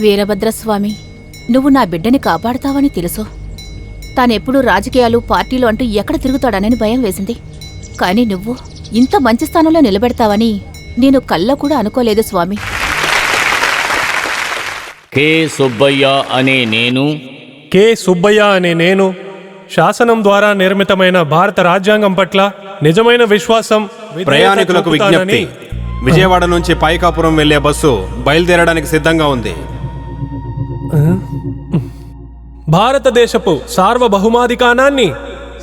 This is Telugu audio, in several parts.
వీరభద్రస్వామి, నువ్వు నా బిడ్డని కాపాడుతావని తెలుసు. తానెప్పుడూ రాజకీయాలు పార్టీలు అంటూ ఎక్కడ తిరుగుతాడనని భయం వేసింది. కాని నువ్వు ఇంత మంచి స్థానంలో నిలబెడతావని నేను కల్లో కూడా అనుకోలేదు స్వామి. కె సుబ్బయ్య అనే నేను శాసనం ద్వారా నిర్మితమైన భారత రాజ్యాంగం పట్ల నిజమైన విశ్వాసం, ప్రయాణికులకు విజ్ఞప్తి, విజయవాడ నుంచి పైకాపురం వెళ్లే బస్సు బయలుదేరడానికి సిద్ధంగా ఉంది. భారతదేశపు సార్వభౌమాధికారాన్ని,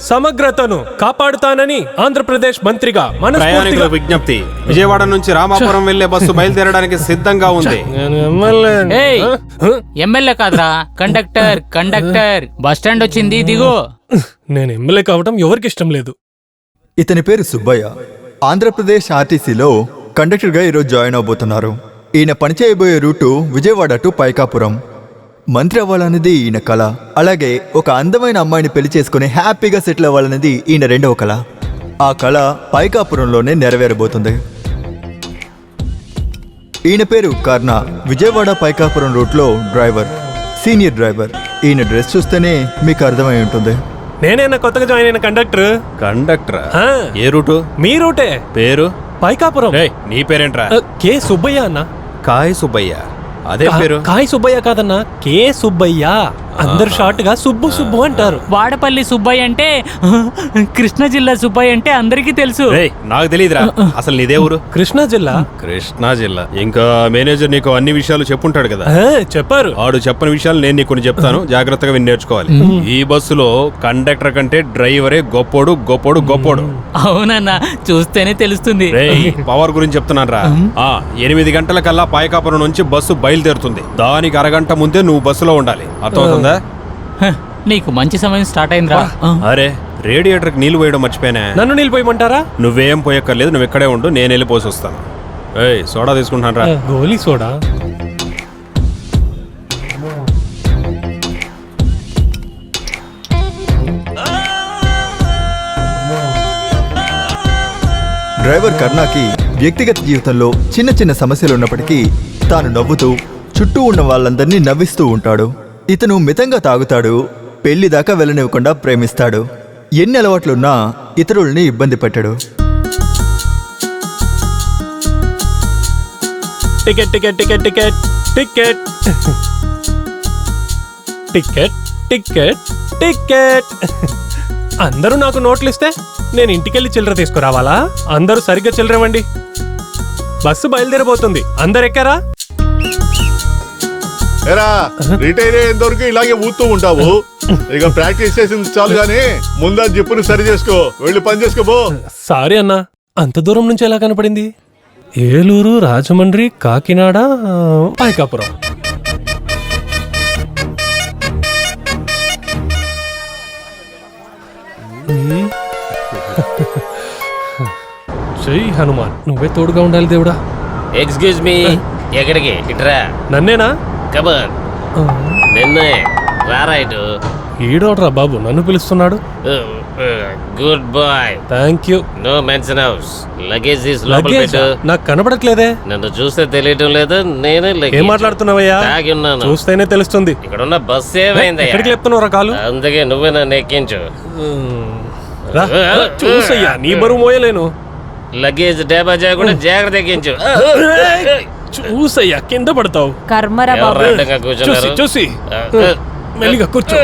సమగ్రతను కాపాడుతానని ఆంధ్రప్రదేశ్ మంత్రిగా ప్రయాణికులకు విజ్ఞప్తి, విజయవాడ నుంచి రామాపురం వెళ్లే బస్సు బయలుదేరడానికి సిద్ధంగా ఉంది. ఎమ్మెల్యే కాదురా, కండక్టర్. బస్ స్టాండ్ వచ్చింది, దిగు. నేను ఎమ్మెల్యే కావడం ఎవరికి ఇష్టం లేదు. ఇతని పేరు సుబ్బయ్య. ఆంధ్రప్రదేశ్ ఆర్టీసీలో కండక్టర్గా ఈరోజు జాయిన్ అవబోతున్నారు. ఈయన పనిచేయబోయే రూటు విజయవాడ టు పైకాపురం. మంత్రి అవ్వాలనేది ఈయన కళ. అలాగే ఒక అందమైన అమ్మాయిని పెళ్లి చేసుకుని హ్యాపీగా సెటిల్ అవ్వాలనేది ఈయన రెండవ కళ. ఆ కళ పైకాపురంలోనే నెరవేరబోతుంది. ఈయన పేరు కర్ణ. విజయవాడ పైకాపురం రూట్లో డ్రైవర్, సీనియర్ డ్రైవర్. ఈయన డ్రెస్ చూస్తేనే మీకు అర్థమై ఉంటుంది. నేనేనా కొత్తగా జాయిన్ అయిన కండక్టర్. ఏ రూటు? మీ రూటే. పేరు? పైకాపురం. నీ పేరేంట్రా? కె సుబ్బయ్య అన్న. కాయ్ సుబ్బయ్య. అదే పేరు? కాయ్ సుబ్బయ్య కాదన్నా, కె సుబ్బయ్య. అందరు షార్ట్ గా సుబ్బు అంటారు. వాడపల్లి సుబ్బయ్య అంటే, కృష్ణా జిల్లా సుబ్బయ్య అంటే అందరికీ తెలుసు. నాకు తెలియదురా. అసలు నీదే ఊరు? కృష్ణా జిల్లా. ఇంకా మేనేజర్ నీకు అన్ని విషయాలు చెప్పుంటాడు కదా? చెప్పారు. ఆడు చెప్పని విషయాలు నేను నీకు కొన్ని చెప్తాను, జాగ్రత్తగా విని నేర్చుకోవాలి. ఈ బస్సులో కండక్టర్ కంటే డ్రైవరే గొప్పోడు. అవునన్నా, చూస్తేనే తెలుస్తుంది. పవర్ గురించి చెప్తున్నాను రా. 8 గంటలకల్లా పైకాపురం నుంచి బస్సు బయలుదేరుతుంది. దానికి అరగంట ముందే నువ్వు బస్సులో ఉండాలి. అర్థమవుతుందా? నీకు మంచి సమయం స్టార్ట్ అయిందిరా. అరే, రేడియేటర్కి నీళ్లు పోయడం మర్చిపోయినా. నన్ను నీళ్ళు పోయమంటారా? నువ్వేం పోయక్కర్లేదు, నువ్వు ఇక్కడే ఉండు, నేను వెళ్ళి పోసి వస్తాను. సోడా తీసుకుంటాను రా. గోలీ సోడా. డ్రైవర్ కర్ణాకి వ్యక్తిగత జీవితంలో చిన్న సమస్యలు ఉన్నప్పటికీ తాను నవ్వుతూ చుట్టూ ఉన్న వాళ్ళందరినీ నవ్విస్తూ ఉంటాడు. ఇతను మితంగా తాగుతాడు, పెళ్లి దాకా వెళ్ళనివ్వకుండా ప్రేమిస్తాడు. ఎన్ని అలవాట్లున్నా ఇతరుల్ని ఇబ్బంది పెట్టాడు. టికెట్. అందరూ నాకు నోట్లు ఇస్తే నేను ఇంటికెళ్ళి చిల్లర తీసుకురావాలా? అందరూ సరిగ్గా చిల్లరవ్వండి. బస్సు బయలుదేరబోతుంది. అందరు ఎక్కారా? రిటైర్ అయ్యేంతవరకు ఇలాగే ఊతూ ఉంటావు. ఇక ప్రాక్టీస్ చేసింది చాలు గానీ ముందా జిప్పుని సరి చేసుకో, వెళ్ళి పని చేసుకోబో. సారీ అన్నా, అంత దూరం నుంచి ఎలా కనపడింది? ఏలూరు, రాజమండ్రి, కాకినాడ, పైకాపురం. జై హనుమాన్, నువ్వే తోడుగా ఉండాలి దేవుడా. ఎక్స్క్యూజ్ మీ, ఎక్కడికి? ఇట్రా. నన్నేనా? కమన్, నిన్నే. రారాయిటు. ఈడోడ్రా బాబు నన్ను పిలుస్తున్నాడు. Good boy. Thank you. No mention హౌస్. లగేజ్ తీసి లోపల పెట్టు. నాకు కనబడట్లేదే. నన్ను చూస్తే తెలియటం లేదు. నేనే ఏం మాట్లాడుతున్నావయ్యా? తాగి ఉన్నాను. చూస్తేనే తెలుస్తుంది. ఇక్కడ ఉన్న బస్ ఏమైంది? ఎక్కడికి చెప్తున్నావు రకాలు? అందుకే నువ్వే నన్ను ఎక్కించు. చూసయ్యా, నీ బరువు మోయలేను. లగేజ్ డేబా చేయకుండా జాగ్రత్త ఎక్కించు. చూసయ్యా, కింద పడతావు. చూసి మెల్లిగా కూర్చో.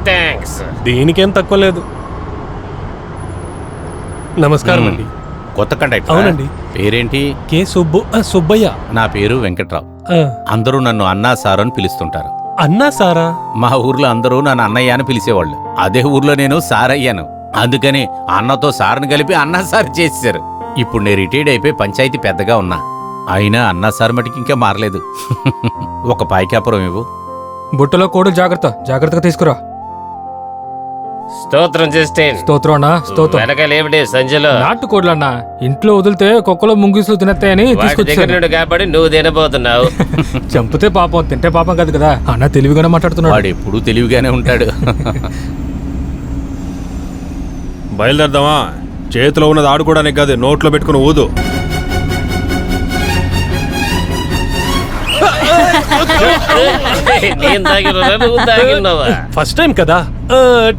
థాంక్స్. దీనికేం తక్కువ లేదు. నమస్కారం అండి. కొత్త కండక్టర్? అవునండి. పేరేంటి? కె సుబ్బయ్య. నా పేరు వెంకట్రావు. అందరూ నన్ను అన్నా సారు అని పిలుస్తుంటారు. అన్నా సారా? మా ఊర్లో అందరూ నన్ను అన్నయ్య అని పిలిచేవాళ్ళు. అదే ఊర్లో నేను సార్ అయ్యాను. అందుకని అన్నతో సార్ని కలిపి అన్నా సార్ చేశారు. ఇప్పుడు నేను రిటైర్డ్ అయిపోయి పంచాయతీ పెద్దగా ఉన్నా. అయినా అన్నా సార్ మటుకి ఇంకా మారలేదు. ఒక పైకాపురం ఇవ్వు. బుట్టలో కోడులు జాగ్రత్తగా తీసుకురా. స్తోత్రం చేస్తే స్తోత్రం అన్నా, స్తోత్రం. వెనకాలేమిటి సంజలో? నాటుకోడ్లు అన్నా, ఇంట్లో వదిలితే కుక్కలో ముంగిసులు తినేస్తాయని తీసుకొచ్చాను కాబట్టి నువ్వు తినబోతున్నావు. చంపితే పాపం, తింటే పాపం కాదు కదా. అన్న తెలివిగానే మాట్లాడుతున్నాడు. వాడు ఎప్పుడు తెలివిగానే ఉంటాడు. బయలుదేరదామా? చేతిలో ఉన్నది ఆడుకోవడానికి కాదు, నోట్లో పెట్టుకుని ఊదు. నేను తాగినా నువ్వు తాగినావా? ఫస్ట్ టైం కదా.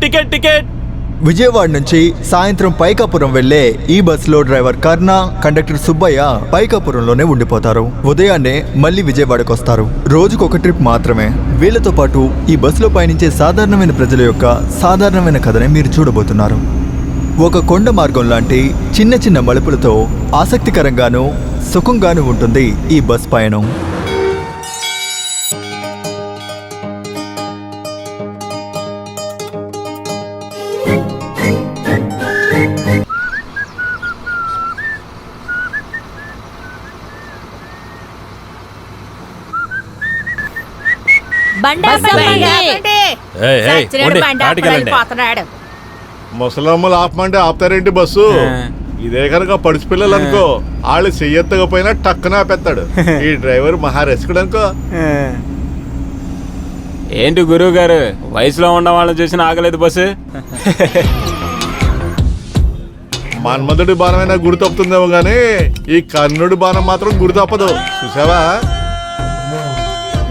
Ticket ticket. విజయవాడ నుంచి సాయంత్రం పైకాపురం వెళ్లే ఈ బస్సులో డ్రైవర్ కర్ణ, కండక్టర్ సుబ్బయ్య పైకాపురంలోనే ఉండిపోతారు. ఉదయాన్నే మళ్ళీ విజయవాడకు వస్తారు. రోజుకొక ట్రిప్ మాత్రమే. వీళ్లతో పాటు ఈ బస్సులో పయనించే సాధారణమైన ప్రజల యొక్క సాధారణమైన కథనే మీరు చూడబోతున్నారు. ఒక కొండ మార్గం లాంటి చిన్న చిన్న మలుపులతో ఆసక్తికరంగానూ సుఖంగానూ ఉంటుంది ఈ బస్ పయనం. ముసలమ్మలు ఆపమంటే ఆపుతారేంటి బస్సు? ఇదే కనుక పడుచు పిల్లలు అనుకో, వాళ్ళు చెయ్యెత్తకపోయినా టక్కున ఆపేస్తాడు. ఈ డ్రైవర్ మహారసికుడు అనుకో. ఏంటి గురువు గారు, వయసులో ఉన్న వాళ్ళని చూసిన ఆగలేదు బస్సు? మన్మధుడి బాణమైనా గురి తప్పుతుందేమో గానీ ఈ కర్ణుడి బాణం మాత్రం గురి తప్పదు. చూసావా,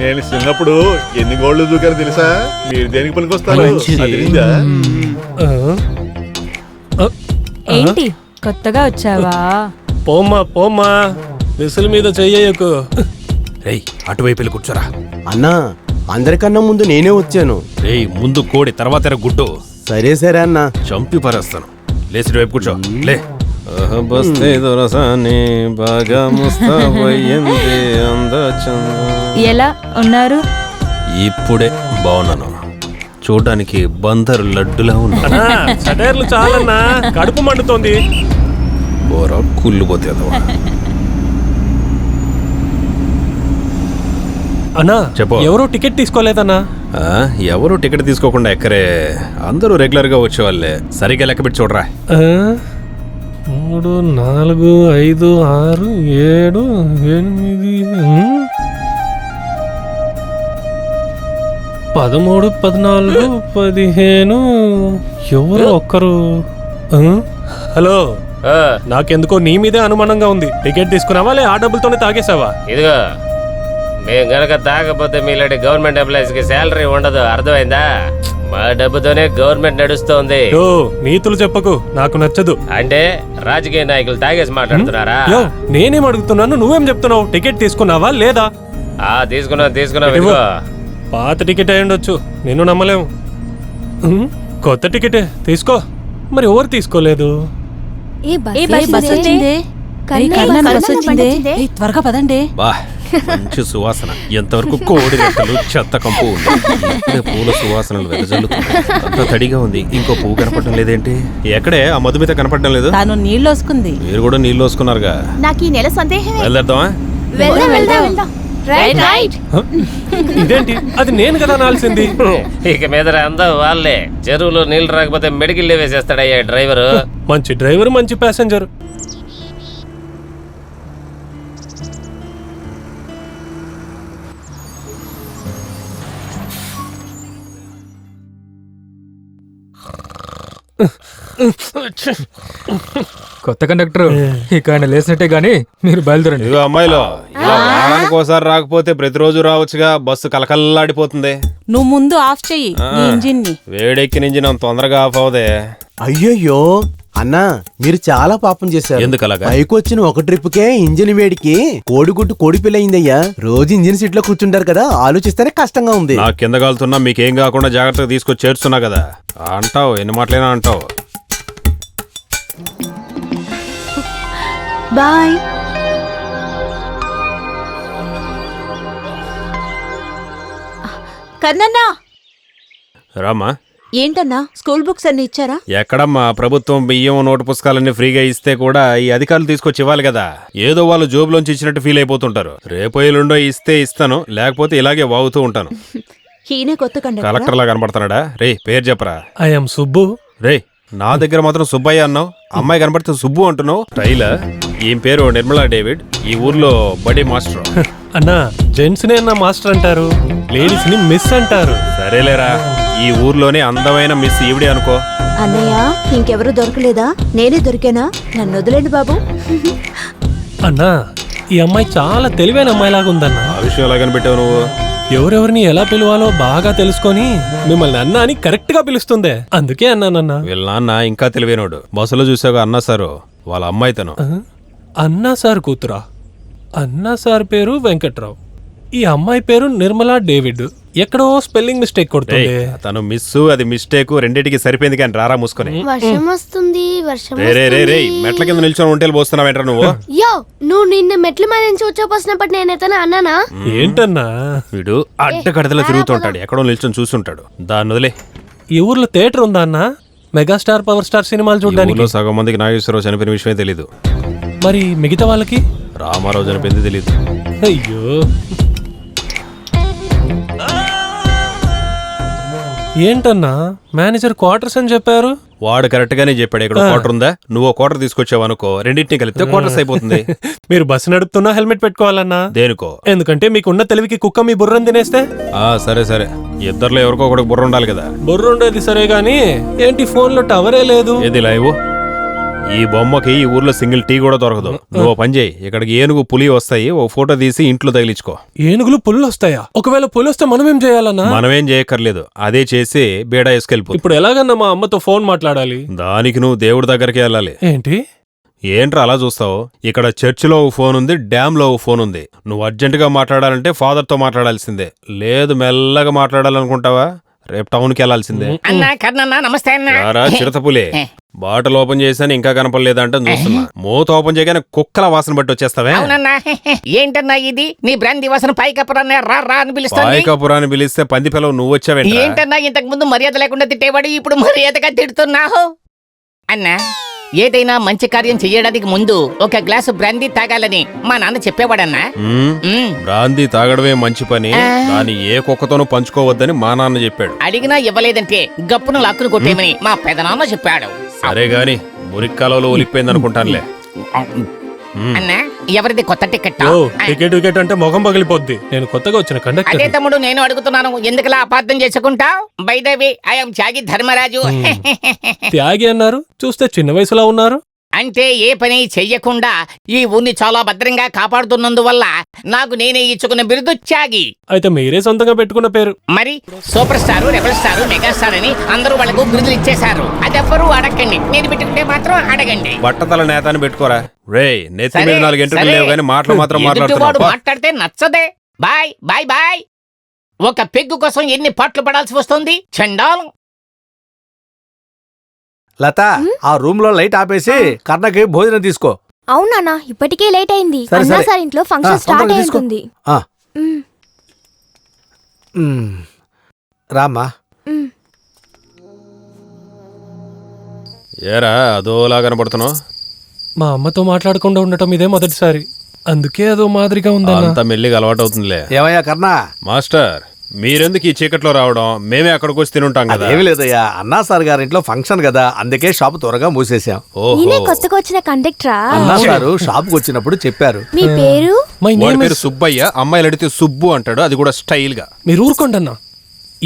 నేను చిన్నప్పుడు ఎన్ని గోళ్లు దూకారో తెలుసా? మీరు దేనికి పనికొస్తారు? అదిరిందా? ఏంటి కొత్తగా వచ్చావా? పోమ్మా పోమ్మా, విసుల మీద చెయ్యకు. రేయ్ అటువైపు వెళ్ళి కూర్చోరా. అన్నా, అందరికన్నా ముందు నేనే వచ్చాను. రేయ్ ముందు కోడి తర్వాత గుడ్డు. సరే సరే అన్నా. చంపి పరేస్తాను. లేచి వైపు కూర్చో. లే. బస్తే దొరసాని బాగా ముస్తాబయ్యింది ఎలా ఉన్నారు? ఇప్పుడే బాగున్నాను. చూడడానికి బందరు లడ్డులా ఉన్నా. సటైర్లు చాలన్నా, కడుపు మండుతోంది. బోరా కుళ్ళుపోతే అన్నా చెప్పు. ఎవరో టికెట్ తీసుకోలేదన్నా. ఎవరు టికెట్ తీసుకోకుండా ఎక్కరే, అందరూ రెగ్యులర్ గా వచ్చేవాళ్ళే. సరిగ్గా లెక్క పెట్టి చూడరా. 3, 4, 5, 6, 7, 8, 13, 14, 15. ఎవరు ఒక్కరు? హలో, నాకెందుకో నీ మీదే అనుమానంగా ఉంది. టికెట్ తీసుకున్నావా లే ఆ డబ్బులతోనే తాగేసావా? ఇదిగో, మేము గనక తాగపోతే మీలాంటి గవర్నమెంట్ ఎంప్లాయీస్ కి శాలరీ ఉండదు, అర్థమైందా? మా డబ్బుతోనే గవర్నమెంట్ నడుస్తోంది. నీతులు చెప్పకు, నాకు నచ్చదు. అంటే రాజకీయ నాయకులు తాగేసి మాట్లాడుతున్నారా? నేనేం అడుగుతున్నాను, నువ్వేం చెప్తున్నావు? టికెట్ తీసుకున్నావా లేదా? తీసుకున్నావు. పాత టికెట్ అయి ఉండొచ్చు, నిన్ను నమ్మలేము. కొత్త టికెటే తీసుకో. మరి ఎవరు తీసుకోలేదు? త్వరగా పదండి. బా మంచి సువాసన. ఎంతవరకు కోడి రెక్కలు చెత్త కంపు ఉంది. ఇప్పుడే పూల సువాసనలు వెదజల్లుతున్నాయి. అంతా తడిగా ఉంది. ఇంకో పువ్వు కనపడడం లేదేంటి? ఎక్కడే ఆ మధుమిత కనపడడం లేదు? తాను నీళ్ళు వస్తుంది. మీరు కూడా నీళ్ళు వస్తున్నారుగా. నాకు ఈ నెల సందేహం. వెళ్దామా? ఇదేంటి, అది నేను కదా అనాల్సింది. ఇక మీద అంతా వాళ్ళే. చెరువులో నీళ్లు రాకపోతే మెడికల్ వేసేస్తాడయ్యా డ్రైవరు. మంచి డ్రైవర్, మంచి ప్యాసింజర్. కొత్త కండక్టర్ ఇక ఆయన లేసినట్టే గానీ మీరు బయలుదేరండి. ఇదిగో అమ్మాయిలో, ఇలా వారానికి ఒకసారి రాకపోతే ప్రతిరోజు రావచ్చుగా. బస్సు కలకల్లాడిపోతుంది. నువ్వు ముందు ఆఫ్ చెయ్యి ఇంజిన్ ని. వేడెక్కిన ఇంజిన్ అంత తొందరగా ఆఫ్ అవదే. అయ్యయ్యో అన్నా, మీరు చాలా పాపం చేశారు. ఎందుకలాగా? పైకి వచ్చిన ఒక ట్రిప్ కే ఇంజిన్ వేడికి కోడిగుడ్డు కోడిపిల్ల అయిందయ్యా. రోజు ఇంజిన్ సీట్ లో కూర్చుంటారు కదా, ఆలోచిస్తేనే కష్టంగా ఉంది. నా కింద కాలుతున్నా మీకేం కాకుండా జాగ్రత్తగా తీసుకొచ్చి చేర్చున్నా కదా. అంటావు, ఎన్ని మాటలైనా అంటావు. బాయ్. కన్నన్నా. రామా. ఏంటన్నా, స్కూల్ బుక్స్ అన్ని ఇచ్చారా? ఎక్కడమ్మా, ప్రభుత్వం బియ్యం నోటు పుస్తకాలన్నీ ఫ్రీగా ఇస్తే కూడా ఈ అధికారులు తీసుకొచ్చి ఇవ్వాలి కదా. ఏదో వాళ్ళు జోబులోంచి ఇచ్చినట్టు ఫీల్ అయిపోతుంటారు. రేపో ఎల్లుండో ఇస్తే ఇస్తాను, లేకపోతే ఇలాగే వాగుతూ ఉంటాను. కలెక్టర్ లా కనపడుతున్నాడా? రే పేరు చెప్పరా. ఐఎమ్ సుబ్బు. రే నా దగ్గర మాత్రం సుబ్బయ్య అన్నావు, అమ్మాయి కనపడితే సుబ్బు అంటున్నావు. ట్రైలర్. ఈయన పేరు నిర్మలా డేవిడ్, ఈ ఊర్లో బడి మాస్టర్. అన్నా, జెంట్స్ ని అన్న మాస్టర్ అంటారు, లేడీస్ ని మిస్ అంటారు. సరేలేరా, ఈ ఊర్లోనే అందమైన మిస్ ఈవిడే అనుకో. అన్నయ్య, ఇంకెవరు దొరకలేదా? నేనే దొరికానా? నన్ను వదిలేండి బాబు. అన్నా, ఈ అమ్మాయి చాలా తెలివైన అమ్మాయిలాగా ఉందన్నా. ఆ విషయం ఎలా కనిపెట్టావు నువ్వు? ఎవరెవరిని ఎలా పిలవాలో బాగా తెలుసుకొని మిమ్మల్ని అన్న అని కరెక్ట్ గా పిలుస్తుందే, అందుకే అన్నానన్నా. వీళ్ళ నాన్న ఇంకా తెలివైనోడు. బస్సులో చూసాక అన్నా సారు వాళ్ళ అమ్మాయి తను. అన్నా సార్ కూతురా? అన్నా సార్ పేరు వెంకట్రావు, ఈ అమ్మాయి పేరు నిర్మలా డేవిడ్. ఎక్కడో స్పెల్లింగ్ మిస్టేక్ కొడుతుంది. తను మిస్, అది మిస్టేక్, రెండింటికి సరిపోయింది కానీ రారా మూసుకొని. వర్షం వస్తుంది, వర్షం రే మెట్ల కింద నిల్చొని ఒంటేలు పోస్తున్నావేంట్రా నువ్వు? యో, నువ్వు నిన్న మెట్ల మీద నుంచి వచ్చేపోసినప్పుడు నేనైతే అన్నానా? ఏంటన్నా వీడు అడ్డగడతలో తిరుగుతుంటాడు, ఎక్కడో నిల్చొని చూస్తుంటాడు. దాన్ని వదిలే. ఈ ఊర్లో థియేటర్ ఉందా అన్న? మెగాస్టార్ పవర్ స్టార్ సినిమాలు చూడడానికి. సగం మందికి నాగేశ్వరరావు చనిపోయిన విషయమే తెలీదు. మరి మిగతా వాళ్ళకి? రామారావు చనిపోయింది తెలీదు. అయ్యో, ఏంటన్నా మేనేజర్ క్వార్టర్స్ అని చెప్పారు? వాడు కరెక్ట్ గానే చెప్పాడు. ఇక్కడ క్వార్టర్ ఉందా, నువ్వు క్వార్టర్ తీసుకొచ్చావు అనుకో, రెండింటిని కలిపితే క్వార్టర్స్ అయిపోతుంది. మీరు బస్సు నడుపుతున్నా హెల్మెట్ పెట్టుకోవాలన్నా. దేనికో? ఎందుకంటే మీకున్న తెలివికి కుక్క మీ బుర్రని తినేస్తే. సరే ఇద్దర్లో ఎవరికో ఒకటి బుర్ర ఉండాలి కదా. బుర్ర ఉండేది సరే గాని ఏంటి ఫోన్ లో టవరే లేదు. ఏది లైవ్? ఈ బొమ్మకి ఈ ఊర్లో సింగిల్ టీ కూడా దొరకదు. నువ్వు పని చేయి, ఇక్కడికి ఏనుగు పులి వస్తాయి, ఓ ఫోటో తీసి ఇంట్లో తగిలించుకో. ఏనుగులు పుల్లు వస్తాయా? ఒకవేళ పులి వస్తే మనమేం చేయాలన్నా? మనమేం చేయక్కర్లేదు, అదే చేసి బేడా వేసుకెళ్ళిపో. ఇప్పుడు ఎలాగన్నా మా అమ్మతో ఫోన్ మాట్లాడాలి? దానికి నువ్వు దేవుడి దగ్గరికి వెళ్ళాలి. ఏంటి? ఏంట్రా అలా చూస్తావు? ఇక్కడ చర్చిలో ఓ ఫోన్ ఉంది, డ్యామ్ లో ఓ ఫోన్ ఉంది. నువ్వు అర్జెంటుగా మాట్లాడాలంటే ఫాదర్ తో మాట్లాడాల్సిందే. లేదు మెల్లగా మాట్లాడాలనుకుంటావా, రేపు టౌన్ కి వెళ్లాల్సిందే. చిరతపులే, బాటలు ఓపెన్ చేశాను ఇంకా కనపడలేదంటే చూస్తున్నా. మూత ఓపెన్ చేయగానే కుక్కల వాసన బట్టి వచ్చేస్తావే. ఏంటన్నా ఇది? నీ బ్రాంతి వాసన పైకపురాన్ని రా అని పిలుస్తాను. పైకపురాన్ని పిలిస్తే పంది పిల్లవు నువ్వు వచ్చావేంటి? ఏంటన్నా ఇంతకు ముందు మర్యాద లేకుండా తిట్టేవాడు, ఇప్పుడు మర్యాదగా తిడుతున్నావు? అన్నా, ఏదైనా మంచి కార్యం చెయ్యడానికి ముందు ఒక గ్లాసు బ్రాందీ తాగాలని మా నాన్న చెప్పేవాడన్నా. బ్రాందీ తాగడమే మంచి పని, దాన్ని ఏ కుక్కతోనూ పంచుకోవద్దని మా నాన్న చెప్పాడు. అడిగినా ఇవ్వలేదంటే గప్పును లాక్కును కొట్టేమని మా పెదనాన్న చెప్పాడు. సరే గాని మురిక్కాలలో ఒలిపోయింది అనుకుంటానులే. అన్నా, ఎవరిది కొత్త టికెట్? టికెట్ అంటే మొగం పగిలిపోద్ది. నేను కొత్తగా వచ్చిన కండక్టర్. అదే తమ్ముడు నేను అడుగుతున్నాను, ఎందుకలా అపార్థం చేసుకుంటావు? By the way, I am Tyagi Dharmaraju. Tyagi అన్నారు, చూస్తే చిన్న వయసులో ఉన్నారు. అంటే ఏ పని చెయ్యకుండా ఈ ఊరిని చాలా భద్రంగా కాపాడుతున్నందువల్ల నాకు నేనే ఇచ్చుకున్న బిరుదు త్యాగి. అయితే మీరే సొంతంగా పెట్టుకున్న పేరు. మరి super star, rebel star, megastar అని అందరూ వాళ్ళకు బిరుదులు ఇచ్చేశారు. అదెవ్వరూ అడగండి, నేను పెట్టుకుంటే మాత్రం అడగండి. బట్టతల నేతాన్ని పెట్టుకోరా రే. నెత్తి మీద 4 గంటలు లేవు కానీ మాటలు మాత్రం మాట్లాడుతున్నావు. మాట్లాడితే నచ్చదే. Bye bye bye. ఒక పెగ్గు కోసం ఎన్ని పాటలు పడాల్సి వస్తుంది, చండాలం. లత, ఆ రూమ్ లో లైట్ ఆపేసి కర్ణకి భోజనం తీసుకో. అవునా, ఇప్పటికే లేట్ అయింది. అన్నా సార్ ఇంట్లో ఫంక్షన్ స్టార్ట్ అయింది. రామ్మా. ఏరా అదోలా కనబడుతున్నావు? మా అమ్మతో మాట్లాడకుండా ఉండటం ఇదే మొదటిసారి, అందుకే అదో మాదిరిగా ఉందా. అంత మెల్లిగా అలవాటు అవుతుందిలే. ఏమయ్యా కర్ణ? మాస్టర్, మీరెందుకు ఈ చీకట్లో రావడం? మేమే అక్కడికి వచ్చి తినుంటాం కదా. ఏమి లేదయ్యా, అన్నా సార్ గారి ఇంట్లో ఫంక్షన్ కదా, అందుకే షాప్ త్వరగా మూసేసాం. కొత్తగా వచ్చిన కండక్టరా? అన్నా సారు షాప్ కు వచ్చినప్పుడు చెప్పారు. మీ పేరు? వాడి పేరు సుబ్బయ్య, అమ్మాయిలు అడిగితే సుబ్బు అంటాడు, అది కూడా స్టైల్ గా. మీరు ఊరుకోండన్నా.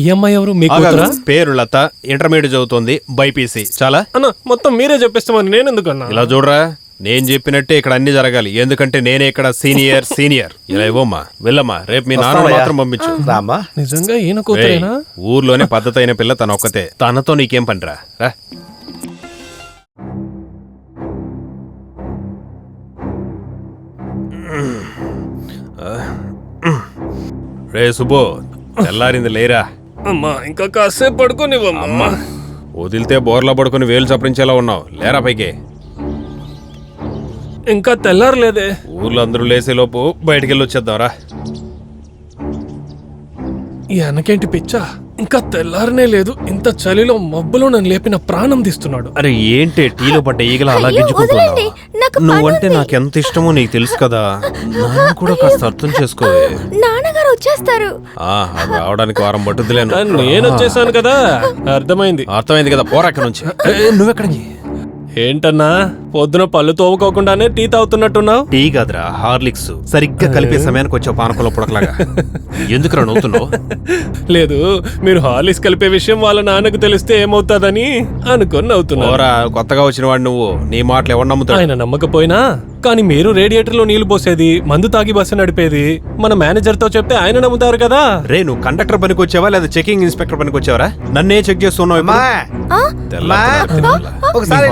ఈ అమ్మాయి ఎవరు? మీ కూతురా? పేరు లత, ఇంటర్మీడియట్ చదువుతోంది, బైపీసీ. చాలా అన్న మొత్తం మీరే చెప్పేస్తామని నేను ఎందుకన్నా? ఇలా చూడరా, నేను చెప్పినట్టే ఇక్కడ అన్ని జరగాలి, ఎందుకంటే నేనే ఇక్కడ సీనియర్. ఇలా ఇవ్వమ్మా, వెళ్ళమ్మా, రేపు మీ నాన్న మాత్రం పంపించు. రామ్మా. నిజంగా ఈయన కూతురేనా? ఊర్లోనే పద్ధతి అయిన పిల్ల తన ఒక్కతే, తనతో నీకేం పనిరా? రే సుబ్బు, తెల్లారింది లేరా. అమ్మా ఇంకా కాసేపు పడుకోనివ్వమ్మా. వదిలితే బోర్లా పడుకుని వేలు చప్పరించేలా ఉన్నావు, లేరా పైకి. ఇంకా తెల్లారలేదే. ఊర్లో అందరూ లేసేలోపు బయటికి వెళ్ళి వచ్చేద్దాంరా. ఈ అన్నకేంటి పిచ్చా? ఇంకా తెల్లారనే లేదు, ఇంత చలిలో మబ్బులో నన్ను లేపిన ప్రాణం తీస్తున్నాడు. అరే ఏంటి టీలో పడ్డ ఈగల అలా గింజుకుంటున్నావు? నువ్వంటే నాకెంత ఇష్టమో నీకు తెలుసు కదా, నన్ను కూడా కాస్త అర్థం చేసుకోవే. నాన్నగారు వచ్చేస్తారు. అది రావడానికి వారం పట్టుద్దిలేను. నేను వచ్చేసాను కదా, అర్థమైంది కదా. పోరా అక్కడి నుంచి. నువ్వెక్కడికి? ఏంటన్నా పొద్దున పళ్ళు తోముకోకుండానే టీ తాగుతున్నట్టున్నావు. టీ కాదురా, హార్లిక్స్. సరిగ్గా కలిపే సమయానికి వచ్చావు పానకుల పుడకలాగా. ఎందుకురా నవ్వుతున్నావు? లేదు, మీరు హార్లిక్స్ కలిపే విషయం వాళ్ళ నాన్నకు తెలిస్తే ఏమవుతాదని అనుకొని నవ్వుతున్నారు. ఓరా, కొత్తగా వచ్చిన వాడు నువ్వు. నీ మాటలు ఎవరు నమ్ముతాడు? ఆయన నమ్మకపోయినా కానీ మీరు రేడియేటర్ లో నీళ్లు పోసేది, మందు తాగి బస్సు నడిపేది మన మేనేజర్ తో చెప్తే ఆయన నమ్ముతారు కదా. రే, నువ్వు కండక్టర్ పనికి వచ్చావా లేదా చెకింగ్ ఇన్స్పెక్టర్ పనికి వచ్చావరా? నన్నే చెక్ చేస్తున్నావు ఇప్పుడు?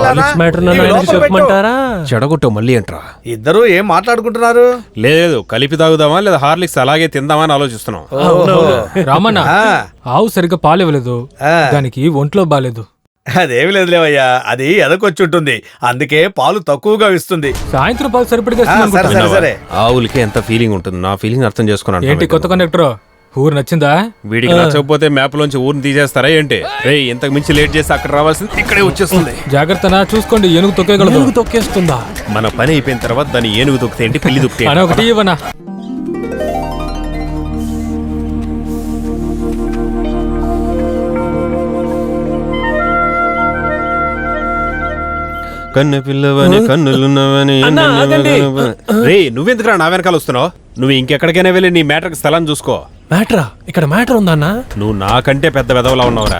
హార్లిక్స్ మ్యాటర్ నన్ను ఆయనకి చెప్పమంటారా? చెడగొట్టావు మళ్ళీ అంటరా? ఇద్దరు ఏం మాట్లాడుకుంటున్నారు? లేదు, కలిపి తాగుదామా లేదా హార్లిక్స్ అలాగే తిందామా అని ఆలోచిస్తున్నాం. రామన్న, ఆవు సరిగ్గా పాలివ్వలేదు, దానికి ఒంట్లో బాలేదు. అదేమి లేదులేవయ్యా, అది ఎదకొచ్చి ఉంటుంది, అందుకే పాలు తక్కువగా ఇస్తుంది. సాయంత్రం పాలు సరిపడిగా సరే. ఆవులకి ఎంత ఫీలింగ్ ఉంటుంది, నా ఫీలింగ్ అర్థం చేసుకున్నాను. ఏంటి కొత్త కండక్టర్, ఊరు నచ్చిందా? వీడికి నచ్చకపోతే మ్యాప్ లోంచి ఊరిని తీసేస్తారా ఏంటి? రే, ఇంతకు మించి లేట్ చేస్తే అక్కడ రావాల్సింది ఇక్కడే వచ్చేస్తుంది. జాగ్రత్తనా, చూసుకోండి, ఏనుగు తొక్కేగలదు. ఏనుగు తొక్కేస్తుందా? మన పని అయిపోయిన తర్వాత దాన్ని ఏనుగు తొక్కితే ఏంటి, పిల్లి తొక్కితే అని ఒకటి ఇవ్వనా? కన్ను పిల్లవని కన్నులున్నవని. రే, నువ్వెందుకురా నా వెనకాల వస్తున్నావు? నువ్వు ఇంకెక్కడికైనా వెళ్ళి నీ మ్యాటర్కి స్థలం చూసుకో. మ్యాటరా? ఇక్కడ మ్యాటర్ ఉందన్నా? నువ్వు నాకంటే పెద్ద వెదవలా ఉన్నావురా.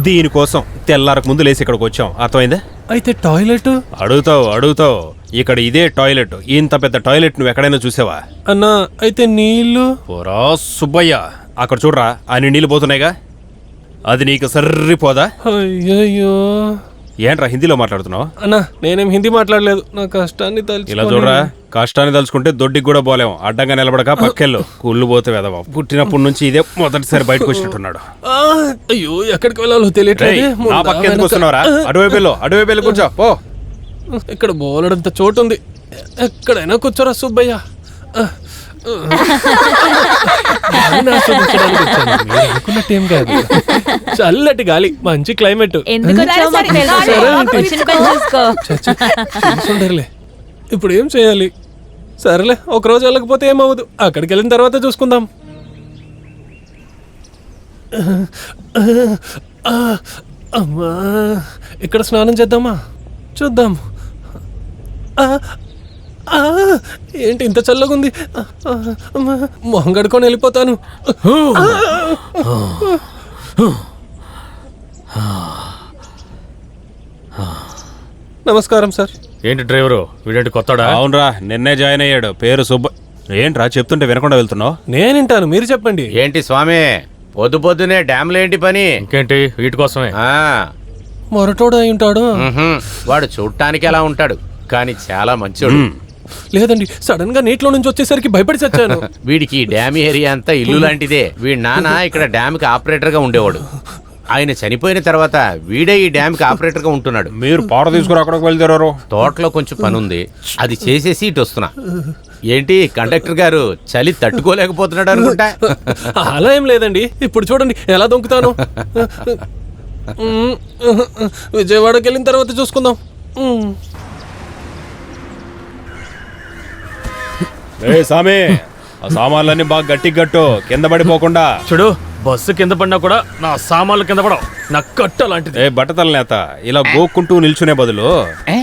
దీనికోసం తెల్లారకు ముందు లేసి ఇక్కడికి వచ్చాం, అర్థమైందా? అయితే టాయిలెట్ అడుగుతావు. ఇక్కడ ఇదే టాయిలెట్. ఇంత పెద్ద టాయిలెట్ నువ్వు ఎక్కడైనా చూసావా? అన్నా, అయితే నీళ్లు? పోరా సుబ్బయ్య, అక్కడ చూడరా, అన్ని నీళ్ళు పోతున్నాయిగా, అది నీకు సరిపోదా? అయ్యయ్యో, ఏంట్రా హిందీలో మాట్లాడుతున్నావు? అన్నా, నేనేం హిందీ మాట్లాడలేదు, నా కష్టాన్ని ఇలా చూడరా, కష్టాన్ని తలుచుకుంటే దొడ్డికి కూడా పోలేం. అడ్డంగా నిలబడక పక్కెళ్ళు, కుళ్ళు పోతే వెదవ. పుట్టినప్పటి నుంచి ఇదే మొదటిసారి బయటకు వచ్చినట్టున్నాడు. అయ్యో, ఎక్కడికి వెళ్ళాలో తెలియట్లేదు. నా పక్క ఎందుకు వస్తున్నావురా? అటువైపు వెళ్ళి కూర్చో పో. ఇక్కడ బోలెడంత చోటు ఉంది, ఎక్కడైనా కూర్చోరా సుబ్బయ్య. అనుకున్నట్టేం కాదు, చల్లటి గాలి, మంచి క్లైమేట్. చూసుండర్లే, ఇప్పుడు ఏం చేయాలి? సరేలే, ఒకరోజు వెళ్ళకపోతే ఏమవ్వదు, అక్కడికి వెళ్ళిన తర్వాత చూసుకుందాం. అమ్మా, ఇక్కడ స్నానం చేద్దామా? చూద్దాం. ఏంటి ఇంత చల్లగుంది? మొహం కడుకొని వెళ్ళిపోతాను. నమస్కారం సార్. ఏంటి డ్రైవరు, వీడేంటి కొత్తడా? అవునరా, నిన్నే జాయిన్ అయ్యాడు, పేరు సుబ్బ. ఏంట్రా చెప్తుంటే వినకుండా వెళ్తున్నావు? నేను వింటాను, మీరు చెప్పండి. ఏంటి స్వామి, పొద్దునే డ్యామ్లో ఏంటి పని? ఇంకేంటి, వీటి కోసమే. మొరటోడు అయి ఉంటాడు. వాడు చూడటానికి ఎలా ఉంటాడు, కానీ చాలా మంచోడు. లేదండి, సడన్ గా నీటిలో నుంచి వచ్చేసరికి భయపడి చచ్చాను. వీడికి ఈ డ్యామ్ ఏరియా అంతా ఇల్లు లాంటిదే. వీడి నాన్న ఇక్కడ డ్యామ్ కి ఆపరేటర్ గా ఉండేవాడు. ఆయన చనిపోయిన తర్వాత వీడే ఈ డ్యామ్ కి ఆపరేటర్ గా ఉంటున్నాడు. మీరు పాట తీసుకుని అక్కడికి వెళ్తారు? తోటలో కొంచెం పని ఉంది, అది చేసేసి ఇటు వస్తున్నా. ఏంటి కండక్టర్ గారు, చలి తట్టుకోలేకపోతున్నాడు అనుకుంటా? అలా ఏం లేదండి, ఇప్పుడు చూడండి ఎలా దొంకుతాను. విజయవాడకి వెళ్ళిన తర్వాత చూసుకుందాం. సామి, ఆ సామాన్లన్నీ బాగా గట్టి కట్టు, కింద పడిపోకుండా. చూడు, బస్సు కింద పడినా కూడా నా సామాన్లు కింద పడవు, నా కట్ట లాంటిది. బట్టతల నేత, ఇలా గోక్కుంటూ నిల్చునే బదులు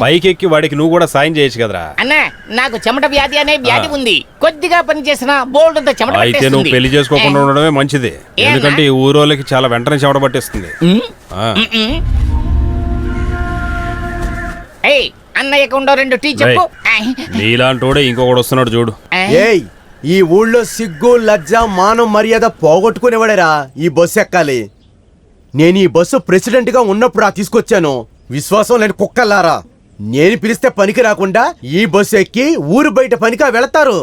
పైకెక్కి వాడికి నువ్వు కూడా సాయం చేయొచ్చు కదరా. అన్నా, నాకు చెమట వ్యాధి అనే వ్యాధి ఉంది, కొద్దిగా పని చేసిన బోల్డ్ అంత చెమట అయితే నువ్వు పెళ్లి చేసుకోకుండా ఉండడమే మంచిది, ఎందుకంటే ఈ ఊరోళ్ళకి చాలా వెంటనే చెమట పట్టేస్తుంది. అన్నయ్యకు ఉండో 2 టీ చెప్పు. నీలాంటోడే ఇంకొకడు వస్తున్నాడు చూడు. ఏయ్, ఈ ఊళ్ళో సిగ్గు లజ్జ మానం మర్యాద పోగొట్టుకునేవాడేరా ఈ బస్సు ఎక్కాలి. నేను ఈ బస్సు ప్రెసిడెంట్ గా ఉన్నప్పుడు తీసుకొచ్చాను. విశ్వాసం లేని కుక్కల్లారా, నేను పిలిస్తే పనికి రాకుండా ఈ బస్సు ఎక్కి ఊరు బయట పనికా వెళతారు.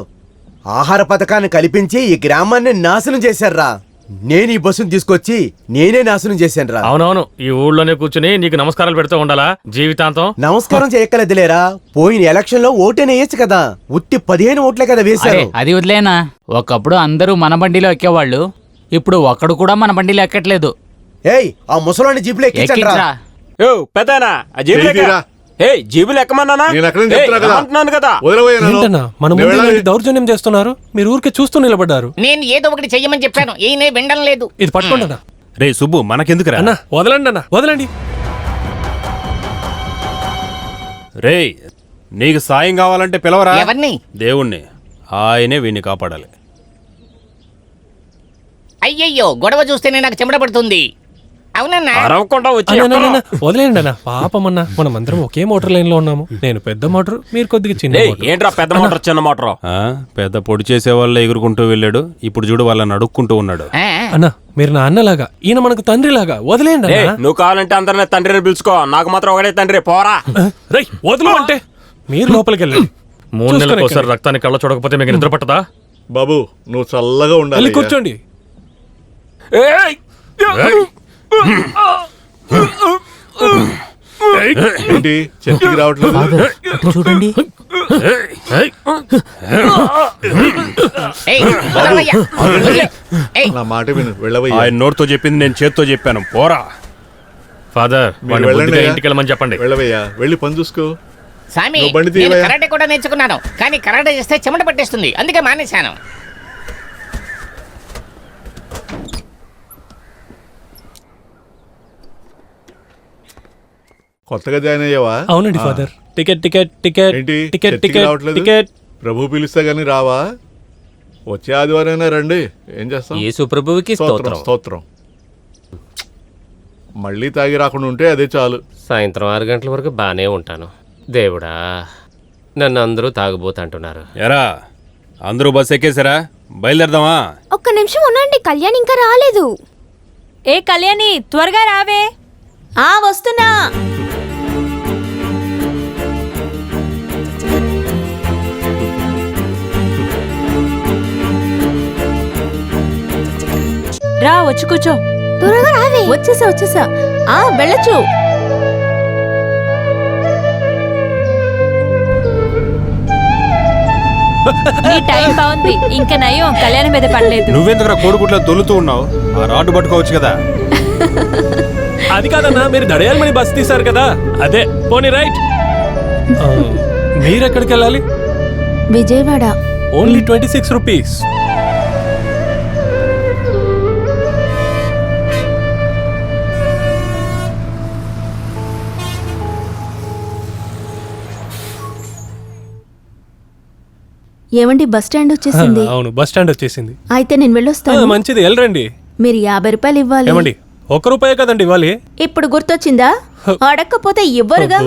ఆహార పథకాన్ని కల్పించి ఈ గ్రామాన్ని నాశనం చేశారా. నేను ఈ బస్సును తీసుకొచ్చి నేనే నాశనం చేశాను రా. అవునవును, ఈ ఊళ్ళోనే కూర్చుని నీకు నమస్కారాలు పెడుతూ ఉండాలా జీవితాంతం? నమస్కారం చేయక్కలేదులేరా, పోయిన ఎలక్షన్ లో ఓటేనేయచ్చు కదా, ఉత్తి 15 ఓట్లే కదా వేశారు. అది వదిలేనా, ఒకప్పుడు అందరూ మన బండిలో ఎక్కేవాళ్ళు, ఇప్పుడు ఒక్కడు కూడా మన బండిలో ఎక్కట్లేదు. ఏయ్, ఆ ముసలాన్ని జీపులో ఎక్కించండి రా. జీబులు ఎక్కమన్నానా? మన ముందు దౌర్జన్యం చేస్తున్నారు, మీరు ఊరికే చూస్తూ నిలబడ్డారు. నేను ఏదో ఒకటి చెయ్యమని చెప్పాను, ఈయనే వినడం లేదు. ఇది పట్టుకోండి అన్న. రే సుబ్బు, మనకెందుకురా? వదలండి అన్న, వదలండి. రేయ్ నీకు సాయం కావాలంటే పిలవరా. ఎవరిని? దేవుణ్ణి. ఆయనే వీడిని కాపాడాలి. అయ్యయ్యో, గొడవ చూస్తేనే నాకు చెమట పడుతుంది. అవునన్నా? అరవకుండా వచ్చి వదిలేండి అన్న, పాపమన్నా మనమందరం ఒకే మోటార్ లైన్ లో ఉన్నాము. నేను పెద్ద మోటార్, మీరు కొద్దిగా చిన్న మోటార్. ఏంట్రా పెద్ద మోటార్ చిన్న మోటార్? పెద్ద పొడి చేసే వాళ్ళ ఎగురుకుంటూ వెళ్ళాడు, ఇప్పుడు చూడు వాళ్ళని అడుక్కుంటూ ఉన్నాడు. అన్నా మీరు నా అన్నలాగా, ఈయన మనకు తండ్రిలాగా. వదిలేండి అన్నా. నువ్వు కావాలంటే అందరినీ తండ్రిని పిలుచుకో, నాకు మాత్రం ఒకటే తండ్రి. పోరా రై వదలు అంటే. మీరు లోపలికి వెళ్ళండి. 3 నెలలకు ఒకసారి రక్తాన్ని కళ్ళ చూడకపోతే మీకు నిద్ర పట్టదా? బాబు నువ్వు చల్లగా ఉండాలి. కూర్చోండి. ఏంటి చెట్టుకి రావట్లేదు? చూడండి. నా మాట విను, వెళ్ళవయ్యా. ఆయన నోటితో చెప్పింది నేను చేత్తో చెప్పాను. పోరా. ఫాదర్ మీరు వెళ్ళండి, ఇంటికి వెళ్ళమని చెప్పండి. వెళ్ళవయ్యా, వెళ్ళి పని చూసుకో. స్వామి, నువ్వు బండి నేను తీయవయ్యా. కరాటే కూడా నేర్చుకున్నాను, కానీ కరాటే చేస్తే చెమట పట్టేస్తుంది, అందుకే మానేశాను. కొత్తగా జాయిన్ అయ్యావా? అవునండి ఫాదర్. టికెట్ టికెట్ టికెట్ ఏంటి టికెట్ చర్చికి టికెట్ రావట్లేదు? టికెట్. ప్రభు పిలిస్తే గానీ రావా? వచ్చే ఆదివారం రండి, ఏం చేస్తాం? యేసు ప్రభువుకి స్తోత్రం. స్తోత్రం. మళ్ళీ తాగి రాకుండా ఉంటే అదే చాలు. సాయంత్రం 6 గంటల వరకు బానే ఉంటాను. దేవుడా, నన్ను అందరూ తాగుబోతంటున్నారు. ఎరా అందరూ బస్ ఎక్కేసారా? బయలుదేరదామా? ఒక్క నిమిషం ఉండండి, కళ్యాణ్ ఇంకా రాలేదు. ఏ కళ్యాణి, త్వరగా రావే. వస్తున్నా. రా, వచ్చి కూర్చో. త్వరగా రావే. వచ్చేసా. వెళ్ళొచ్చు. నీ టైం బాగుంది, ఇంకా నయం కళ్యాణం మీద పడలేదు. నువ్వెందుకు కోడిగుడ్లో దొల్లుతూ ఉన్నావు? ఆ రాడ్డు పట్టుకోవచ్చు కదా. అది కాదన్నా, మీరు దడయాలమని బస్ తీశారు కదా, అదే. పోనీ రైట్. మీరెక్కడికి వెళ్ళాలి? విజయవాడ. Only 26 rupees. ఏమండి, బస్ స్టాండ్ వచ్చేసింది. అవును, బస్ స్టాండ్ వచ్చేసింది. అయితే నేను వెళ్ళొస్తాను. మంచిది, వెళ్ళరండి. మీరు 50 రూపాయలు ఇవ్వాలి. ఏమండి, 1 రూపాయే కదండి ఇవ్వాలి. ఇప్పుడు గుర్తొచ్చిందా? అడగకపోతే ఇవ్వరుగా.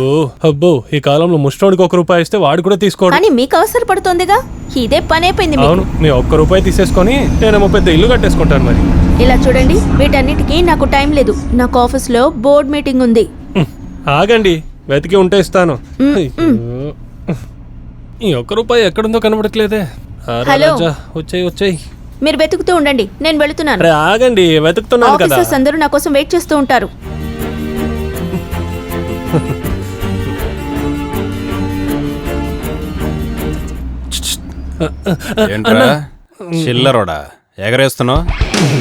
అబ్బో, ఈ కాలంలో ముష్టోడికి 1 రూపాయి ఇస్తే వాడు కూడా తీసుకోడు. కానీ మీకు అవసరపడుతోందిగా, ఇదే పనైపోయింది మీకు. అవును, మీ 1 రూపాయి తీసేసుకొని నేనేమో పెద్ద ఇల్లు కట్టేసుకుంటాను మరి. ఇలా చూడండి, వీటన్నిటికీ నాకు టైం లేదు. నాకు ఆఫీస్లో బోర్డ్ మీటింగ్ ఉంది. ఆగండి, వెతికి ఉంటే ఇస్తాను. ఈ 1 రూపాయి ఎక్కడుందో కనబడట్లేదే. హలో. వచ్చాయి. మీరు వెతుకుతూ ఉండండి, నేను వెళుతున్నాను. ఆగండి, వెతుకుతున్నాను కదా. ఆఫీసర్స్ అందరూ నా కోసం వెయిట్ చేస్తూ ఉంటారు. ఏంట్రా చిల్లరోడా ఎగరేస్తున్నావు?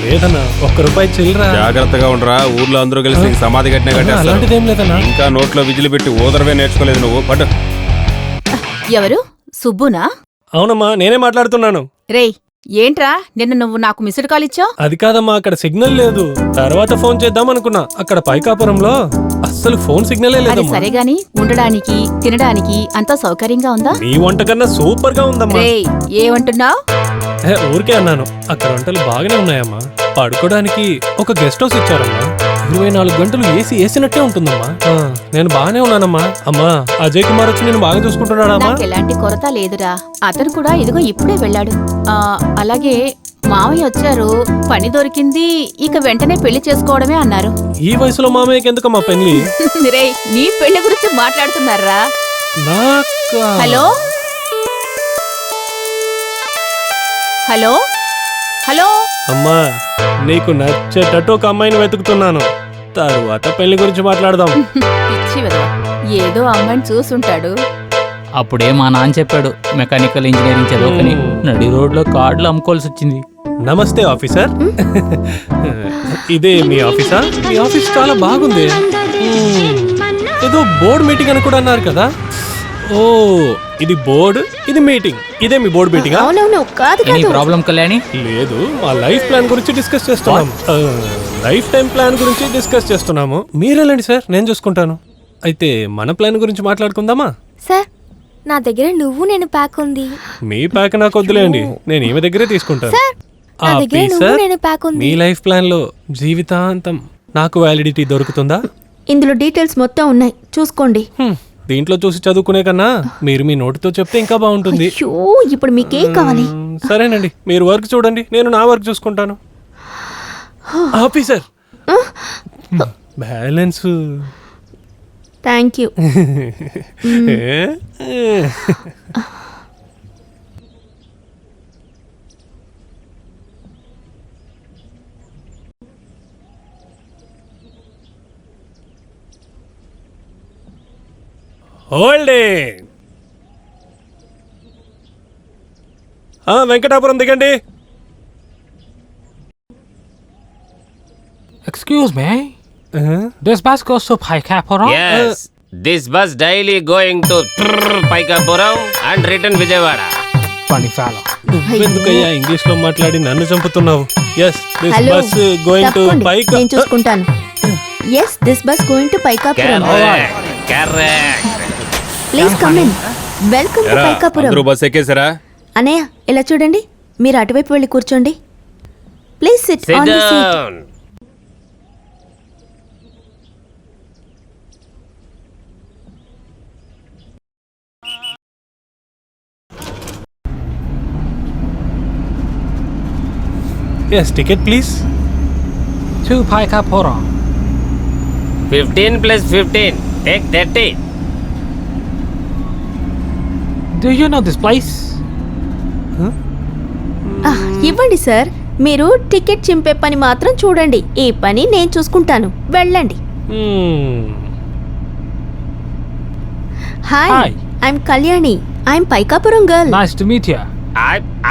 లేదన్నా, 1 రూపాయి చిల్లరా. జాగ్రత్తగా ఉండరా, ఊర్లో అందరూ కలిసి నీకు సమాధి కట్టిన అలాంటిదేం లేదన్నా. ఇంకా నోట్లో విజిలి పెట్టి ఊదరవే నేర్చుకోలేదు నువ్వు. పట్టు. ఎవరు? సుబ్బునా? అవునమ్మా, నేనే మాట్లాడుతున్నాను. రేయ్, ఏంట్రా నిన్న నువ్వు నాకు మిస్డ్ కాల్ ఇచ్చావు? అది కాదమ్మా, అక్కడ సిగ్నల్ లేదు. తర్వాత ఫోన్ చేద్దాం అనుకున్నా. అక్కడ పైకాపురంలో అస్సలు ఫోన్ సిగ్నలే అది లేదమ్మా. సరే గాని, ఉండడానికి తినడానికి అంతా సౌకర్యంగా ఉందా? నీ వంట కన్నా సూపర్ గా ఉందమ్మా. రేయ్, ఏమంటున్నావు? ఊరికే అన్నాను. అక్కడ వంటలు బాగానే ఉన్నాయమ్మా. పడుకోవడానికి ఒక గెస్ట్ హౌస్ ఇచ్చారమ్మా. 24 గంటలు ఏసీ వేసినట్టే ఉంటుందమ్మా. నేను బాగానే ఉన్నానమ్మా. అమ్మా, అజయ్ కుమార్ వచ్చి నేను బాగా చూసుకుంటున్నాడమ్మా. నాకు ఎలాంటి కొరత లేదురా. అతను కూడా ఇదిగో ఇప్పుడే వెళ్ళాడు. అలాగే మామయ్య వచ్చారు, పని దొరికింది, ఇక వెంటనే పెళ్లి చేసుకోవడమే అన్నారు. ఈ వయసులో మామయ్యకి ఎందుకమ్మా పెళ్లి? రేయ్, నీ పెళ్లి గురించి మాట్లాడుతున్నారా? Hello hello hello. అమ్మా, నీకు నచ్చేటట్టు ఒక అమ్మాయిని వెతుకుతున్నాను. తరువాత పెళ్లి గురించి మాట్లాడదాం. పిచ్చి వెధవ. ఏదో అమ్మాయిని చూసుంటాడు. అప్పుడే మా నాన్న చెప్పాడు మెకానికల్ ఇంజనీరింగ్ చదువుకుని నడి రోడ్లో కార్డులు అమ్ముకోవాల్సి వచ్చింది. నమస్తే ఆఫీసర్. ఇదే మీ ఆఫీసా? మీ ఆఫీస్ చాలా బాగుంది. ఏదో బోర్డు మీటింగ్ అని కూడా అన్నారు కదా. ఓ, ఇది బోర్డు, ఇది మీటింగ్. ఇదే మీ బోర్డు మీటింగ్? అవునవును. కాదు ఎనీ ప్రాబ్లం కళ్యాణి? లేదు, మా లైఫ్ ప్లాన్ గురించి డిస్కస్ చేస్తున్నాం. లైఫ్ టైం ప్లాన్ గురించి డిస్కస్ చేస్తున్నాము. మీరెళ్ళండి సార్, నేను చూసుకుంటాను. అయితే మన ప్లాన్ గురించి మాట్లాడుకుందామా? సార్ నా దగ్గర నువ్వు నేను ప్యాక్ ఉంది. మీ ప్యాక్ నాకు వద్దులేండి, నేను ఈమె దగ్గరే తీసుకుంటాను. సార్ నా దగ్గర నువ్వు నేను ప్యాక్ ఉంది. మీ లైఫ్ ప్లాన్ లో జీవితాంతం నాకు వ్యాలిడిటీ దొరుకుతుందా? ఇందులో డీటెయిల్స్ మొత్తం ఉన్నాయి, చూసుకోండి. దీంట్లో చూసి చదువుకునే కన్నా మీరు మీ నోటితో చెప్తే ఇంకా బాగుంటుంది. అయ్యో, ఇప్పుడు మీకేం కావాలి? సరేనండి, మీరు వర్క్ చూడండి, నేను నా వర్క్ చూసుకుంటాను. Officer balance. Thank you. Holding. Venkatapuram దిగండి. Excuse me. This bus goes to Paikapuram? Yes. This bus daily going to Paikapuram and return Vijayawada. Funny fellow. ఎందుకయ్యా ఇంగ్లీష్ లో మాట్లాడి నన్ను చంపుతున్నావు? Yes, this hello, bus going to తప్పకుండా, పైక. నేను చూసుకుంటాను. Yes, this bus going to Paikapuram. Correct. Please come in. Welcome to Paikapuram. అందరూ బస్ ఎక్కేసారా? అనయ్య, ఇలా చూడండి, మీరు అటువైపు వెళ్ళి కూర్చోండి. Please sit Sit on the seat. down. Yes, ticket please. To Paikapuram. 15 plus 15. Take 30. Do you know this place? ఇవ్వండి సార్, మీరు టికెట్ చింపే పని మాత్రం చూడండి, ఈ పని నేను చూసుకుంటాను. వెళ్ళండి. Hi, Hi. I'm Kalyani. I'm Paikapuram girl. Nice to meet you.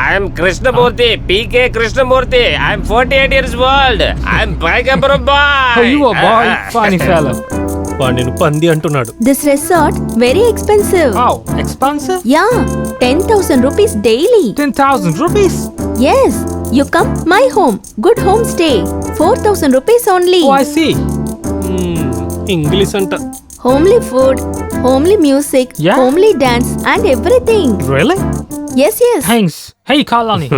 I'm Krishnamurthy. PK Krishnamurthy. I'm 48 years old. I'm Paikapuram boy. Oh, you a boy? Funny fellow. నేను పంది అంటున్నాడు. This resort very expensive. How expensive? Yeah, 10,000 rupees daily. 10,000 rupees? Yes, you come my home. Good home stay. 4,000 rupees only. Oh, I see. English అంట. Homely food, homely music, Yeah. homely dance and everything. Really? Yes, yes. Thanks. Hey, Kalani.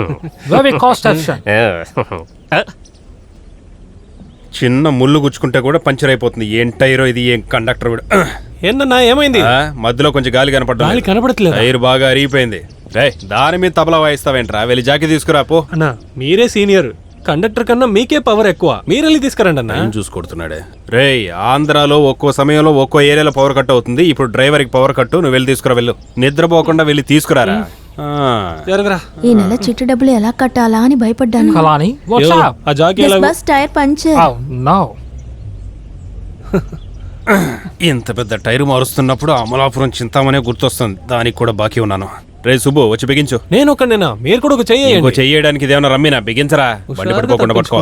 Very cost efficient. చిన్న ముళ్ళు గుచ్చుకుంటే కూడా పంచర్ అయిపోతుంది. ఏం టైరో ఇది, ఏం కండక్టర్ వీడు. ఏందన్నా ఏమైంది? మధ్యలో కొంచెం గాలి కనపడ్డా. గాలి కనపడట్లేదు. టైర్ బాగా అరిగిపోయింది. దాని మీద తబలా వాయిస్తావేంట్రా? వెళ్ళి జాకి తీసుకురా పో. అన్నా, మీరే సీనియర్. కండక్టర్ కన్నా మీకే పవర్ ఎక్కువ, మీరెళ్ళి తీసుకురండి అన్న. చూసుకొడుతున్నాడే. రేయ్, ఆంధ్రాలో ఒక్కో సమయంలో ఒక్కో ఏరియాలో పవర్ కట్ అవుతుంది. ఇప్పుడు డ్రైవర్కి పవర్ కట్టు, నువ్వు వెళ్ళి తీసుకురా. వెళ్ళు, నిద్రపోకుండా వెళ్ళి తీసుకురారా. జరగరా. ఈ నెల చిట్టు డబ్బులు ఎలా కట్టాలా అని భయపడ్డాను. Kalani, what's up? ఆ జాకీ This ఎలా? bus tire puncture. Oh, no. ఇంత పెద్ద టైరు మారుస్తున్నప్పుడు అమలాపురం చింతామనే గుర్తొస్తుంది. దానికి కూడా బాకీ ఉన్నాను. రే సుబ్బు, వచ్చి బిగించు. నేను ఒకనేనా? మీరు కూడా ఒక ఇంకో చెయ్యడానికి ఇదేమన్నా రమ్మినా? బిగించరా, బండి పడిపోకుండా పట్టుకో.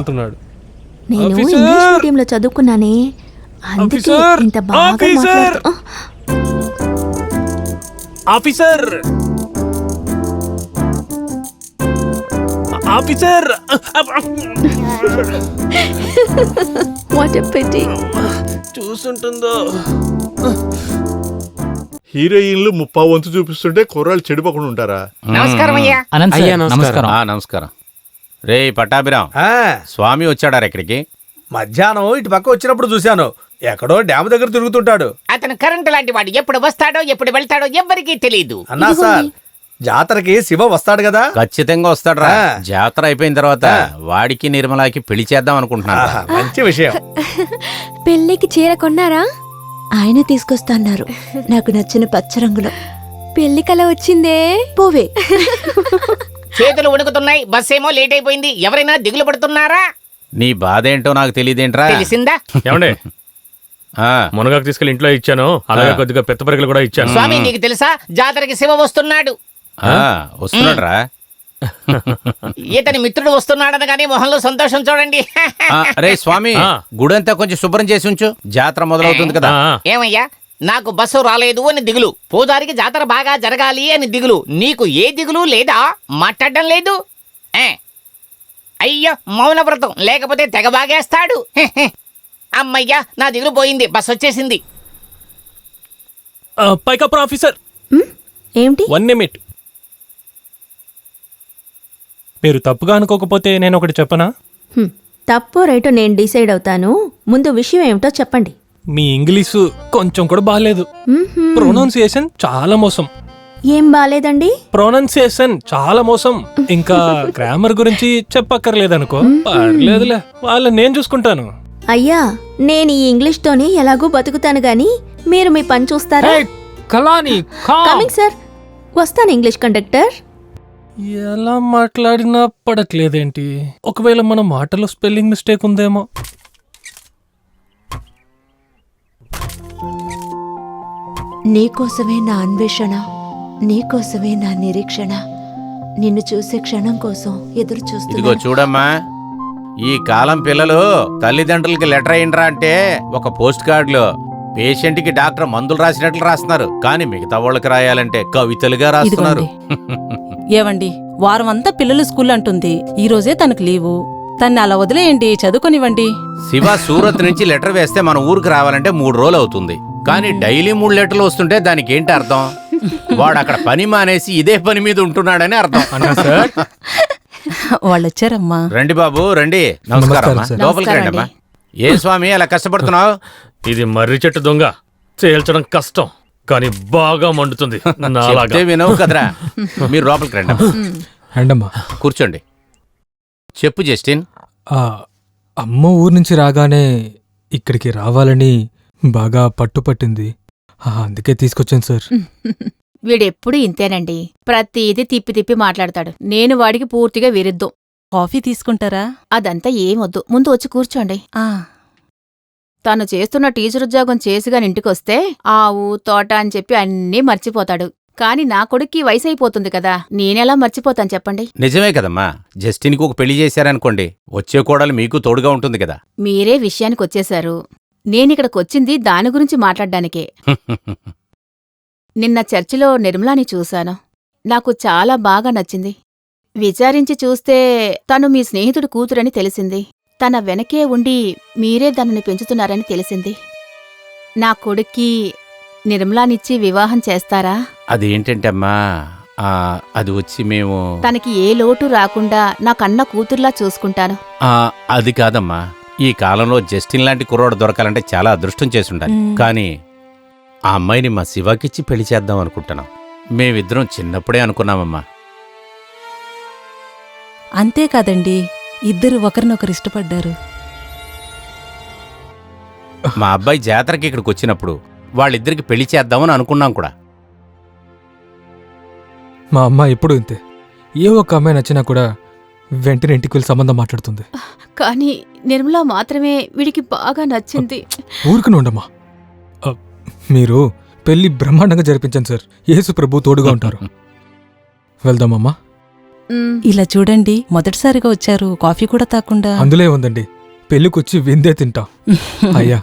నేను ఆఫీసర్! ఇంగ్లీష్ మీడియంలో చదువుకున్నానే, అందుకే ఆఫీసర్! ఇంత బాగా ఆఫీసర్! మాట్లాడుతూ. Officer, officer. What a pity. చూసుంటుందో. హీరోయిన్లు 30 వంతు చూపిస్తుంటే కుర్రాళ్ళు చెడిపోకుండా ఉంటారా? నమస్కారం అయ్యా. నమస్కారం. నమస్కారం. రే పట్టాభిరామ్, స్వామి వచ్చాడారా ఇక్కడికి? మధ్యాహ్నం ఇటు పక్క వచ్చినప్పుడు చూశాను. ఎక్కడో డ్యామ్ దగ్గర తిరుగుతుంటాడు. అతను కరెంట్ లాంటి వాడు. ఎప్పుడు వస్తాడో ఎప్పుడు వెళ్తాడో ఎవ్వరికీ తెలియదు. అన్నా సార్, జాతరకి శివ వస్తాడు కదా? ఖచ్చితంగా వస్తాడరా. జాతర అయిపోయిన తర్వాత వాడికి నిర్మలాకి పెళ్లి చేద్దాం అనుకుంటున్నాను. మంచి విషయం. పెళ్ళికి చీర కొన్నారా? ఆయన తీసుకొస్తాన్నారు, నాకు నచ్చిన పచ్చ రంగులో. పెళ్లి కల వచ్చిందే. పోవే. చేతులు ఉణుకుతున్నాయి. బస్ ఏమో లేట్ అయిపోయింది. ఎవరైనా దిగులు పడుతున్నారా? నీ బాధ ఏంటో నాకు తెలియదేంట్రా. తెలిసిందా? ఏమండే, మునగాకు తీసుకెళ్ళి ఇంట్లో ఇచ్చాను. అలాగే కొద్దిగా పెద్ద పరికలు కూడా ఇచ్చాను. స్వామి, నీకు తెలుసా జాతరకి శివ వస్తున్నాడు? వస్తున్నాడ్రా. ఇతని మిత్రుడు వస్తున్నాడనగానే మొహంలో సంతోషం చూడండి. రే స్వామి, గుడంతా కొంచెం శుభ్రం చేసి ఉంచు, జాతర మొదలవుతుంది కదా. ఏమయ్యా, నాకు బస్సు రాలేదు అని దిగులు, పోదారికి జాతర బాగా జరగాలి అని దిగులు. నీకు ఏ దిగులు లేదా? మాట్లాడడం లేదు. అయ్యో, మౌన వ్రతం లేకపోతే తెగ బాగేస్తాడు. అమ్మయ్యా, నా దిగులు పోయింది. బస్ వచ్చేసింది. పైకప్పు ఆఫీసర్ ఏంటి 1 నిమిట్. మీరు తప్పుగా అనుకోకపోతే నేను ఒకటి చెప్పనా? తప్పో రైటో నేను డిసైడ్ అవుతాను. ముందు విషయం ఏమిటో చెప్పండి. మీ ఇంగ్లీషు కొంచెం కూడా బాగాలేదు. ప్రొనౌన్సియేషన్ చాలా మోసం. ఏం బాలేదండి? ప్రొనౌన్సియేషన్ చాలా మోసం. ఇంకా గ్రామర్ గురించి చెప్పక్కర్లేదనుకో. పర్లేదులే, వాళ్ళని నేను చూసుకుంటాను. అయ్యా, నేను ఈ ఇంగ్లీష్తోనే ఎలాగో బతుకుతాను గాని మీరు మీ పని చూస్తారా? Coming sir. వస్తాను ఇంగ్లీష్ కండక్టర్. ఎలా మాట్లాడినా పడట్లేదేంటి? ఒకవేళ మన మాటలో స్పెల్లింగ్ మిస్టేక్ ఉందేమో. నీకోసమే నా అన్వేషణ, నీకోసమే నా నిరీక్షణ, నిన్ను చూసే క్షణం కోసం ఎదురు ఇదిగో చూస్తున్నా. చూడమ్మా, ఈ కాలం పిల్లలు తల్లిదండ్రులకి లెటర్ అయిండ్రా అంటే ఒక పోస్ట్ కార్డులో పేషెంట్ కి డాక్టర్ మందులు రాసినట్లు రాస్తున్నారు, కానీ మిగతా వాళ్ళకి రాయాలంటే కవితలుగా రాస్తున్నారు. ఏవండి, వారం అంతా పిల్లలు స్కూల్ అంటుంది, ఈ రోజే తనకు లీవు. తన్ని అలా వదిలేయండి, చదువుకొనివ్వండి. శివ సూరత్ నుంచి లెటర్ వేస్తే మన ఊరికి రావాలంటే 3 రోజులు అవుతుంది, కానీ డైలీ 3 లెటర్లు వస్తుంటే దానికి ఏంటి అర్థం? వాడు అక్కడ పని మానేసి ఇదే పని మీద ఉంటున్నాడని అర్థం. వాళ్ళు వచ్చారమ్మా. రండి బాబు రండి. నమస్కారం. లోపలికి రండి అమ్మా. ఏ స్వామి అలా కష్టపడుతున్నావు? ఇది మర్రి చెట్టు దొంగ, చేల్చడం కష్టం కానీ బాగా మండుతుంది. చెప్తే వినవు కదరా. మీరు లోపలికి రండి రండమ్మా, కూర్చోండి. చెప్పు జస్టిన్. అమ్మ ఊరు నుంచి రాగానే ఇక్కడికి రావాలని బాగా పట్టుపట్టింది, అందుకే తీసుకొచ్చాను సార్. వీడెప్పుడు ఇంతేనండి, ప్రతిదీ తిప్పి తిప్పి మాట్లాడతాడు. నేను వాడికి పూర్తిగా విరుద్ధం. కాఫీ తీసుకుంటారా? అదంతా ఏమొద్దు, ముందు వచ్చి కూర్చోండి. తను చేస్తున్న టీచర్ ఉద్యోగం చేసిగాని ఇంటికొస్తే ఆవు తోట అని చెప్పి అన్నీ మర్చిపోతాడు. కాని నా కొడుక్కి వయసు అయిపోతుంది కదా, నేనెలా మర్చిపోతాను చెప్పండి? నిజమే కదమ్మా. జస్టిన్కి ఒక పెళ్లి చేశారనుకోండి, వచ్చే కోడలు మీకు తోడుగా ఉంటుంది కదా. మీరే విషయానికొచ్చేశారు. నేనిక్కడికొచ్చింది దాని గురించి మాట్లాడ్డానికే. నిన్న చర్చిలో నిర్మలాని చూశాను. నాకు చాలా బాగా నచ్చింది. విచారించి చూస్తే తను మీ స్నేహితుడు కూతురని తెలిసింది. తన వెనకే ఉండి మీరే దానిని పెంచుతున్నారని తెలిసింది. నా కొడుక్కి నిర్మలానిచ్చి వివాహం చేస్తారా? అదేంటంటే అమ్మా, అది వచ్చి మేము తనకి ఏ లోటు రాకుండా నా కన్న కూతుర్లా చూసుకుంటాను. అది కాదమ్మా, ఈ కాలంలో జస్టిన్ లాంటి కుర్రోడు దొరకాలంటే చాలా అదృష్టం చేసుండాలి. కానీ ఆ అమ్మాయిని మా శివాకిచ్చి పెళ్లి చేద్దాం అనుకుంటున్నాం. మేమిద్దరం చిన్నప్పుడే అనుకున్నామమ్మా. అంతేకాదండి, ఇద్దరు ఒకరినొకరు ఇష్టపడ్డారు. మా అబ్బాయి జాతరకి ఇక్కడికి వచ్చినప్పుడు వాళ్ళిద్దరికి పెళ్లి చేద్దామని అనుకున్నాం కూడా. మా అమ్మ ఎప్పుడు ఇంతే, ఏ ఒక్క అమ్మాయి నచ్చినా కూడా వెంటనే ఇంటికి వెళ్ళి సంబంధం మాట్లాడుతుంది. కానీ నిర్మలా మాత్రమే వీడికి బాగా నచ్చింది. ఊరుకుని ఉండమ్మా, మీరు పెళ్లి బ్రహ్మాండంగా జరిపించండి సార్. యేసు ప్రభు తోడుగా ఉంటారు. వెళ్దామమ్మా. ఇలా చూడండి, మొదటిసారిగా వచ్చారు, కాఫీ కూడా తాకుండా. అందులో ఉందండి, పెళ్లికొచ్చి విందే తింటాం. అయ్యా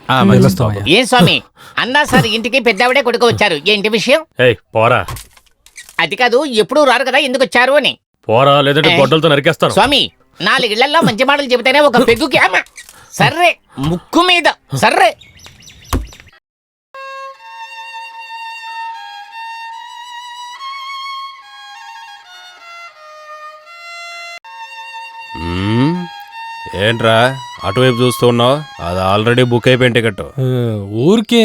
ఏం స్వామి, అన్నా సార్ ఇంటికి పెద్దవిడే కొడుకు వచ్చారు, ఏంటి విషయం? పోరా. అది కాదు, ఎప్పుడూ రారు కదా, ఎందుకు వచ్చారు అని. పోరా, లేదంటే గొడ్డలతో నరికేస్తాను. స్వామి, 4 ఇళ్లలో మంచి మాటలు చెబితేనే ఒక పెగ్గుకి సర్రే ముక్కు మీద సర్రే. ఏంట్రా అటువైపు చూస్తూ ఉన్నావు? అది ఆల్రెడీ బుక్ అయిపోయిన టికెట్. ఊరికే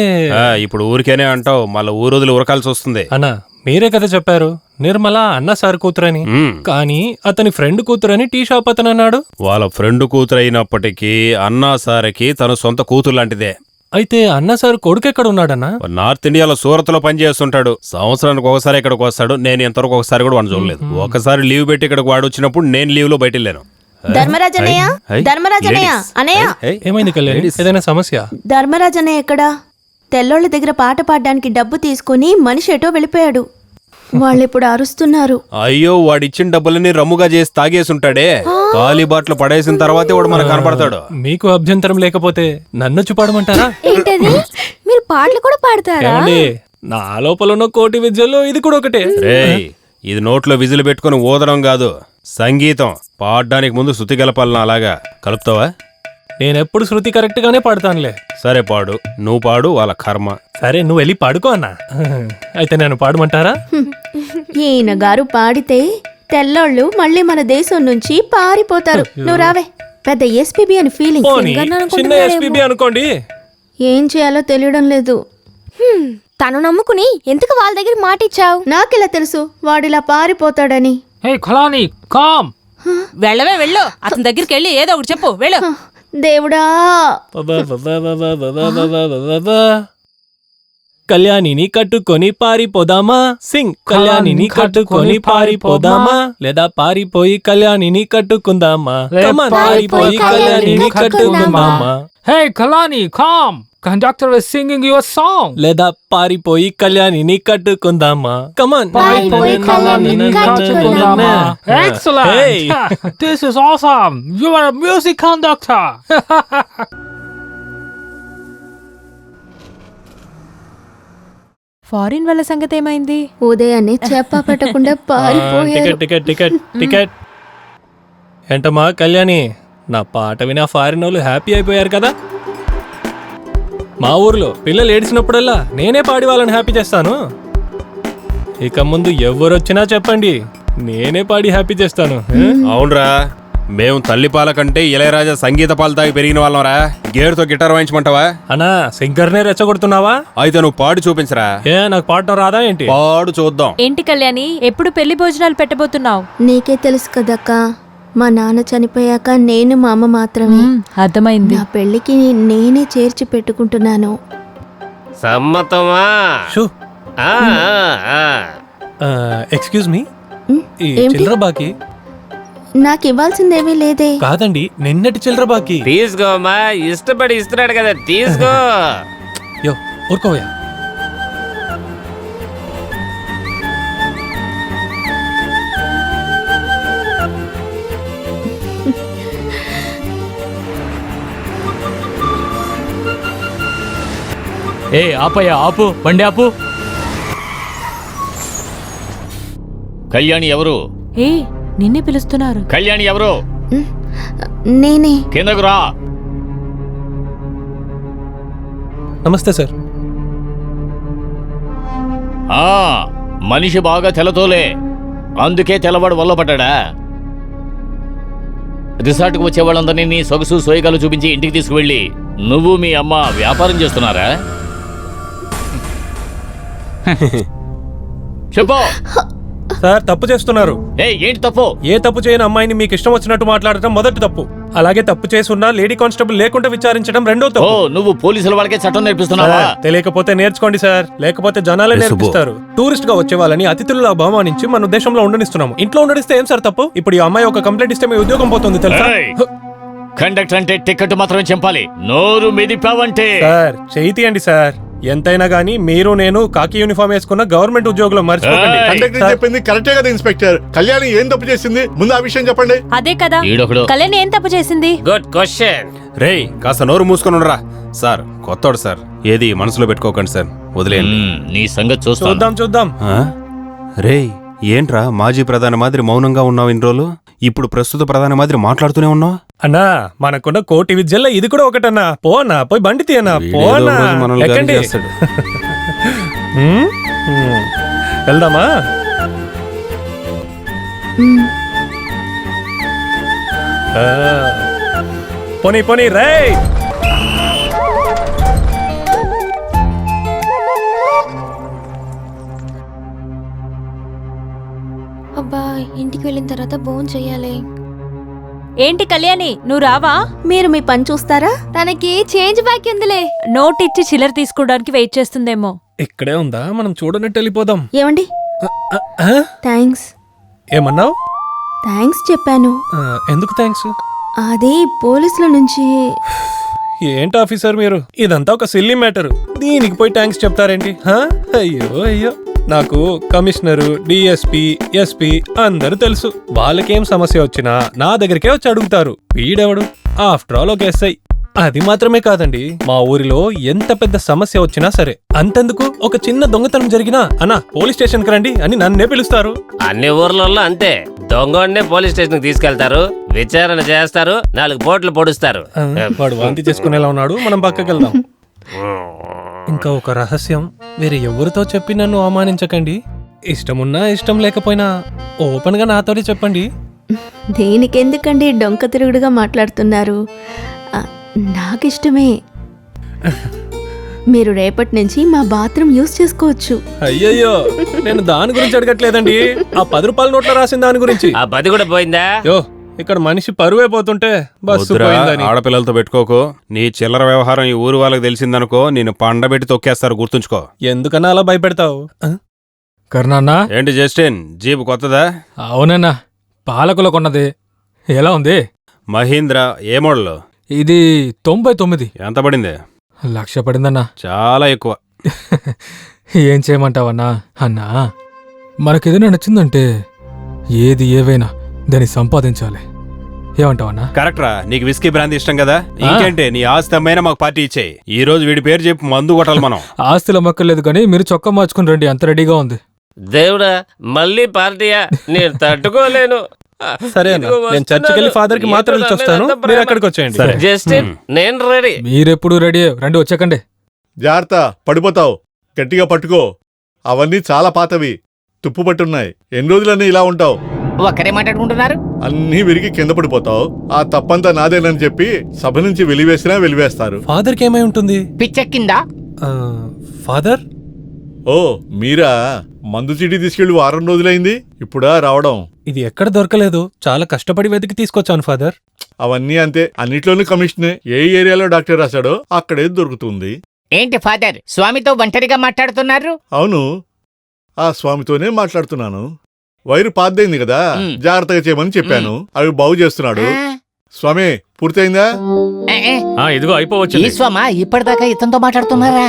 ఇప్పుడు ఊరికేనే అంటావు, మళ్ళీ ఊరోజులు ఉరకాల్సి వస్తుంది. అన్నా, మీరే కదా చెప్పారు నిర్మల అన్న సార్ కూతురని. కానీ అతని ఫ్రెండ్ కూతురని టీ షాప్ అతను అన్నాడు. వాళ్ళ ఫ్రెండ్ కూతురు అయినప్పటికీ అన్నా సార్కి తన సొంత కూతురు లాంటిదే. అయితే అన్న సార్ కొడుకు ఎక్కడ ఉన్నాడన్నా? నార్త్ ఇండియాలో సూరత్ లో పనిచేస్తుంటాడు. సంవత్సరానికి ఒకసారి ఇక్కడికి వస్తాడు. నేను ఇంతవరకు ఒకసారి కూడా వాడిని చూడలేదు. ఒకసారి లీవ్ పెట్టి ఇక్కడికి వాడు వచ్చినప్పుడు నేను లీవ్ లో బయట వెళ్ళాను. ధర్మరాజనయ్య, ధర్మరాజనయ్య, అనయ్య. ఏమైంది కళ్యాణి, ఏదైనా సమస్య? ధర్మరాజనయ్య ఎక్కడా? తెల్లోళ్ళ దగ్గర పాట పాడడానికి డబ్బు తీసుకుని మనిషి ఎటో వెళ్ళిపోయాడు. వాళ్ళిప్పుడు అరుస్తున్నారు. అయ్యో, వాడిచ్చిన డబ్బులని రమ్ముగా చేసి తాగేసుంటాడే. ఖాళీ బాట్లు పడేసిన తర్వాతే వాడు మనకు కనపడతాడు. మీకు అభ్యంతరం లేకపోతే నన్ను పాడమంటారా? ఏంటది, మీరు పాటలు కూడా పాడతారా? నా లోపల ఉన్న కోటి విద్యలో ఇది కూడా ఒకటే. ఇది నోట్లో విజులు పెట్టుకుని ఊదడం కాదు, సంగీతం. పాడడానికి ముందు శృతి గలపాలన. అలాగా కలుపుతావా? నేనెప్పుడు శృతి కరెక్ట్ గానే పాడతానులే. సరే పాడు, నువ్వు పాడు, వాళ్ళ కర్మ. సరే నువ్వు వెళ్ళి పాడుకో అన్నా. అయితే నేను పాడమంటారా? ఈయన గారు పాడితే తెల్లోళ్ళు మళ్ళీ మన దేశం నుంచి పారిపోతారు. నువ్వు రావే, పెద్ద ఎస్పీబీ అని ఫీలింగ్. పోనీ, చిన్న ఎస్పీబీ అనుకోండి. ఏం చేయాలో తెలియడం లేదు. తను నమ్ముకుని ఎందుకు వాళ్ళ దగ్గర మాట ఇచ్చావు? నాకెలా తెలుసు వాడిలా పారిపోతాడని? వెళ్ళవే వెళ్ళు, అతని దగ్గరికి వెళ్ళి ఏదో ఒకటి చెప్పు, వెళ్ళు. దేవుడా, కళ్యాణిని కట్టుకొని పారిపోదామా? సింగ్. కళ్యాణిని కట్టుకొని పారిపోదామా, లేదా పారిపోయి కళ్యాణిని కట్టుకుందామా? కమాన్, పారిపోయి కళ్యాణిని కట్టుకుందామా? హే కలాని, calm. Conductor was singing your song. లేదా పారిపోయి కళ్యాణిని కట్టుకుందామా? కమాన్, పారిపోయి కళ్యాణిని కట్టుకుందామా? Excellent. This is awesome. You are a music conductor. Foreign వాళ్ళ సంగతి ఏమైంది? ఉదయాన్నే చెప్పా పెట్టకుండా పారిపోయారు. Ticket ticket ticket ticket. ఏంటమ్మా కళ్యాణి, నా పాట వినా ఫారిన్ వాళ్ళు హ్యాపీ అయిపోయారు కదా? మా ఊర్లో పిల్లలు ఏడ్చినప్పుడల్లా నేనే పాడి వాళ్ళని హ్యాపీ చేస్తాను. ఇక ముందు ఎవరొచ్చినా చెప్పండి, నేనే పాడి హ్యాపీ చేస్తాను. అవునరా, మేము తల్లి పాల కంటే ఇళయరాజా సంగీత పాలు తాగి పెరిగిన వాళ్ళంరా. గేరుతో గిటార్ వాయించమంటావా? అన్నా సింగర్నే రెచ్చగొడుతున్నావా? అయితే నువ్వు పాడి చూపించరా. ఏ, నాకు పాడటం రాదా ఏంటి? పాడు చూద్దాం. ఏంటి కళ్యాణి, ఎప్పుడు పెళ్లి భోజనాలు పెట్టబోతున్నావు? నీకే తెలుసు కదక్క, మా నాన్న చనిపోయాక నేను మా అమ్మ మాత్రమే. అర్థమైంది. నా పెళ్లికి నేనే చేర్చి పెట్టుకుంటున్నాను. సమ్మతమా? ఎక్స్క్యూజ్ మీ, ఈ ఏంటి? చిల్లర బాకీ నాకు ఇవ్వాల్సిందేమీ లేదే. కాదండి, నిన్నటి చిల్లర బాకీ. తీసుకోమా, ఇష్టపడి ఇస్తున్నాడు కదా, తీసుకో. యో ఊరుకోవయ్యా. ఏ ఆపయ్యా, ఆపు, బండి ఆపు. కళ్యాణి ఎవరు? ఏ నిన్నే పిలుస్తున్నారు. కళ్యాణి ఎవరు? నేనే. కిందకు రా. నమస్తే సార్. మనిషి బాగా తెల్లతోలే, అందుకే తెల్లవాడు వల్ల పడ్డా. రిసార్ట్కి వచ్చే వాళ్ళందరినీ నీ సొగసు సోయగాలు చూపించి ఇంటికి తీసుకువెళ్ళి నువ్వు మీ అమ్మ వ్యాపారం చేస్తున్నారా? చెప్పు సార్. తప్పు చేస్తున్నారు. ఏంటి తప్పు? ఏ తప్పు చేయని అమ్మాయిని మీకు ఇష్టం వచ్చినట్టు మాట్లాడటం మొదటి తప్పు. అలాగే తప్పు చేసున్నా లేడీ కానిస్టేబుల్ లేకుండా విచారించడం రెండో తప్పు. నువ్వు పోలీసుల వాళ్ళకే చట్టం నేర్పిస్తున్నావా? తెలియకపోతే నేర్చుకోండి సార్, లేకపోతే జనాలే నేర్పిస్తారు. టూరిస్ట్ గా వచ్చే వాళ్ళని అతిథుల్లో అవమానించి మన ఉద్దేశంలో ఉండనిస్తున్నాము. ఇంట్లో ఉండనిస్తే ఏం సార్ తప్పు? ఇప్పుడు ఈ అమ్మాయి ఒక కంప్లైంట్ ఇస్తే మీ ఉద్యోగం పోతుంది తెలుసా? కండక్టర్ అంటే టికెట్ మాత్రమే చంపాలి. నోరు మెదిపావంటే సార్ చెయ్యి తీయండి సార్. ఎంతైనా గానీ మీరు నేను కాకి యూనిఫామ్ వేసుకున్న గవర్నమెంట్ ఉద్యోగులు మర్చిపోకండి. కండక్టర్ చెప్పింది కరెక్టే కదా ఇన్స్పెక్టర్. కళ్యాణి ఏం తప్పు చేసింది, ముందు ఆ విషయం చెప్పండి. అదే కదా, కళ్యాణి ఏం తప్పు చేసింది? Good question. రేయ్, కాస్త నోరు మూసుకొని ఉండరా. సార్ కొత్తోడు సార్, ఏది మనసులో పెట్టుకోకండి సార్, వదిలేయండి. నీ సంగతి చూద్దాం చూద్దాం. రేయ్, ఏంట్రా మాజీ ప్రధాని మాదిరి మౌనంగా ఉన్నావు ఇన్ని రోజులు? ఇప్పుడు ప్రస్తుత ప్రధాని మాదిరి మాట్లాడుతూనే ఉన్నావు. అన్నా, మనకున్న కోటి విద్యల్లో ఇది కూడా ఒకటన్నా. పోనా, పోయి బండి తీయనా, పోనా. ఎక్కండి. వెళ్దామా? పోనీ పోనీ రే. అబ్బా, ఇంటికి వెళ్ళిన తర్వాత భోజనం చెయ్యాలి. ఏంటి కళ్యాణి, నువ్వు రావా? మీరు మీ పని చూస్తారా? తనకి చేంజ్ బాకీ ఉందిలే. నోట్ ఇచ్చి చిల్లర తీసుకోవడానికి వెయిట్ చేస్తుందేమో. ఇక్కడే ఉందా? మనం చూడనట్టు వెళ్ళిపోదాం. ఏమండి? థ్యాంక్స్. ఏమన్నావు? థ్యాంక్స్ చెప్పాను. ఎందుకు థ్యాంక్స్? అది పోలీసుల నుంచి. ఏంటి ఆఫీసర్ మీరు, ఇదంతా ఒక సిల్లీ మ్యాటర్, దీనికి పోయి థ్యాంక్స్ చెప్తారేంటి? అయ్యో అయ్యో, నాకు కమిషనరు, డిఎస్పి, ఎస్పి అందరూ తెలుసు. వాళ్ళకేం సమస్య వచ్చినా నా దగ్గరికే వచ్చి అడుగుతారు. వీడెవడు? ఆఫ్టర్ ఆల్ ఒక ఎస్ఐ. అది మాత్రమే కాదండి, మా ఊరిలో ఎంత పెద్ద సమస్య వచ్చినా సరే అంతెందుకు ఒక చిన్న దొంగతనం జరిగినా అన్నా పోలీస్ స్టేషన్ కి రండి అని నన్నే పిలుస్తారు. అన్ని ఊర్లలో అంతే, దొంగనే పోలీస్ స్టేషన్ కి తీసుకెళ్తారు, విచారణ చేస్తారు, 4 పోట్లు పొడుస్తారు. వాడు వాంతి చేసుకునేలా ఉన్నాడు, మనం పక్కకి వెళ్దాం. ఇంకా ఒక రహస్యం, వేరే ఎవరితో చెప్పి నన్ను అవమానించకండి. ఇష్టమున్నా ఇష్టం లేకపోయినా ఓపెన్ గా నాతోనే చెప్పండి. దేనికెందుకండి డొంక తిరుగుడుగా మాట్లాడుతున్నారు? నాకిష్టమే. మీరు రేపటి నుంచి మా బాత్రూమ్ యూజ్ చేసుకోవచ్చు. అయ్యయ్యో, నేను దాని గురించి అడగట్లేదండి, ఆ 10 రూపాయల నోట్లో రాసిన దాని గురించి. ఆ 10 కూడా పోయిందా? ఇక్కడ మనిషి పరువే పోతుంటే బస్సు వద్దురా, పోయిందని. ఆడపిల్లలతో పెట్టుకోకు. నీ చిల్లర వ్యవహారం ఈ ఊరు వాళ్ళకి తెలిసిందనుకో, నేను పండబెట్టి తొక్కేస్తారు, గుర్తుంచుకో. ఎందుకన్నా అలా భయపెడతావు? కర్ణన్నా, ఏంటి జస్టిన్, జీప్ కొత్తదా? అవునన్నా, పాలకులో కొన్నది. ఎలా ఉంది? మహీంద్రా. ఏ మోడల్? ఇది 99. ఎంత పడింది? 1,00,000 పడిందన్నా. చాలా ఎక్కువ. ఏం చేయమంటావన్నా? అన్నా, మనకేదైనా నచ్చిందంటే ఏది ఏవైనా దాన్ని సంపాదించాలి. ఏమంటావన్నా? కరెక్ట్ రా, నీకు విస్కీ బ్రాంతి ఇష్టం కదా, ఇంకేంటే నీ ఆస్తి అమ్మైనా మాకు పార్టీ ఇచ్చేయి. ఈ రోజు వీడి పేరు చెప్పి మందు కొట్టాలి మనం. ఆస్తులు అమ్మక్కర్లేదు కానీ మీరు చొక్కా మార్చుకుని రండి, అంత రెడీగా ఉంది. దేవుడా, మళ్ళీ పార్టీయా? నేను తట్టుకోలేను. సరే అన్న, నేను చర్చికి వెళ్ళి ఫాదర్ కి మాత్రం వస్తాను, మీరు అక్కడికి వచ్చేయండి. జస్టిన్, నేను రెడీ. మీరెప్పుడు రెడీ, రండి, వచ్చాకండి. జాగ్రత్త, పడిపోతావు. గట్టిగా పట్టుకో. అవన్నీ చాలా పాతవి, తుప్పు పట్టున్నాయి. ఎన్ని రోజులన్నీ ఇలా ఉంటావు? ఒక్కరే మాట్లాడుకుంటున్నారు. అన్నీ విరిగి కింద పడిపోతావు. ఆ తప్పంతా నాదేనని చెప్పి సభ నుంచి వెలివేసినా వెలివేస్తారు. ఫాదర్ కి ఏమై ఉంటుంది? పిచ్చెక్కిందా? ఫాదర్? ఓ మీరా? మందు చీటీ తీసుకెళ్లి 1 రోజులైంది, ఇప్పుడా రావడం? ఇది ఎక్కడ దొరకలేదు, చాలా కష్టపడి వెతికి తీసుకొచ్చాను ఫాదర్. అవన్నీ అంతే, అన్నిట్లోనూ కమిషనే. ఏ ఏరియాలో డాక్టర్ రాశాడో అక్కడే దొరుకుతుంది. ఏంటి ఫాదర్, స్వామితో ఒంటరిగా మాట్లాడుతున్నారు? అవును, ఆ స్వామితోనే మాట్లాడుతున్నాను. వైరు పాద్దైంది కదా, జాగ్రత్తగా చేయమని చెప్పాను. అవి బాగు చేస్తున్నాడు. స్వామి, పూర్తయిందా? ఇదిగో అయిపోవచ్చు. ఈ స్వామా ఇప్పటిదాకా ఇతనితో మాట్లాడుతున్నారా?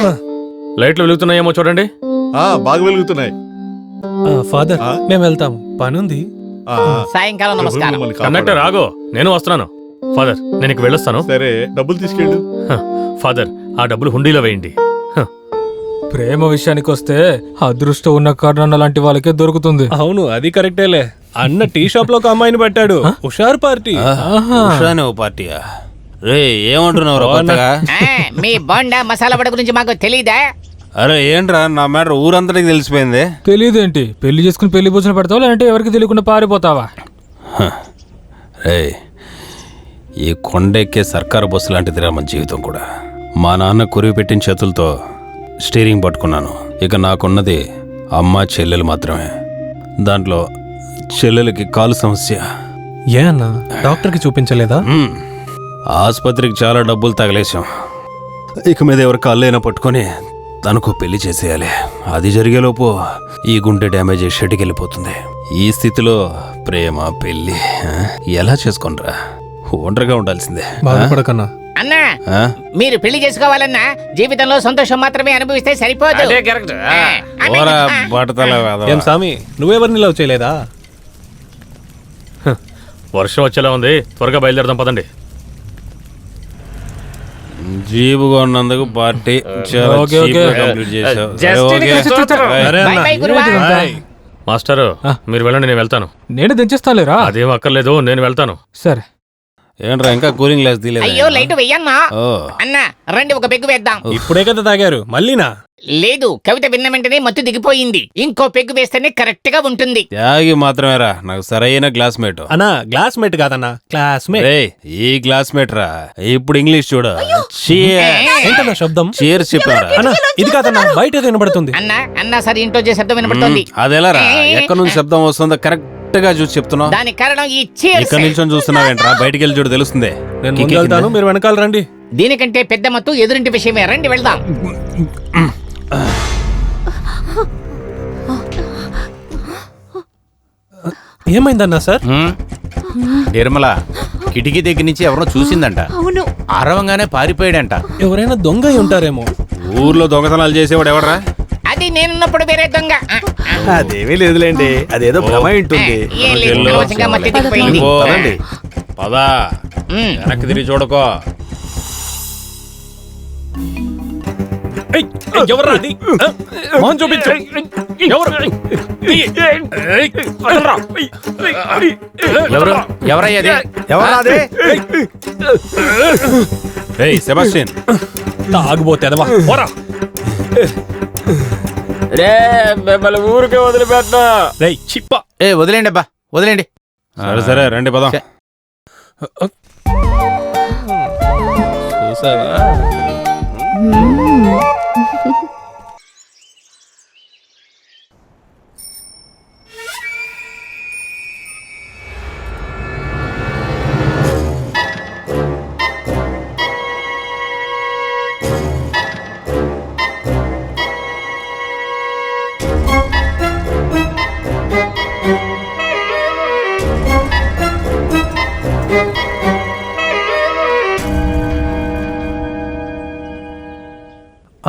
లైట్లు వెలుగుతున్నాయేమో చూడండి. బాగా వెలుగుతున్నాయి. ఫాదర్, మేము వెళ్తాము, పనుంది. సాయంకాలం నమస్కారం. కండక్టర్ ఆగో, నేను వస్తున్నాను. ఫాదర్, నేను ఇక వెళ్ళొస్తాను. సరే, డబ్బులు తీసుకెళ్ళు. ఫాదర్, ఆ డబ్బులు హుండీలో వేయండి. ప్రేమ విషయానికి వస్తే అదృష్టం ఉన్న కర్ణన్న లాంటి వాళ్ళకే దొరుకుతుంది. అవును, అది కరెక్టేలే. అన్న టీ షాప్ లో ఒక అమ్మాయిని పట్టాడు. హుషారు పార్టీ. పార్టీయా? రే, ఏమంటున్నావు? మీ బోండా మసాలా వడ గురించి మాకు తెలీదా? అరే ఏంట్రా, నా మ్యాటర్ ఊరంతటికి తెలిసిపోయింది. తెలియదేంటి? పెళ్లి చేసుకుని పెళ్లి భోజనం పెడతావా, లేదంటే ఎవరికి తెలియకుండా పారిపోతావా? ఈ కొండెక్కే సర్కారు బస్సు లాంటిదిరా మన జీవితం కూడా. మా నాన్న కురివి పెట్టిన చేతులతో స్టీరింగ్ పట్టుకున్నాను. ఇక నాకున్నది అమ్మ చెల్లెలు మాత్రమే. దాంట్లో చెల్లెలకి కాలు సమస్య. ఏ అన్నా, డాక్టర్కి చూపించలేదా? ఆసుపత్రికి చాలా డబ్బులు తగలేశాం. ఇక మీద ఎవరి కాళ్ళైనా పట్టుకొని తనకు పెళ్లి చేసేయాలి. అది జరిగేలోపు ఈ గుండె డ్యామేజ్ అయ్యి షెడ్కి వెళ్ళిపోతుంది. ఈ స్థితిలో ప్రేమ పెళ్లి ఎలా చేసుకోనరా? ఒంటరిగా ఉండాల్సిందే. బాధపడకన్నా. అన్నా, మీరు పెళ్లి చేసుకోవాలన్నా జీవితంలో సంతోషం మాత్రమే అనుభవిస్తే సరిపోదు. ఏం సామి, నువ్వెవరిని లవ్ చేయలేదా? వర్షం వచ్చేలా ఉంది, త్వరగా బయలుదేరదాం పదండి. జీబుగా ఉన్నందుకు పార్టీ మాస్టర్, మీరు వెళ్ళండి, నేను వెళ్తాను. నేను దించేస్తానులేరా? అదేం అక్కర్లేదు, నేను వెళ్తాను. సరే. ఏంట్రా, ఇంకా కూలింగ్ గ్లాస్ తీయలేదు? అయ్యో, లైట్ వెయ్యన్నా. అన్నా రండి, ఒక పెగ్గు వేద్దాం. ఇప్పుడే కదా తాగారు, మళ్ళీనా? లేదు, కవిత విన్న వెంటనే మత్తు దిగిపోయింది. ఇంకో పెగ్గు వేస్తేనే కరెక్ట్ గా ఉంటుంది. త్యాగి మాత్రమేరా నాకు సరైన క్లాస్మేట్. అన్నా, క్లాస్మేట్ కాదన్నా, క్లాస్మేట్. ఈ క్లాస్మేట్ రా. ఇప్పుడు ఇంగ్లీష్ చూడు. ఏంటన్నా శబ్దం? చీర్స్ చెప్పారా? అన్నా, ఇది కాదన్నా, బయట వినబడుతుంది. అన్నా సరే, ఇంట్లో శబ్దం వినబడుతుంది. అదెలా రా? ఎక్కడి నుంచి శబ్దం వస్తుందో కరెక్ట్ గా చూసి చెప్తున్నావు. దానికి కారణం ఈ చీర్స్. ఇక్కడ నిల్చొని చూస్తున్నావేంట్రా? బయటికి వెళ్ళి చూడు, తెలుస్తుంది. నేను ముందు వెళ్తాను, మీరు వెనకాల రండి. దీనికంటే పెద్ద మత్తు ఎదురింటి విషయమే, రండి వెళ్దాం. ఏమైందన్నా సార్? నిర్మల కిటికీ దగ్గర నుంచి ఎవరో చూసిందంట. అవును, అరవంగానే పారిపోయాడంట. ఎవరైనా దొంగ ఉంటారేమో. ఊర్లో దొంగతనాలు చేసేవాడు ఎవడరా? అది నేనున్నప్పుడు వేరే దొంగ. అదేమీ లేదులేండి, అదేదో భ్రమ ఉంటుంది. పదా, వెనక్కి తిరిగి చూడకో. ఎవరు అది మొహం చూపించు. ఎవరు ఎవరు ఎవరయ్యది ఎవరాదే? ఏయ్ సెబాస్టియన్, తాగుబోతే అదవా పోరా. రే మిమ్మల్ని ఊరికే వదిలిపెట్టా. రేయ్ చిప్ప. వదిలేండి అబ్బా వదిలేండి. సరే సరే రండి పదం. చూసావా?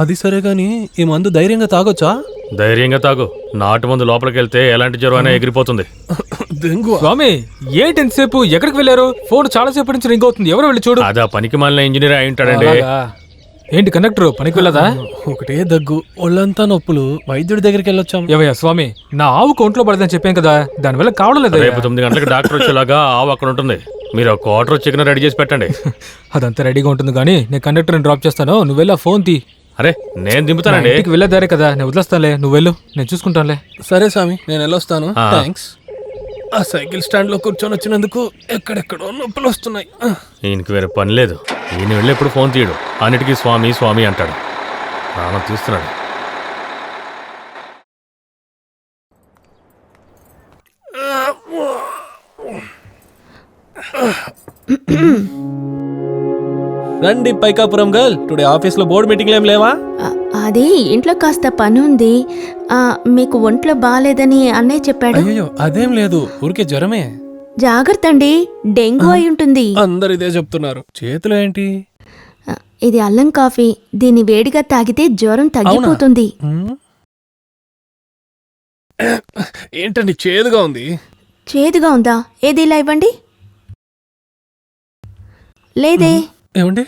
అది సరే గాని ఈ మందు ధైర్యంగా తాగొచ్చా? ధైర్యంగా తాగు. నాటు మందు లోపలికి వెళ్తే ఎలాంటి జ్వరం అయినా ఎగిరిపోతుంది. స్వామి ఏంటి ఎంతసేపు? ఎక్కడికి వెళ్ళారు? ఫోన్ చాలా సేపటి నుంచి రింగ్ అవుతుంది. ఎవరు వెళ్ళి చూడు. అదా పనికి మాలిన ఇంజనీర్ అయి ఉంటాడండి. ఏంటి కండక్టర్ పనికి వెళ్ళదా? ఒకటే దగ్గు, ఒళ్ళంతా నొప్పులు. వైద్యుడి దగ్గరికి వెళ్ళొచ్చాం. ఏవయ్యా స్వామి, నా ఆవుకు ఒంట్లో పడదని చెప్పాను కదా, దానివల్ల కావడం లేదా? రేపు 9 గంటలకు డాక్టర్ వచ్చేలాగా ఆవు అక్కడ ఉంటుంది. మీరు ఒక క్వార్టర్ చికెన్ రెడీ చేసి పెట్టండి. అదంతా రెడీగా ఉంటుంది కానీ నేను కండక్టర్ని డ్రాప్ చేస్తాను, నువ్వు వెళ్ళి ఆ ఫోన్ తీ. అరే నేను దింపుతానండి. ఇంటికి వెళ్ళేదారే కదా, నేను వదిలేస్తానులే, నువ్వు వెళ్ళు, నేను చూసుకుంటానులే. సరే స్వామి, నేను వెళ్ళొస్తాను. థ్యాంక్స్. ఆ సైకిల్ స్టాండ్ లో కూర్చొని వచ్చినందుకు ఎక్కడెక్కడో నొప్పులు వస్తున్నాయి. ఈయనకి వేరే పని లేదు. ఈయన వెళ్ళి ఎప్పుడు ఫోన్ తీయడు, అన్నిటికీ స్వామి స్వామి అంటాడు. ప్రాణం తీస్తున్నాడు. రండి పైకాపురం గర్ల్, టుడే ఆఫీస్ లో బోర్డు మీటింగ్లు ఏం లేవా? అది ఇంట్లో కాస్త పని ఉంది. మీకు ఒంట్లో బాగాలేదని అన్నయ్య చెప్పాడు. అయ్యో అదేం లేదు, ఊరికే జ్వరమే. జాగ్రత్త అండి, డెంగ్యూ అయి ఉంటుంది. అందరు ఇదే చెప్తున్నారు. చేతిలో ఏంటి? ఇది అల్లం కాఫీ, దీన్ని వేడిగా తాగితే జ్వరం తగ్గిపోతుంది. ఏంటండి చేదుగా ఉంది? చేదుగా ఉందా? ఏది ఇలా ఇవ్వండి. లేదే. ఏమండి?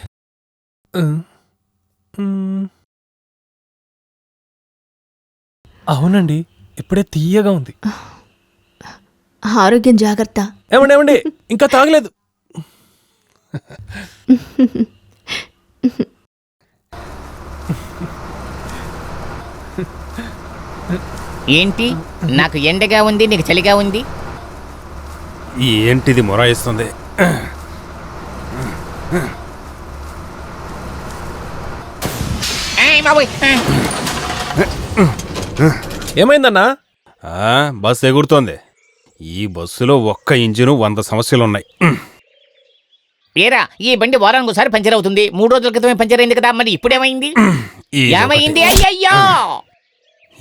అవునండి, ఇప్పుడే తీయగా ఉంది. ఆరోగ్యం జాగ్రత్త. ఏమండి ఇంకా తాగలేదు. ఏంటి నాకు ఎండగా ఉంది, నీకు చలిగా ఉంది? ఏంటిది మొరాయిస్తుంది? ఏమైందన్నా? బస్సు ఎగురుతోంది. ఈ బస్సులో ఒక్క ఇంజిను 100 సమస్యలున్నాయి. ఏరా, ఈ బండి వారానికి ఒకసారి పంచర్ అవుతుంది. 3 రోజుల క్రితమే పంచర్ అయింది కదా, మరి ఇప్పుడేమైంది? ఏమైంది? అయ్యయ్యో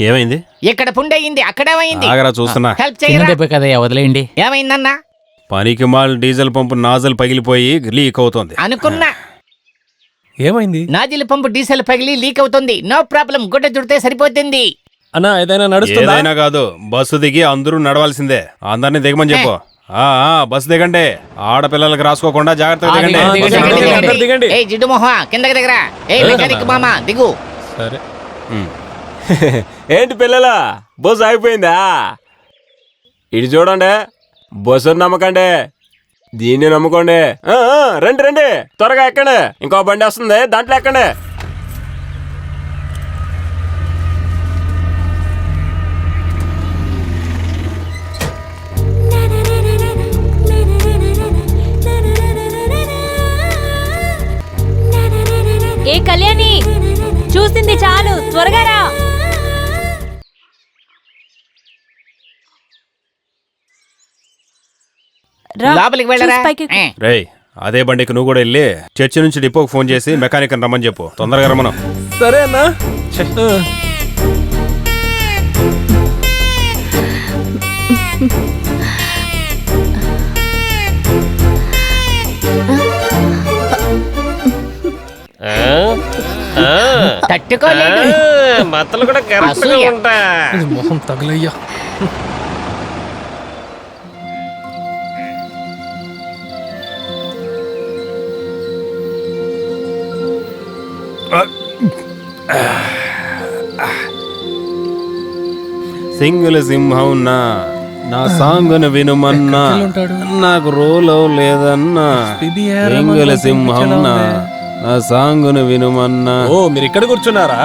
ఏమైంది? ఇక్కడ పుండయింది, అక్కడేమైంది? ఆగరా చూస్తున్నా. హెల్ప్ చేయరా. కదా వదిలేయండి. ఏమైందన్నా? పనికి మాల్ డీజిల్ పంపు నాజల్ పగిలిపోయి లీక్ అవుతోంది. అనుకున్నా. ఏమైంది? నాజిల్ పంపు డీజిల్ పగిలి లీక్ అవుతుంది. నో ప్రాబ్లం, గుడ్డ చుడితే సరిపోతుంది. అన్నా ఏదైనా నడుస్తుందా? ఏదైనా కాదు, బస్సు దిగి అందరూ నడవాల్సిందే. అందరినీ దిగమని చెప్పు. బస్సు దిగండి. ఆడపిల్లలకు రాసుకోకుండా జాగ్రత్తగా దిగండి. ఏ జిడ్డు మొహ కిందకి దిగరా. ఏ మెకానిక్ మామ దిగు. సరే. ఏంటి పిల్లలా, బస్సు అయిపోయిందా? ఇటు చూడండి, బస్సు నమ్మకండి, దీన్ని నమ్ముకోండి. రండి రండి, త్వరగా ఎక్కండి. ఇంకో బండి వస్తుంది, దాంట్లో ఎక్కండి. ఏ కళ్యాణి, చూసింది చాలు, త్వరగా రా. లోపలికి వెళ్ళరా. రేయ్, అదే బండికి నువ్వు కూడా వెళ్ళి చర్చి నుంచి డిపోకి ఫోన్ చేసి మెకానిక్ అని రమ్మని చెప్పు. తొందరగా రమ్మను. సరే అన్నా. తట్టుకోలేదు. మత్తలు కూడా కరెక్ట్గా ఉంటా. మొహం తగలయ్యా. సింగుల సింహం నా సాంగును వినుమన్నా నాకు రోలో లేదన్నా సింగుల సింహం నా సాంగును వినుమన్నా. ఓ మీరు ఇక్కడ కూర్చున్నారా?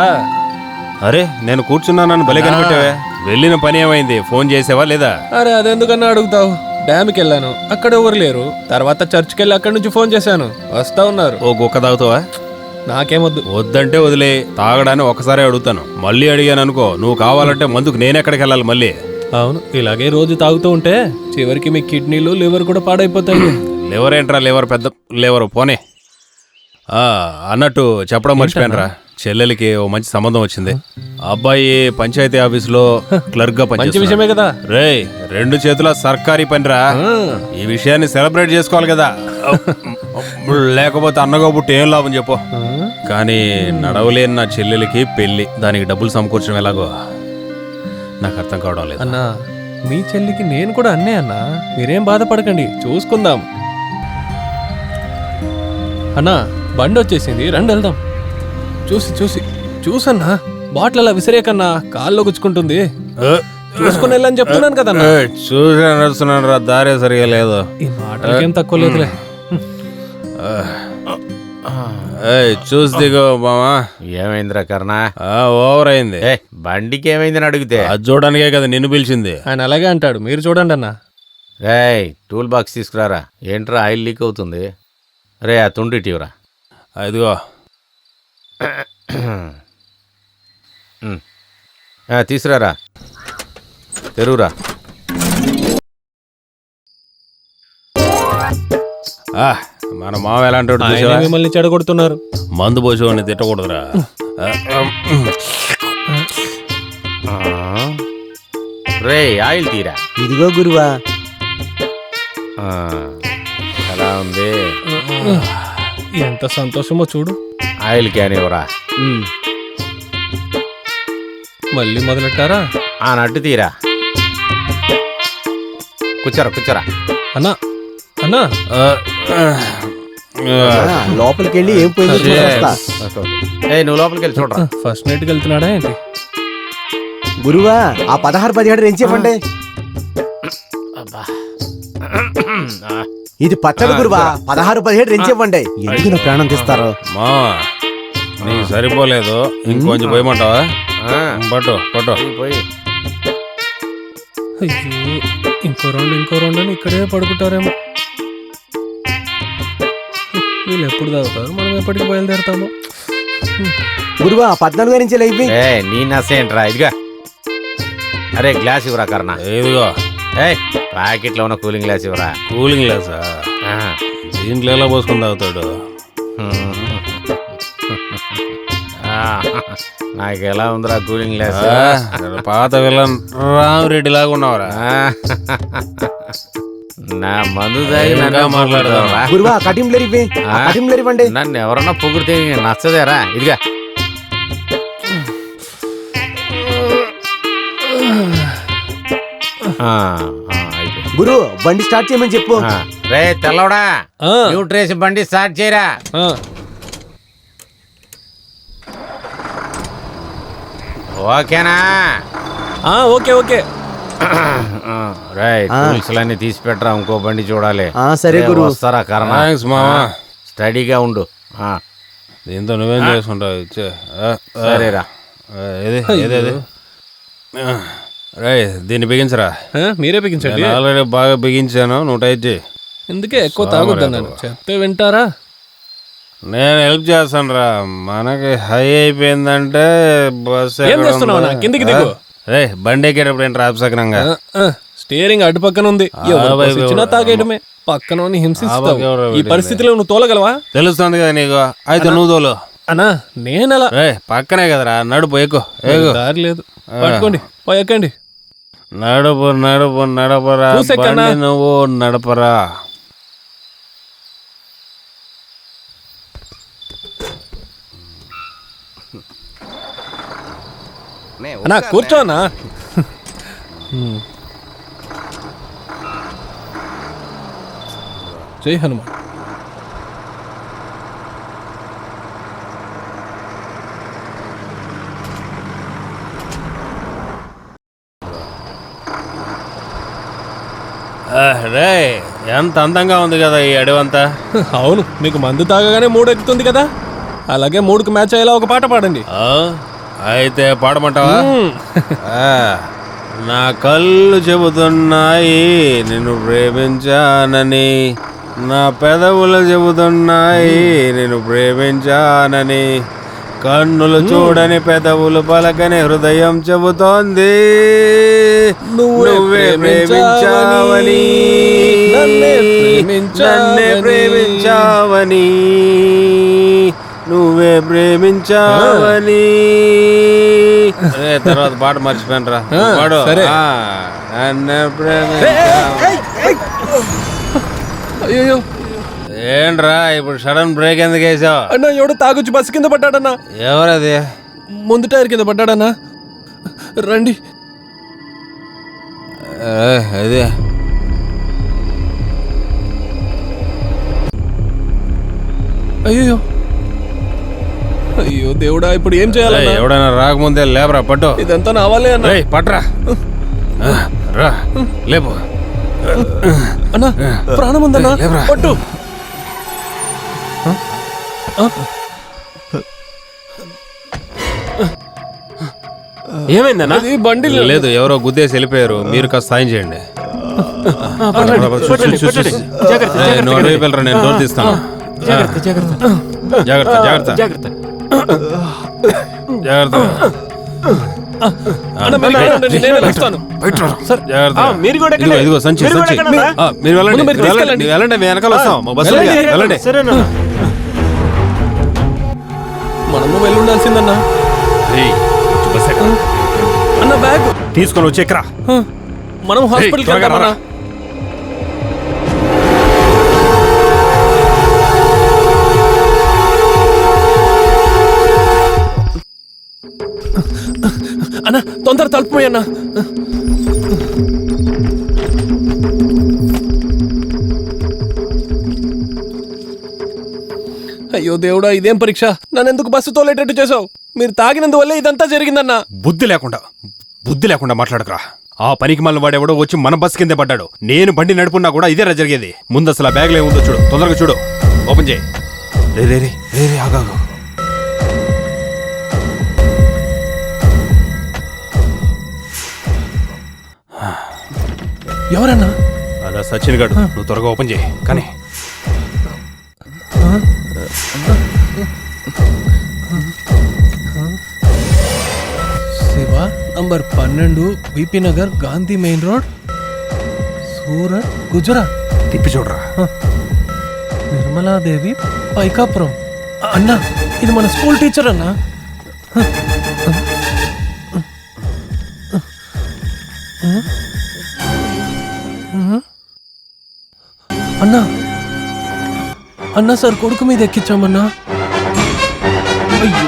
అరే నేను కూర్చున్నానని భలే కనిపెట్టావే. వెళ్ళిన పని ఏమైంది? ఫోన్ చేసావా లేదా? అరే అదెందుకన్నా అడుగుతావు? డ్యామ్కి వెళ్ళాను, అక్కడ ఎవరు లేరు. తర్వాత చర్చ్కి వెళ్ళి అక్కడి నుంచి ఫోన్ చేశాను, వస్తా ఉన్నారు. ఓ గుక్క తాగుతావా? నాకేమొద్దు. వద్దంటే వదిలే, తాగడాన్ని ఒకసారి అడుగుతాను. మళ్ళీ అడిగాను అనుకో, నువ్వు కావాలంటే మందుకు నేనెక్కడికి వెళ్ళాలి మళ్ళీ? అవును, ఇలాగే రోజు తాగుతూ ఉంటే చివరికి మీ కిడ్నీలు లివర్ కూడా పాడైపోతాయి. లివర్ ఏంట్రా, లివర్ పెద్ద లివర్ పోనే. అన్నట్టు చెప్పడం మర్చిపోయానరా, చెల్లెలికి ఓ మంచి సంబంధం వచ్చింది. అబ్బాయి పంచాయతీ ఆఫీసులో క్లర్క్ గా మంచి విషయమే కదా. రే 2 చేతుల సర్కారీ పనిరా. ఈ విషయాన్ని సెలబ్రేట్ చేసుకోవాలి కదా, లేకపోతే అన్నగా పుట్టి ఏం లాభం చెప్పు. కానీ నడవలేని నా చెల్లెలికి పెళ్లి, దానికి డబ్బులు సమకూర్చడం ఎలాగో నాకు అర్థం కావడం లేదు. అన్నా మీ చెల్లికి నేను కూడా అన్నే అన్నా, మీరేం బాధపడకండి, చూసుకుందాం. అన్నా బండి వచ్చేసింది, రండి వెళ్దాం. చూసన్నా బాటిల్ అలా విసిరేకన్నా కాల్లో గుచ్చుకుంటుంది. చూసుకుని వెళ్ళని చెప్తున్నాను కదా. చూసి నడుస్తున్నాను రా, దారే సరిగా లేదు. ఈ మాటలకేం తక్కువ లేదులే. చూసి దిగో మామా. ఏమైందిరా కర్ణ? ఓవర్ అయింది. బండికి ఏమైందని అడిగితే అది చూడడానికే కదా నిన్ను పిలిచింది. ఆయన అలాగే అంటాడు, మీరు చూడండి అన్నా. రే టూల్ బాక్స్ తీసుకురారా. ఏంట్రా ఆయిల్ లీక్ అవుతుంది? రే ఆ తుండి ఇటీవరా. ఇదిగో తీసుకురారా, తెరువురా. మన మామ ఎలాంటి మిమ్మల్ని చెడగొడుతున్నారు. మందు పోసేవాడిని తిట్టకూడదురా. రే ఆయిల్ తీరా. ఇదిగో గురువా. ఎలా ఉంది? ఎంత సంతోషమో చూడు. ఆయిల్ క్యాన్ ఇవ్వరా. మళ్ళీ మొదలెట్టారా? ఆ నట్టు తీరా. కూర్చోరా. అన్నా అన్నా లోపలికి వెళ్ళి ఏం పోయిందో నువ్వు లోపలికి వెళ్ళి చూడరా. ఫస్ట్ నైట్కి వెళ్తున్నాడా ఏంటి? గురువా ఆ 16-17 రేంజ్ చెప్పండి. ఇది పచ్చడి గురువా, 16-17 రేంజ్ చెప్పండి. ఎందుకు ప్రాణం తీస్తారు? మా నీకు సరిపోలేదు, ఇంకొంచెం పోయమంటావా? పట్టు పోయి. అయ్యో ఇంకో రౌండ్ అని ఇక్కడే పడుకుంటారేమో. వీళ్ళు ఎప్పుడు తాగుతారు, మనం ఎప్పటికి బయలుదేరుతాము. గురువా 14 నుంచి లేవి. నీ నసేంట్రా. ఇదిగా అరే గ్లాస్ ఇవ్వరా కర్ణ. ఇదిగో ప్యాకెట్లో ఉన్న కూలింగ్ గ్లాస్ ఇవ్వరా. కూలింగ్ గ్లాసా? దీంట్లో ఎలా పోసుకొని తాగుతాడు? నాకు ఎలా ఉందిరా కూలింగ్ గ్లాస్? పాత విలన్ రామిరెడ్డి లాగా ఉన్నావురా. నా మందు తాగి మాట్లాడదాం. గురువా కటింగ్లరివ్వండి. నన్ను ఎవరన్నా పొగిడితే నచ్చదేరా. ఇదిగా గురు బండి స్టార్ట్ చేయమని చెప్పు. రే తెల్లవడా, న్యూట్రేసి బండి స్టార్ట్ చేయరా. ఓకేనా? ఓకే. టూల్స్లన్నీ తీసి పెట్టరా, ఇంకో బండి చూడాలి. సరే గురు. వస్తారా కర్ణ? స్టడీగా ఉండు. దీంతో నువ్వేం చేసుకుంటావు? సరేరా. దీన్ని బిగించరా. మీరే బిగించండి. ఆల్రెడీ బాగా బిగించాను, నువ్వు టైట్ చేయి. ఎందుకే ఎక్కువ తాగొద్దన్నాను, చెప్తే వింటారా? నేను హెల్ప్ చేస్తాను రా. మనకి హై అయిపోయిందంటే బస్ కిందికి దిగు. బండి ఎక్కేటప్పుడు ఏంటి రాపసకరంగా? స్టీరింగ్ అటు పక్కన ఉంది, తాగేయడమే. పక్కన హింసిస్తావు. ఈ పరిస్థితిలో నువ్వు తోలగలవా? తెలుస్తుంది కదా నీకు, అయితే నువ్వు తోలు. అన్నా నేనలా పక్కనే కదరా, నడుపు ఎక్కువ దారి లేదు. పట్టుకోండి, ఎక్కండి. నడపరా, నువ్వు నడపరా. అన్నా కూర్చో అన్నా. జై హనుమాన్. రే ఎంత అందంగా ఉంది కదా ఈ అడవంతా. అవును, మీకు మందు తాగగానే మూడు ఎక్కుతుంది కదా, అలాగే మూడుకు మ్యాచ్ అయ్యేలా ఒక పాట పాడండి. అయితే పాడమంటావా? నా కళ్ళు చెబుతున్నాయి నిన్ను ప్రేమించానని, నా పెదవులు చెబుతున్నాయి నిన్ను ప్రేమించానని, కన్నులు చూడని పెదవులు పలకని హృదయం చెబుతోంది నువ్వే ప్రేమించావని, నన్నే ప్రేమించావని, నువ్వే ప్రేమించావని. తర్వాత పాట మర్చిపోయాను రా, పాడు. నన్నే అయ్యో ఏంట్రా ఇప్పుడు సడన్ బ్రేక్ ఎందుకు వేసావు? అన్నా ఎవడో తాగొచ్చి బస్సు కింద పడ్డాడన్నా. ఎవరది? ముందు టైర్ కింద పడ్డాడన్నా. రండి. అదే అయ్యో అయ్యో దేవుడా, ఇప్పుడు ఏం చేయాలి? ఎవడైనా రాకముందే లేబరా, పట్టు. ఇదంతా నావాలే అన్న. పట్రా, రా లేపు. అన్నా ప్రాణం ఉందన్నా, పట్టు. ఏమైందన్నా? బండి లేదు, ఎవరో గుద్దేసి వెళ్ళిపోయారు. మీరు కాస్త సాయం చేయండి. నేను డోర్ తీస్తాను. జాగ్రత్త జాగ్రత్త జాగ్రత్త జాగ్రత్త జాగ్రత్త. జాగ్రత్త. ఇదిగో సంచి, సంచి. మీరు వెళ్ళండి, వెళ్ళండి, మేము వెనకాల వస్తాం. మా బస్సు వెళ్ళండి. మనము వెళ్ళి ఉండాల్సిందన్నా. అన్న బ్యాగ్ తీసుకొని వచ్చి ఎక్కరా. మనం హాస్పిటల్కి వెళ్తామన్నా. అన్న తొందర తలుపుపోయి అన్న. అయ్యో దేవుడా, ఇదేం పరీక్ష? నన్ను ఎందుకు బస్సు తోలేటట్టు చేసావు? మీరు తాగినందువల్లే ఇదంతా జరిగిందన్నా. బుద్ధి లేకుండా మాట్లాడకరా. ఆ పనికి మళ్ళీ వాడెవడో వచ్చి మన బస్సు కిందే పడ్డాడు. నేను బండి నడుపున్నా కూడా ఇదే జరిగేది. ముందు అసలు ఆ బ్యాగ్లో ఏముందో చూడు, తొందరగా చూడు, ఓపెన్ చేయి. రే ఆగాగు. ఎవరన్నా? అదా సచిన్ గాడు. నువ్వు త్వరగా ఓపెన్ చేయి. కానీ Shiva number 12 VP Nagar, Gandhi main road, Surat, Gujarat. తిప్పి చూడరా. నిర్మలాదేవి, పైకాపురం. అన్నా ఇది మన స్కూల్ టీచర్ అన్నా. అన్నా అన్నా సార్ కొడుకు మీద ఎక్కించామన్నా. అయ్యో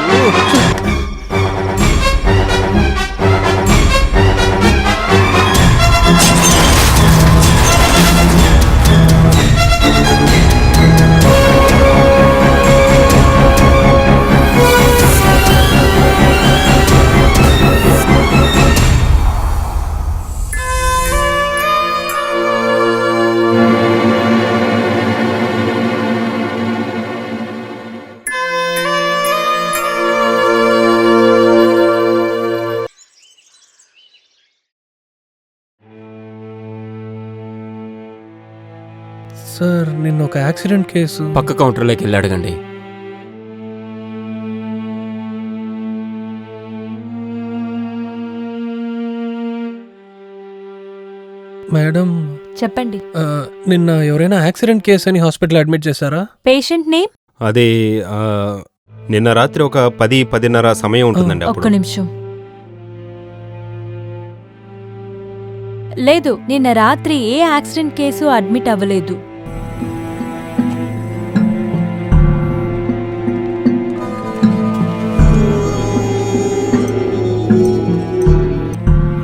సార్, నిన్న ఒక యాక్సిడెంట్ కేసు. పక్క కౌంటర్లోకి వెళ్ళి అడగండి. మేడం చెప్పండి. నిన్న ఎవరైనా యాక్సిడెంట్ కేసు అని హాస్పిటల్ అడ్మిట్ చేశారా? Patient name? అది నిన్న రాత్రి ఒక 10-10:30 సమయం ఉంటుందండి. ఒక్క నిమిషం. లేదు, నిన్న రాత్రి ఏ యాక్సిడెంట్ కేసు అడ్మిట్ అవ్వలేదు.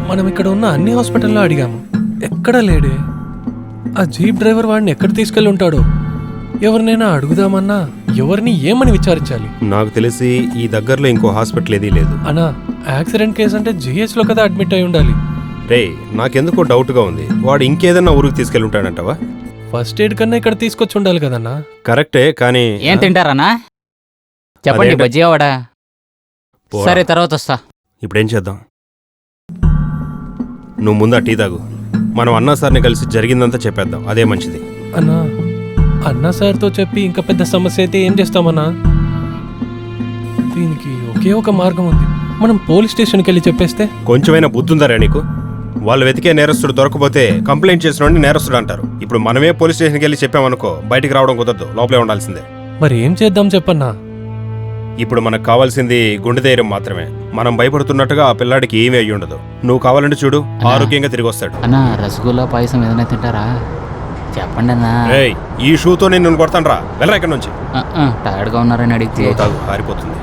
మనం ఇక్కడ ఉన్న అన్ని హాస్పిటల్లో అడిగాము, ఎక్కడా లేడే. ఆ జీప్ డ్రైవర్ వాడిని ఎక్కడ తీసుకెళ్ళి ఉంటాడో. ఎవరినైనా అడుగుదామన్నా ఎవరిని ఏమని విచారించాలి? నాకు తెలిసి ఈ దగ్గరలో ఇంకో హాస్పిటల్ ఏదీ లేదు. అన్నా, యాక్సిడెంట్ కేసు అంటే జిహెచ్లో కదా అడ్మిట్ అయి ఉండాలి. రే నాకెందుకో డౌట్గా ఉంది. వాడు ఇంకేదన్నా ఊరికి తీసుకెళ్ళి ఉంటాడంటావా? ఫస్ట్ ఎయిడ్ కన్నా ఇక్కడ తీసుకొచ్చి ఉండాలి కదన్నా. కరెక్టే, కానీ ఏం తింటారన్నా? చెప్పండి, అదేంటి? బజ్జీ వాడా? పోరా. సరే, తర్వాత వస్తా. ఇప్పుడేం చేద్దాం? నువ్వు ముందు టీ తాగు. మనం అన్నా సార్ని కలిసి జరిగిందంతా చెప్పేద్దాం, అదే మంచిది. అన్నా, అన్నా సార్తో చెప్పి ఇంకా పెద్ద సమస్య అయితే ఏం చేస్తామన్నా? దీనికి ఒకే ఒక మార్గం ఉంది. మనం పోలీస్ స్టేషన్కి వెళ్ళి చెప్పేస్తే. కొంచెమైనా బుద్ధి ఉందారా నీకు? వాళ్ళు వెతికే నేరస్తుడు దొరకపోతే కంప్లైంట్ చేసిన నేరస్తుడు అంటారు. ఇప్పుడు మనమే పోలీస్ స్టేషన్కి వెళ్ళి చెప్పామనుకో, బయటికి రావడం కుదరదు, లోపలే ఉండాల్సిందే. మరి ఏం చేద్దాం చెప్పన్నా? ఇప్పుడు మనకు కావాల్సింది గుండె ధైర్యం మాత్రమే. మనం భయపడుతున్నట్టుగా ఆ పిల్లాడికి ఏమీ అయ్యి ఉండదు. నువ్వు కావాలంటే చూడు, ఆరోగ్యంగా తిరిగి వస్తాడు. అన్నా, రసగుల్లా పాయసం ఏదైనా తింటారా? చెప్పండి అన్నా. ఏయ్, ఈ షూతో నేను కొడతాను రా, వెళ్ళరా ఇక్కడ నుంచి. టైర్డ్గా ఉన్నారని అడిగితే నువ్వు తాగు, ఆరిపోతుంది.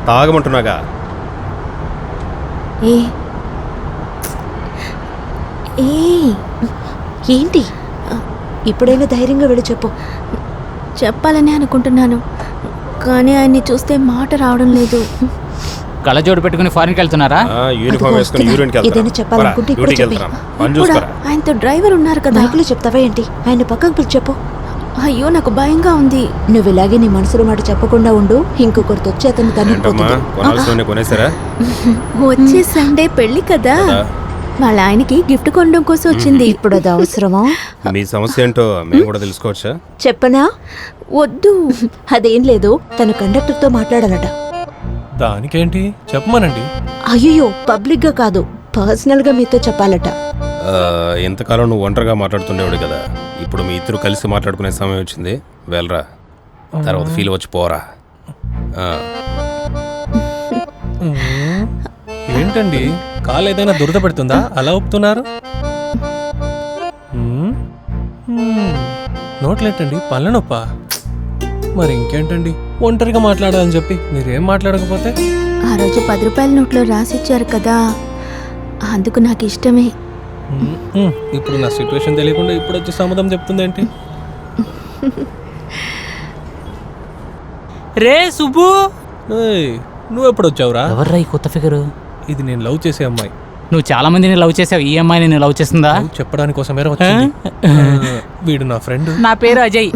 తాగమంటున్నాగా. ఏ ఏ ఏంటి? ఇప్పుడైనా ధైర్యంగా వెళ్ళి చెప్పు. చెప్పాలని అనుకుంటున్నాను, కానీ ఆయన్ని చూస్తే మాట రావడం లేదు. కళ్ళజోడు పెట్టుకుని ఫారిన్కి వెళ్తున్నారా? యూనిఫామ్ వేసుకుని యూరిన్కి ఏదైనా చెప్పాలనుకుంటే ఇప్పుడు చెప్పి. కూడా ఆయనతో డ్రైవర్ ఉన్నారు కదా. బైకులో చెప్తావా ఏంటి? ఆయన పక్కకు పిలిచి చెప్పు. అయ్యో, నాకు భయంగా ఉంది. నువ్వు ఇలాగే నీ మనసులో మాట చెప్పకుండా ఉండు, ఇంకొకరితో వచ్చి అతను తను కొనేసారా? వచ్చే సండే పెళ్లి కదా, వాళ్ళ ఆయనకి గిఫ్ట్ కొనడం కోసం వచ్చింది. ఇప్పుడు అది అవసరమా? మీ సమస్య ఏంటో మేము కూడా తెలుసుకోవచ్చా? చెప్పనా? వద్దు. అదేం లేదు, తను కండక్టర్తో మాట్లాడాలట. దానికేంటి, చెప్పమనండి. అయ్యో, పబ్లిక్ గా కాదు, పర్సనల్ గా మీతో చెప్పాలట. ఇంతకాలం నువ్వు ఒంటరిగా మాట్లాడుతుండేవాడు కదా, ఇప్పుడు మీ ఇద్దరు కలిసి మాట్లాడుకునే సమయం వచ్చింది. వెళ్ళరా, తర్వాత ఫీల్ వచ్చి పోరా. ఏంటండి, కాలు ఏదైనా దురద పెడుతుందా అలా ఊపుతున్నారు? నోట్లేటండి, పళ్ళ నొప్పా? మరి ఇంకేంటండి, ఒంటరిగా మాట్లాడాలని చెప్పి మీరేం మాట్లాడకపోతే? ఆ రోజు 10 రూపాయల నోట్లో రాసిచ్చారు కదా, అందుకు నాకు ఇష్టమే. ఇప్పుడు నా సిచ్యువేషన్ తెలియకుండా ఇప్పుడు వచ్చి సమాధానం చెప్తుందేంటి? రే సుబ్బు, నువ్వు ఎప్పుడు వచ్చావురా? ఎవర్రా ఈ కొత్త ఫిగరు? ఇది నేను లవ్ చేసే అమ్మాయి. నువ్వు చాలా మందిని లవ్ చేసావు, ఈ అమ్మాయిని నేను లవ్ చేస్తుందా? చెప్పడానికి కోసమే వచ్చింది. వీడు నా ఫ్రెండ్. నా పేరు అజయ్.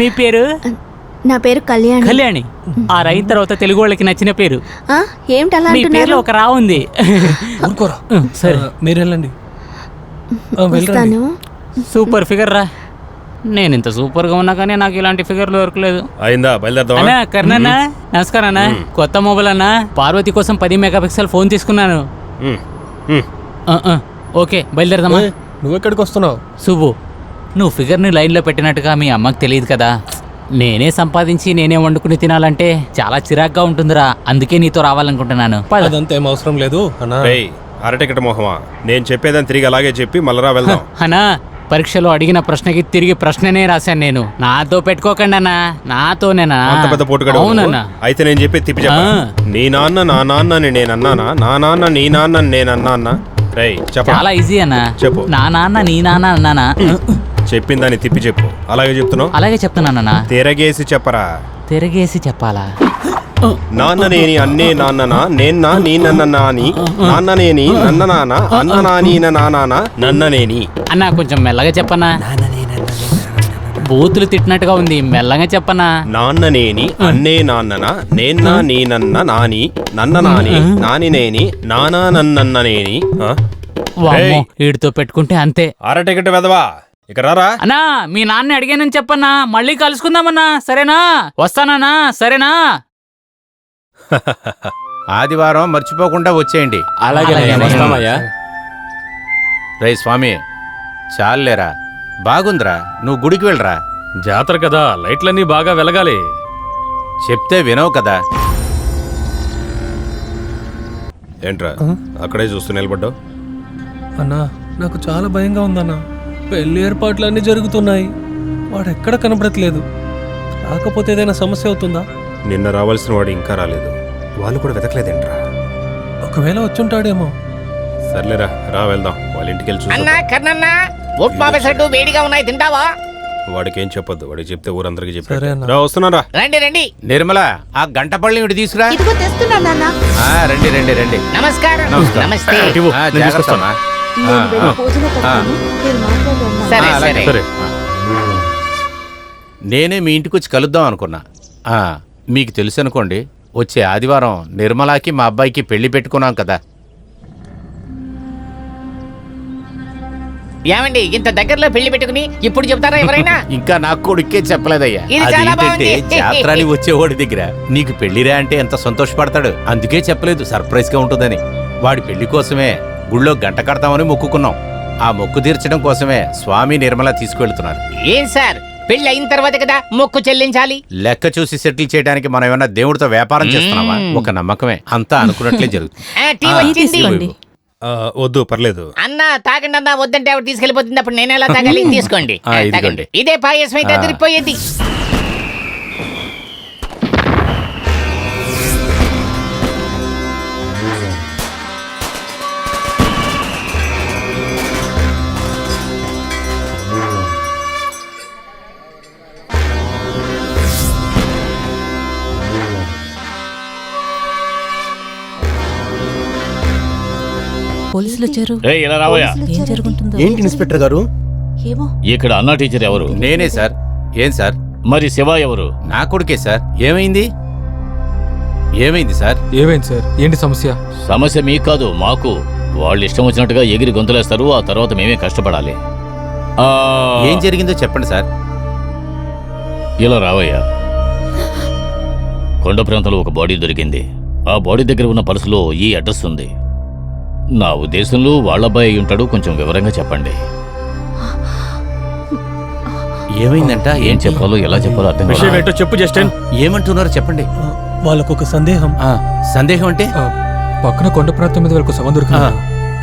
మీ పేరు? నా పేరు కళ్యాణి. కళ్యాణి ఆ రైతు తర్వాత తెలుగు వాళ్ళకి నచ్చిన పేరు. ఏమిటి అలా మీ పేరులో ఒక రా ఉంది. సరే, మీరు వెళ్ళండి. వస్తాను. సూపర్ ఫిగర్ రా. నేను ఇంత సూపర్ గా ఉన్నా కానీ నాకు ఇలాంటి ఫిగర్లు దొరకలేదు. అయిందా, బయలుదేరదామా? అన్నా, కర్ణన్నా, నమస్కారం అన్నా. కొత్త మొబైల్ అన్నా, పార్వతి కోసం 10 మెగాపిక్సెల్ ఫోన్ తీసుకున్నాను. ఓకే, బయలుదేరదామా? నువ్వెక్కడికి వస్తున్నావు? సుబ్బు, నువ్వు ఫిగర్ని లైన్లో పెట్టినట్టుగా మీ అమ్మకి తెలియదు కదా. నేనే సంపాదించి నేనే వండుకుని తినాలంటే చాలా చిరాగ్గా ఉంటుందిరా, అందుకే నీతో రావాలనుకుంటున్నాను. అదంతా ఏం అవసరం లేదు అన్నా. అరటికట మొహమా, నేను చెప్పేదాన్ని తిరిగి అలాగే చెప్పి మళ్ళరా వెళ్దాం. అన్నా, పరీక్షలో అడిగిన ప్రశ్నకి తిరిగి ప్రశ్ననే రాశాను నేను. నాతో పెట్టుకోకండి అన్నా, నాతోనేనా? అంత పెద్ద పోటుగాడు? అవునన్నా. అయితే నేను చెప్పి తిప్పి చెప్ప. నీ నాన్న నా నాన్నని నేనన్నానా? నా నాన్న నీ నాన్న నేనన్నా? రేయ్ చెప్ప. చాలా ఈజీ అన్నా. చెప్పు. నా నాన్న నీ నాన్న అన్నానా? చెప్పిన దాన్ని తిప్పి చెప్పు. అలాగే చెప్తున్నావు? అలాగే చెప్తున్నానన్నా. తిరగేసి చెప్పరా? తిరగేసి చెప్పాలా? నాన్న నేని అన్నే నాన్ననా, నేన్నా నీ నన్ననా అని, నాన్న నేని నన్న నాన్న, అన్న నాని నాన్న నన్ననేని. అన్నా, కొంచెం మెల్లగా చెప్పన్నా. బూతులు తిట్టినట్టుగా ఉంది, మెల్లగా చెప్పనా. నాన్న నేని అన్నే నాన్ననా, నేన్నా నీ నన్న నాని, నన్న నాని నాని నేని, నానా నన్ననేని. వీడితో పెట్టుకుంటే అంతే. అరటికట్ వెదవా, ఇక రారా. అన్నా, మీ నాన్న అడిగానని చెప్పన్నా, మళ్ళీ కలుసుకుందామన్నా, సరేనా? వస్తానన్నా, సరేనా? ఆదివారం మర్చిపోకుండా వచ్చేయండి. అలాగే వస్తామయ్యా. రే స్వామి, చాలేరా, బాగుందిరా, నువ్వు గుడికి వెళ్ళరా. జాతర కదా, లైట్లన్నీ బాగా వెలగాలి. చెప్తే వినవు కదా. ఏంట్రా అక్కడే చూస్తూ నిలబడ్డావు? అన్నా, నాకు చాలా భయంగా ఉందన్నా. పెళ్లి ఏర్పాట్లు అన్నీ జరుగుతున్నాయి, వాడు ఎక్కడ కనబడట్లేదు. రాకపోతే ఏదైనా సమస్య అవుతుందా? నిన్న రావాల్సిన వాడు ఇంకా రాలేదు, వాళ్ళు కూడా వెతకలేదేంట్రా? ఒకవేళ వచ్చుంటాడేమో. సర్లేరా, రా వెళ్దాం, వాళ్ళ ఇంటికి వెళ్ళి అన్నా, కర్ణన్నా, ఉప్మా పెసరట్టు వేడిగా ఉన్నాయి, తింటావా? వాడికి ఏం చెప్పొద్దు, వాడికి చెప్తే ఊరందరికీ సరే చెప్పారు. అన్న. రా వస్తున్నారా? రండి రండి. నిర్మల ఆ గంట పళ్ళని ఇటు తీసుకురా. ఇదిగో తెస్తున్నా నాన్న. రండి రండి రండి. నమస్కారం. నమస్తే. జాగ్రత్త అమ్మా. నేను వెళ్ళి భోజనం పెడతాను. మీరు మాట్లాడండి. సరే సరే. సరే. నేనే మీ ఇంటికి వచ్చి కలుద్దాం అనుకున్నా. మీకు తెలుసు అనుకోండి, వచ్చే ఆదివారం నిర్మలాకి మా అబ్బాయికి పెళ్లి పెట్టుకున్నాం కదా. ఏమండి ఇంత దగ్గరలో పెళ్లి పెట్టుకుని ఇప్పుడు చెప్తారా ఎవరైనా? ఇంకా నాకు కొడుకే చెప్పలేదయ్యా. ఇది చాలా అదేంటంటే బాగుంది. జాత్రాని వచ్చేవాడి దగ్గర నీకు పెళ్లిరా అంటే ఎంత సంతోషపడతాడు. అందుకే చెప్పలేదు, సర్ప్రైజ్ గా ఉంటుందని. వాడి పెళ్లి కోసమే గుళ్ళో గంట కడతామని మొక్కుకున్నాం. ఆ మొక్కు తీర్చడం కోసమే స్వామి నిర్మల తీసుకువెళ్తున్నారు. ఏం సార్, పెళ్లి అయిన తర్వాత కదా మొక్కు చెల్లించాలి? లెక్క చూసి సెటిల్ చేయడానికి మనం ఏమన్నా దేవుడితో వ్యాపారం చేస్తున్నామా? ఒక నమ్మకమే, అంతా అనుకున్నట్లే జరుగుతుంది. టీ వచ్చింది. వద్దు, పర్లేదు. అన్న తాగండి అన్న, వద్దంటే ఆవిడ తీసుకెళ్లిపోతుంది. అప్పుడు నేను ఎలా తాగాలి? తీసుకోండి. ఇదిగోండి. తాగండి. ఇదే పాయసం అయితే అదిరిపోయేది. పోలీసులు వచ్చారు. ఇలా రావయ్యా. ఏం జరుగుతుందో. ఏంటి ఇన్స్పెక్టర్ గారు? ఏమో. ఇక్కడ అన్నా టీచర్ ఎవరు? నేనే సార్. ఏం సార్? మరి శివ ఎవరు? నా కొడుకే సార్. ఏమైంది? ఏమైంది సార్? ఏమైంది సార్? ఏంటి సమస్య? సమస్య మీకు కాదు, మాకు. వాళ్ళు ఇష్టం వచ్చినట్టుగా ఎగిరి గొంతులేస్తారు, ఆ తర్వాత మేమే కష్టపడాలి. ఏం జరిగిందో చెప్పండి సార్. ఇలా రావయ్యా. కొండ ప్రాంతంలో ఒక బాడీ దొరికింది. ఆ బాడీ దగ్గర ఉన్న పర్సులో ఈ అడ్రస్ ఉంది. నా ఉద్దేశంలో వాళ్ళ అబ్బాయి ఉంటాడు. కొంచెం వివరంగా చెప్పండి. ఏమైందంట? ఏం చెప్పాలో ఎలా చెప్పాలో అర్థం విషయం ఏంటో చెప్పు జస్టిన్. ఏమంటున్నారు చెప్పండి. వాళ్ళకొక సందేహం. సందేహం అంటే? పక్కన కొండ ప్రాంతం మీద వాళ్ళకు శవం దొరికింది.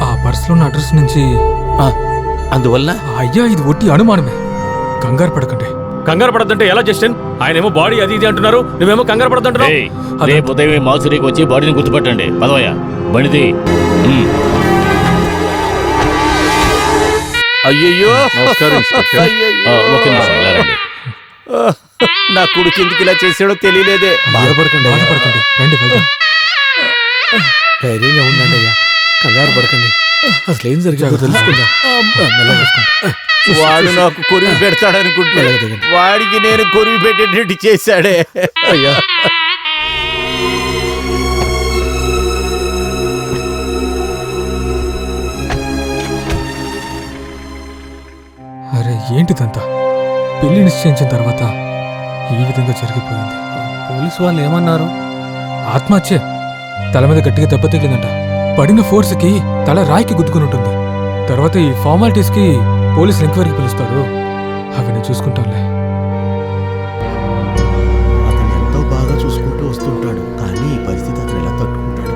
ఆ పర్సులో ఉన్న అడ్రస్ నుంచి. అందువల్ల అయ్యా, ఇది ఒట్టి అనుమానమే. కంగారు పడకండి. కంగారు పడద్దంటే ఎలా జస్టిన్? ఆయనేమో బాడీ అది ఇది అంటున్నారు, నువ్వేమో కంగారు పడద్దంటున్నావు. రేపు ఉదయం మాసురికి వచ్చి బాడీని గుర్తుపట్టండి. పదవయ్యా, బండిది. అయ్యయ్యో, నమస్కారం ఇన్స్పెక్టర్. ఓకే, నా కొడుకు ఎందుకు ఇలా చేసాడో తెలియలేదే. బాధపడకండి, బాధపడకండి. రండి వెళ్దాం. ధైర్యంగా ఉండండి అయ్యా, కంగారు పడకండి. అసలు ఏం జరిగిందో తెలుసుకుందాం. వాడు నాకు కొరివి పెడతాడనుకుంటే వాడికి నేను కొరివి పెట్టేటట్టు చేశాడే. అయ్యా, అరే ఏంటిదంతా? పెళ్లి నిశ్చయించిన తర్వాత ఈ విధంగా జరిగిపోయింది. పోలీసు వాళ్ళు ఏమన్నారు? ఆత్మహత్య. తల మీద గట్టిగా దెబ్బ తగిలిందంట. పడిన ఫోర్స్కి తల రాయికి గుద్దుకుని ఉంటుంది. తర్వాత ఈ ఫార్మాలిటీస్కి పోలీసులు ఎంక్వైరీకి పిలుస్తారు. అవి నేను చూసుకుంటానులే. అతను ఎంతో బాగా చూసుకుంటూ వస్తుంటాడు, కానీ ఈ పరిస్థితి అతను ఎలా తట్టుకుంటాడు?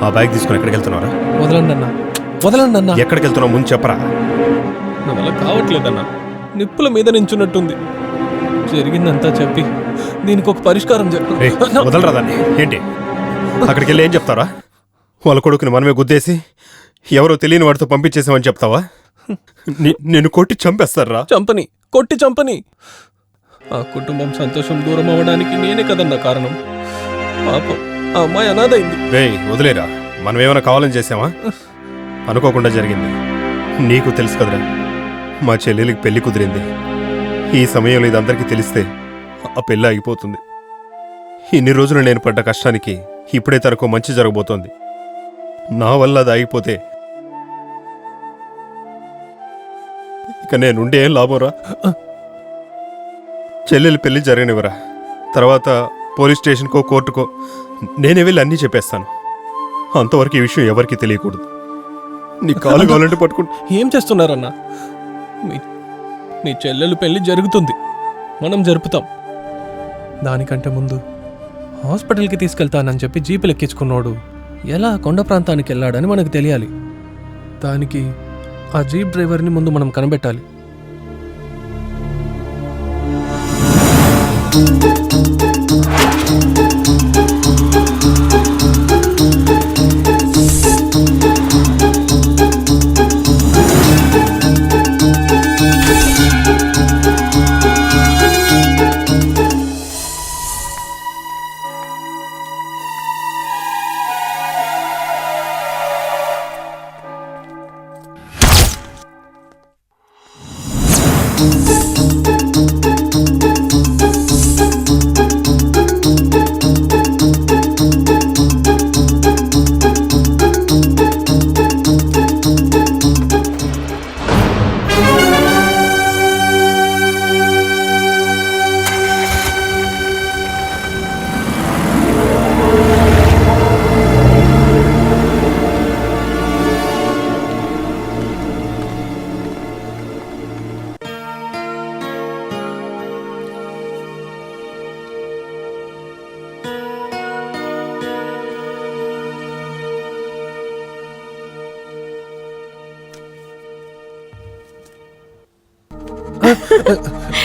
ఆ బ్యాగ్ తీసుకుని ఎక్కడికి వెళ్తున్నారా? వదలండి అన్న, వదలండి అన్న. ఎక్కడికి వెళ్తున్నావు ముందు చెప్పరా. నా వల్ల కావట్లేదన్నా. నిప్పుల మీద నించున్నట్టుంది. జరిగిందంతా చెప్పి దీనికి ఒక పరిష్కారం వదలరా దాన్ని. ఏంటి అక్కడికి వెళ్ళి ఏం చెప్తారా? వాళ్ళ కొడుకుని మనమే గుద్దేసి ఎవరో తెలియని వాడితో పంపించేసామని చెప్తావా? నేను కొట్టి చంపేస్తారా? చంపని, కొట్టి చంపని. ఆ కుటుంబం సంతోషం దూరం అవ్వడానికి నేనే కదన్నా కారణం. పాపం ఆ అమ్మాయి అనాథైంది. రేయ్ వదిలేరా, మనం ఏమైనా కావాలని చేసామా? అనుకోకుండా జరిగింది. నీకు తెలుసు కదరా, మా చెల్లెలికి పెళ్లి కుదిరింది. ఈ సమయంలో ఇది అందరికీ తెలిస్తే ఆ పెళ్ళి ఆగిపోతుంది. ఇన్ని రోజులు నేను పడ్డ కష్టానికి ఇప్పుడే తనకు మంచి జరగబోతోంది. నా వల్ల అది ఆగిపోతే ఇక నేనుండే ఏం లాభంరా? చెల్లెలి పెళ్లి జరగనివరా, తర్వాత పోలీస్ స్టేషన్కో కోర్టుకో నేనే వెళ్ళి అన్నీ చెప్పేస్తాను. అంతవరకు ఈ విషయం ఎవరికి తెలియకూడదు. నీ కాలు కావాలంటే పట్టుకుంటా. ఏం చేస్తున్నారన్నా? నీ చెల్లెలు పెళ్లి జరుగుతుంది, మనం జరుపుతాం. దానికంటే ముందు హాస్పిటల్కి తీసుకెళ్తానని చెప్పి జీపులు ఎక్కించుకున్నాడు ఎలా కొండ ప్రాంతానికి వెళ్ళాడని మనకు తెలియాలి. దానికి ఆ జీప్ డ్రైవర్ని ముందు మనం కనిపెట్టాలి.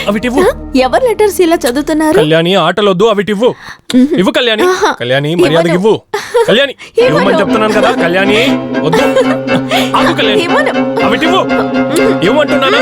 అవిటివ్వు. ఎవరు లెటర్స్ ఇలా చదువుతున్నారు? కళ్యాణి ఆటలొద్దు, అవిటివ్వు. ఇవ్వు కళ్యాణి. కళ్యాణి మర్యాదకి ఇవ్వు. కళ్యాణి ఇవ్వమని చెప్తున్నాను కదా. కళ్యాణి వద్దు. ఆగు కళ్యాణి. అవిటివ్వు. ఇవ్వమంటున్నానా?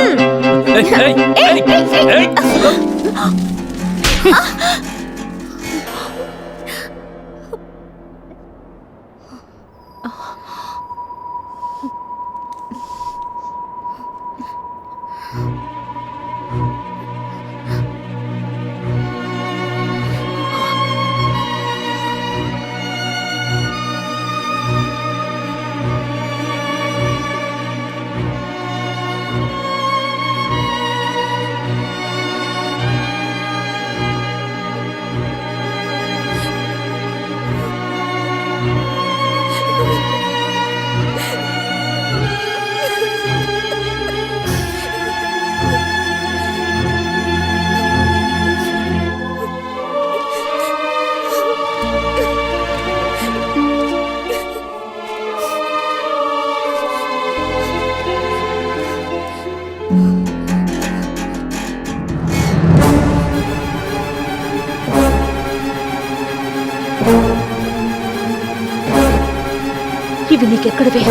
ఇవి నీకెక్కడవే?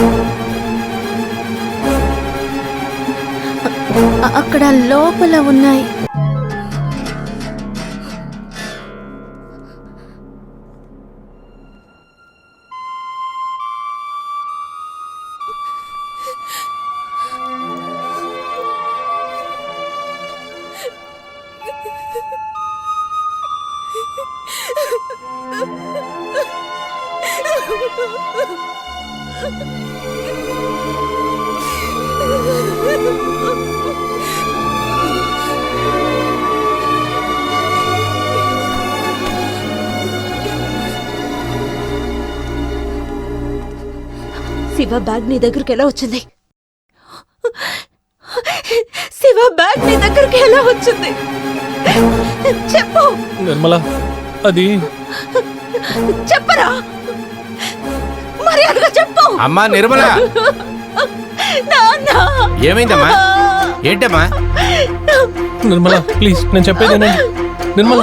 అక్కడ లోపల ఉన్నాయి. శివ బ్యాగ్ నీ దగ్గరికి ఎలా వచ్చింది? శివ బ్యాగ్ నీ దగ్గరికి ఎలా వచ్చింది? చెప్పు నిర్మల. అది చెప్పరా, మర్యాదగా చెప్పు. అమ్మా నిర్మల. నాన్న. ఏమైందమ్మా? ఏంటమ్మా? నిర్మల ప్లీజ్, నేను చెప్పేది నిర్మల.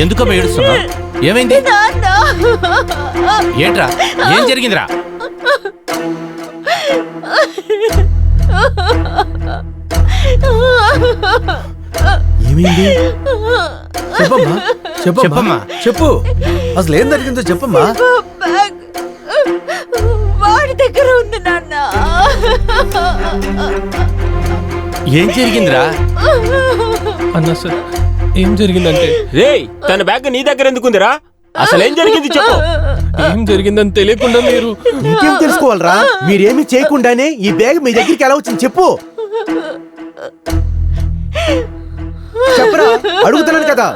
ఎందుకమ్మా ఏడుస్తున్నావు? ఏమైంది? ఏంట్రా, ఏం జరిగిందిరా? ఏమైంది? చెప్పమ్మా, చెప్పమ్మా, చెప్పు. అసలు ఏం జరిగిందో చెప్పమ్మా. వాడి దగ్గర ఉంది నాన్న. ఏం జరిగిందిరా? అన్నా సార్, ఏం జరిగిందంటే రేయ్, తన బ్యాగ్ నీ దగ్గర ఎందుకుందిరా? అసలు ఏం జరిగింది చెప్పు. ఏం జరిగిందని తెలియకుండా మీరు ఇంకేం తెలుసుకోవాలరా? మీరేమి చేయకుండానే ఈ బ్యాగ్ మీ దగ్గరికి ఎలా వచ్చింది చెప్పు. చెప్పరా, అడుగుతున్నాను కదా.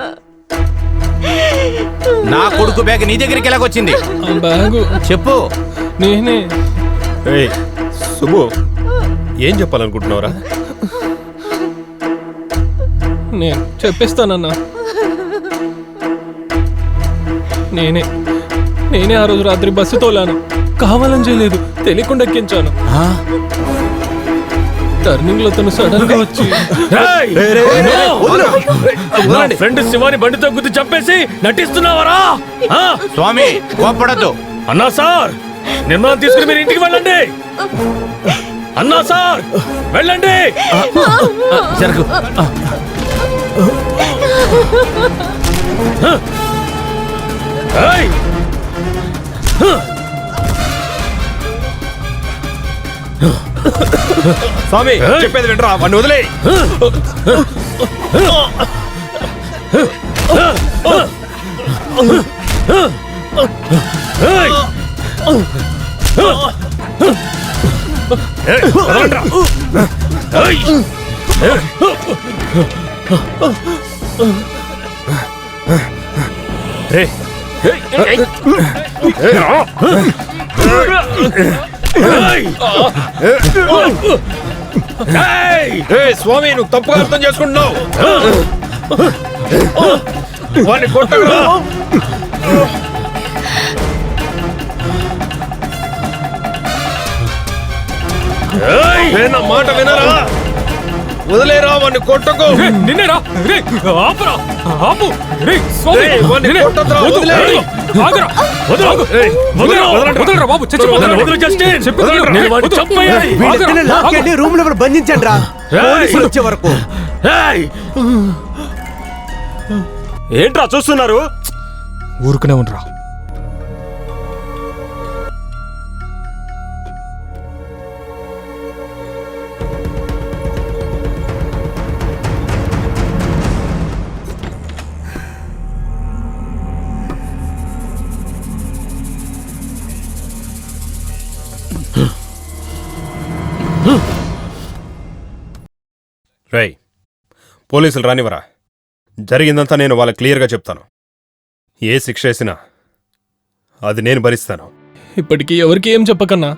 నా కొడుకు బ్యాగ్ నీ దగ్గరికి ఎలాగొచ్చింది? బ్యాగు చెప్పు. నేనే. శుభు, ఏం చెప్పాలనుకుంటున్నావురా? నేను చెప్పేస్తానన్నా. నేనే నేనే ఆ రోజు రాత్రి బస్సు తోలాను. కావాలని చేయలేదు, తెలియకుండా ఎక్కించాను. టర్నింగ్ లో తను సడన్ గా వచ్చి ఫ్రెండ్ శివాని బండితో గుద్ది చంపేసి నటిస్తున్నావరా? స్వామి కోప్పడద్దు. అన్నా సార్, నిర్ణయం తీసుకుని మీరు ఇంటికి వెళ్ళండి. అన్నా సార్, వెళ్ళండి. జరుగు. స్వామి చెప్పేది వినరా, వాడిని వదిలే. స్వామి నువ్వు తప్పుగా అర్థం చేసుకుంటున్నావు. వాడిని కొట్టకురా. నా మాట వినరా, వదిలేరా, వాడిని కొట్టకు. నిన్నేరా, ఆపురా, ఆపు. వాడిని కొట్టొద్దురా, వదిలే. రూమ్ లో బంధించండి రా, పోలీసులు వచ్చే వరకు. ఏంట్రా చూస్తున్నారు? ఊరుకునే ఉండరా. రై, పోలీసులు రానివరా. జరిగిందంతా నేను వాళ్ళకి క్లియర్గా చెప్తాను. ఏ శిక్ష వేసినా అది నేను భరిస్తాను. ఇప్పటికీ ఎవరికి ఏం చెప్పకన్నా.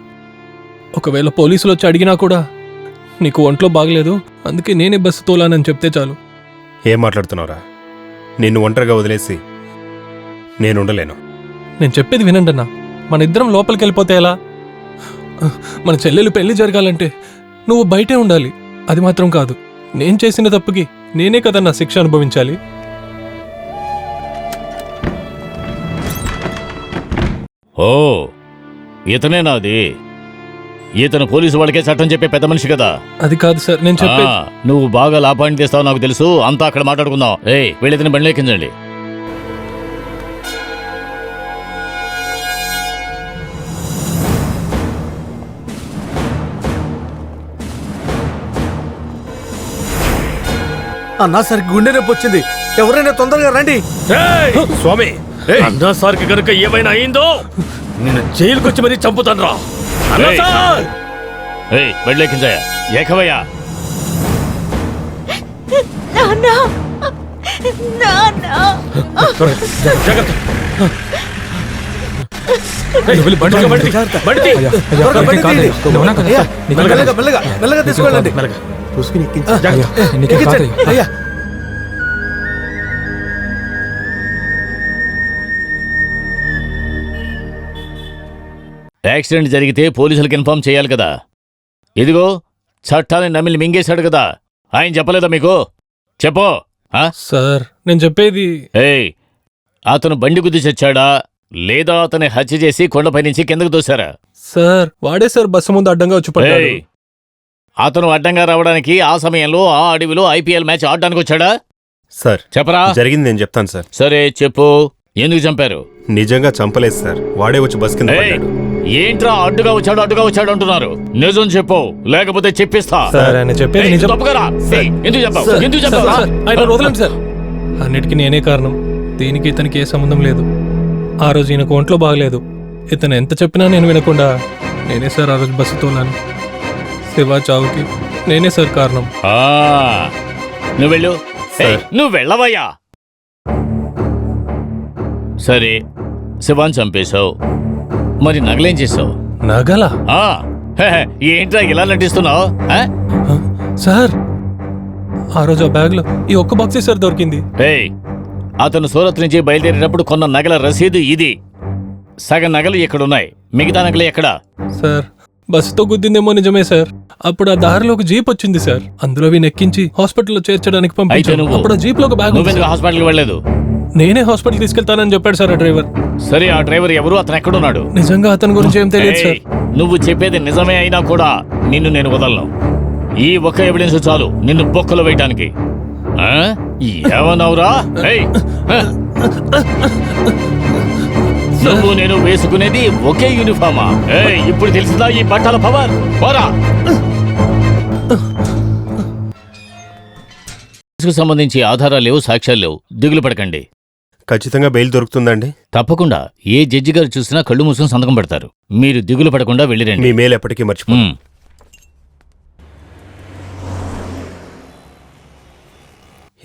ఒకవేళ పోలీసులు వచ్చి అడిగినా కూడా నీకు ఒంట్లో బాగలేదు, అందుకే నేనే బస్సు తోలానని చెప్తే చాలు. ఏం మాట్లాడుతున్నావురా? నిన్ను ఒంటరిగా వదిలేసి నేను ఉండలేను. నేను చెప్పేది వినండి అన్నా. మన ఇద్దరం లోపలికి వెళ్ళిపోతే ఎలా? మన చెల్లెలు పెళ్లి జరగాలంటే నువ్వు బయటే ఉండాలి. అది మాత్రం కాదు, నేను చేసిన తప్పుకి నేనే కదన్నా శిక్ష అనుభవించాలి. ఓ, ఇతనే నాది. ఇతను పోలీసు వాళ్ళకే చట్టం చెప్పే పెద్ద మనిషి కదా. అది కాదు సార్, నేను చెప్పేది. నువ్వు బాగా లాభాన్ని తెస్తావు నాకు తెలుసు. అంతా అక్కడ మాట్లాడుకుందాం. వెళ్ళి ఇతని బండి ఎక్కించండి. అన్నా సార్ గుండె నొప్పి వచ్చింది, ఎవరైనా తొందరగా రండి. స్వామి, అన్నా సార్కి కనుక ఏమైనా అయిందో నిన్ను జైలుకి వచ్చి మరీ చంపుతాను రా. అన్నా సార్, బండి ఎక్కించాయా? ఏకవయ్యా, మెల్లగా తీసుకెళ్ళండి. యాక్సిడెంట్ జరిగితే పోలీసులకు ఇన్ఫార్మ్ చేయాలి కదా. ఇదిగో చట్టాన్ని నమిలి మింగేశాడు కదా. ఆయన చెప్పలేదా మీకు? చెప్పు. సార్ నేను చెప్పేది, అతను బండి గుద్ది చచ్చాడా లేదా అతన్ని హత్య చేసి కొండపై నుంచి కిందకు దోశారా? సార్ వాడే సార్ బస్సు ముందు అడ్డంగా వచ్చి పడ్డాడు. అతను అడ్డంగా రావడానికి ఆ సమయంలో ఆ అడవిలో ఐపీఎల్ మ్యాచ్ ఆడడానికి వచ్చాడా? సార్ చెప్పరా. జరిగింది నేను చెప్తాను సార్. సరే చెప్పు, ఎందుకు చంపారు? నిజంగా చంపలేదు సార్, వాడే వచ్చి బస్ కింద పడ్డాడు. ఏంట్రా అడ్డుగా వచ్చాడు అంటున్నారు? నిజం చెప్పు, లేకపోతే చెప్పిస్తా. అన్నిటికీ నేనే కారణం. దీనికి ఇతనికి ఏ సంబంధం లేదు. ఆ రోజు ఈయనకు ఒంట్లో బాగలేదు. ఇతను ఎంత చెప్పినా నేను వినకుండా నేనే సార్ ఆ రోజు బస్సు తోలాను. శివ చావుకి నేనే సార్ కారణం. నువ్వు వెళ్ళు. నువ్వు వెళ్ళవయ్యా. సరే, శివాన్ చంపేశావు, మరి నగలేం చేసావు? నగల? ఏంట్రా ఇలా నటిస్తున్నావు? సార్ ఆ రోజు ఆ బ్యాగ్ లో ఈ ఒక్క బాక్సే సార్ దొరికింది. అతను సూరత్ నుంచి బయలుదేరేటప్పుడు కొన్న నగల రసీదు ఇది. సగం నగలు ఇక్కడున్నాయి, మిగతా నగలు ఎక్కడా? సార్ బస్సుతో గుద్దిందేమో నిజమే సార్. అప్పుడు ఆ దారిలో ఒక జీప్ వచ్చింది సార్, అందులో నెక్కించి హాస్పిటల్లో చేర్చడానికి అయితే పంపించాను. నువ్వు అప్పుడు ఆ జీప్ లో ఒక బ్యాగ్ ఉంది నువ్వెందుకు సార్. హాస్పిటల్కి వెళ్ళలేదు? నేనే హాస్పిటల్ తీసుకెళ్తానని చెప్పాడు సార్ ఆ డ్రైవర్. సరే, ఆ డ్రైవర్ ఎవరు, అతను ఎక్కడున్నాడు? నిజంగా అతని గురించి ఏం తెలియదు సార్. ఏయ్, నువ్వు చెప్పేది నిజమే అయినా కూడా నిన్ను నేను వదలను. ఈ ఒక్క ఎవిడెన్స్ చాలు నిన్ను బొక్కలో వేయటానికి. ఆ? ఏమన్నావురా? ఏయ్, నువ్వు నేను వేసుకునేది ఒకే యూనిఫామా? ఏయ్, ఇప్పుడు తెలిసిందా ఈ బట్టల పవర్? పోరా. కేసుకు సంబంధించి ఆధారాలు లేవు, సాక్ష్యాలు లేవు, దిగులు పడకండి. ఖచ్చితంగా బెయిల్ దొరుకుతుందండి? తప్పకుండా. ఏ జడ్జి గారు చూసినా కళ్ళు మూసుకుని సంతకం పెడతారు. మీరు దిగులు పడకుండా వెళ్ళిరండి. మీ మేలు ఎప్పటికీ మర్చిపో.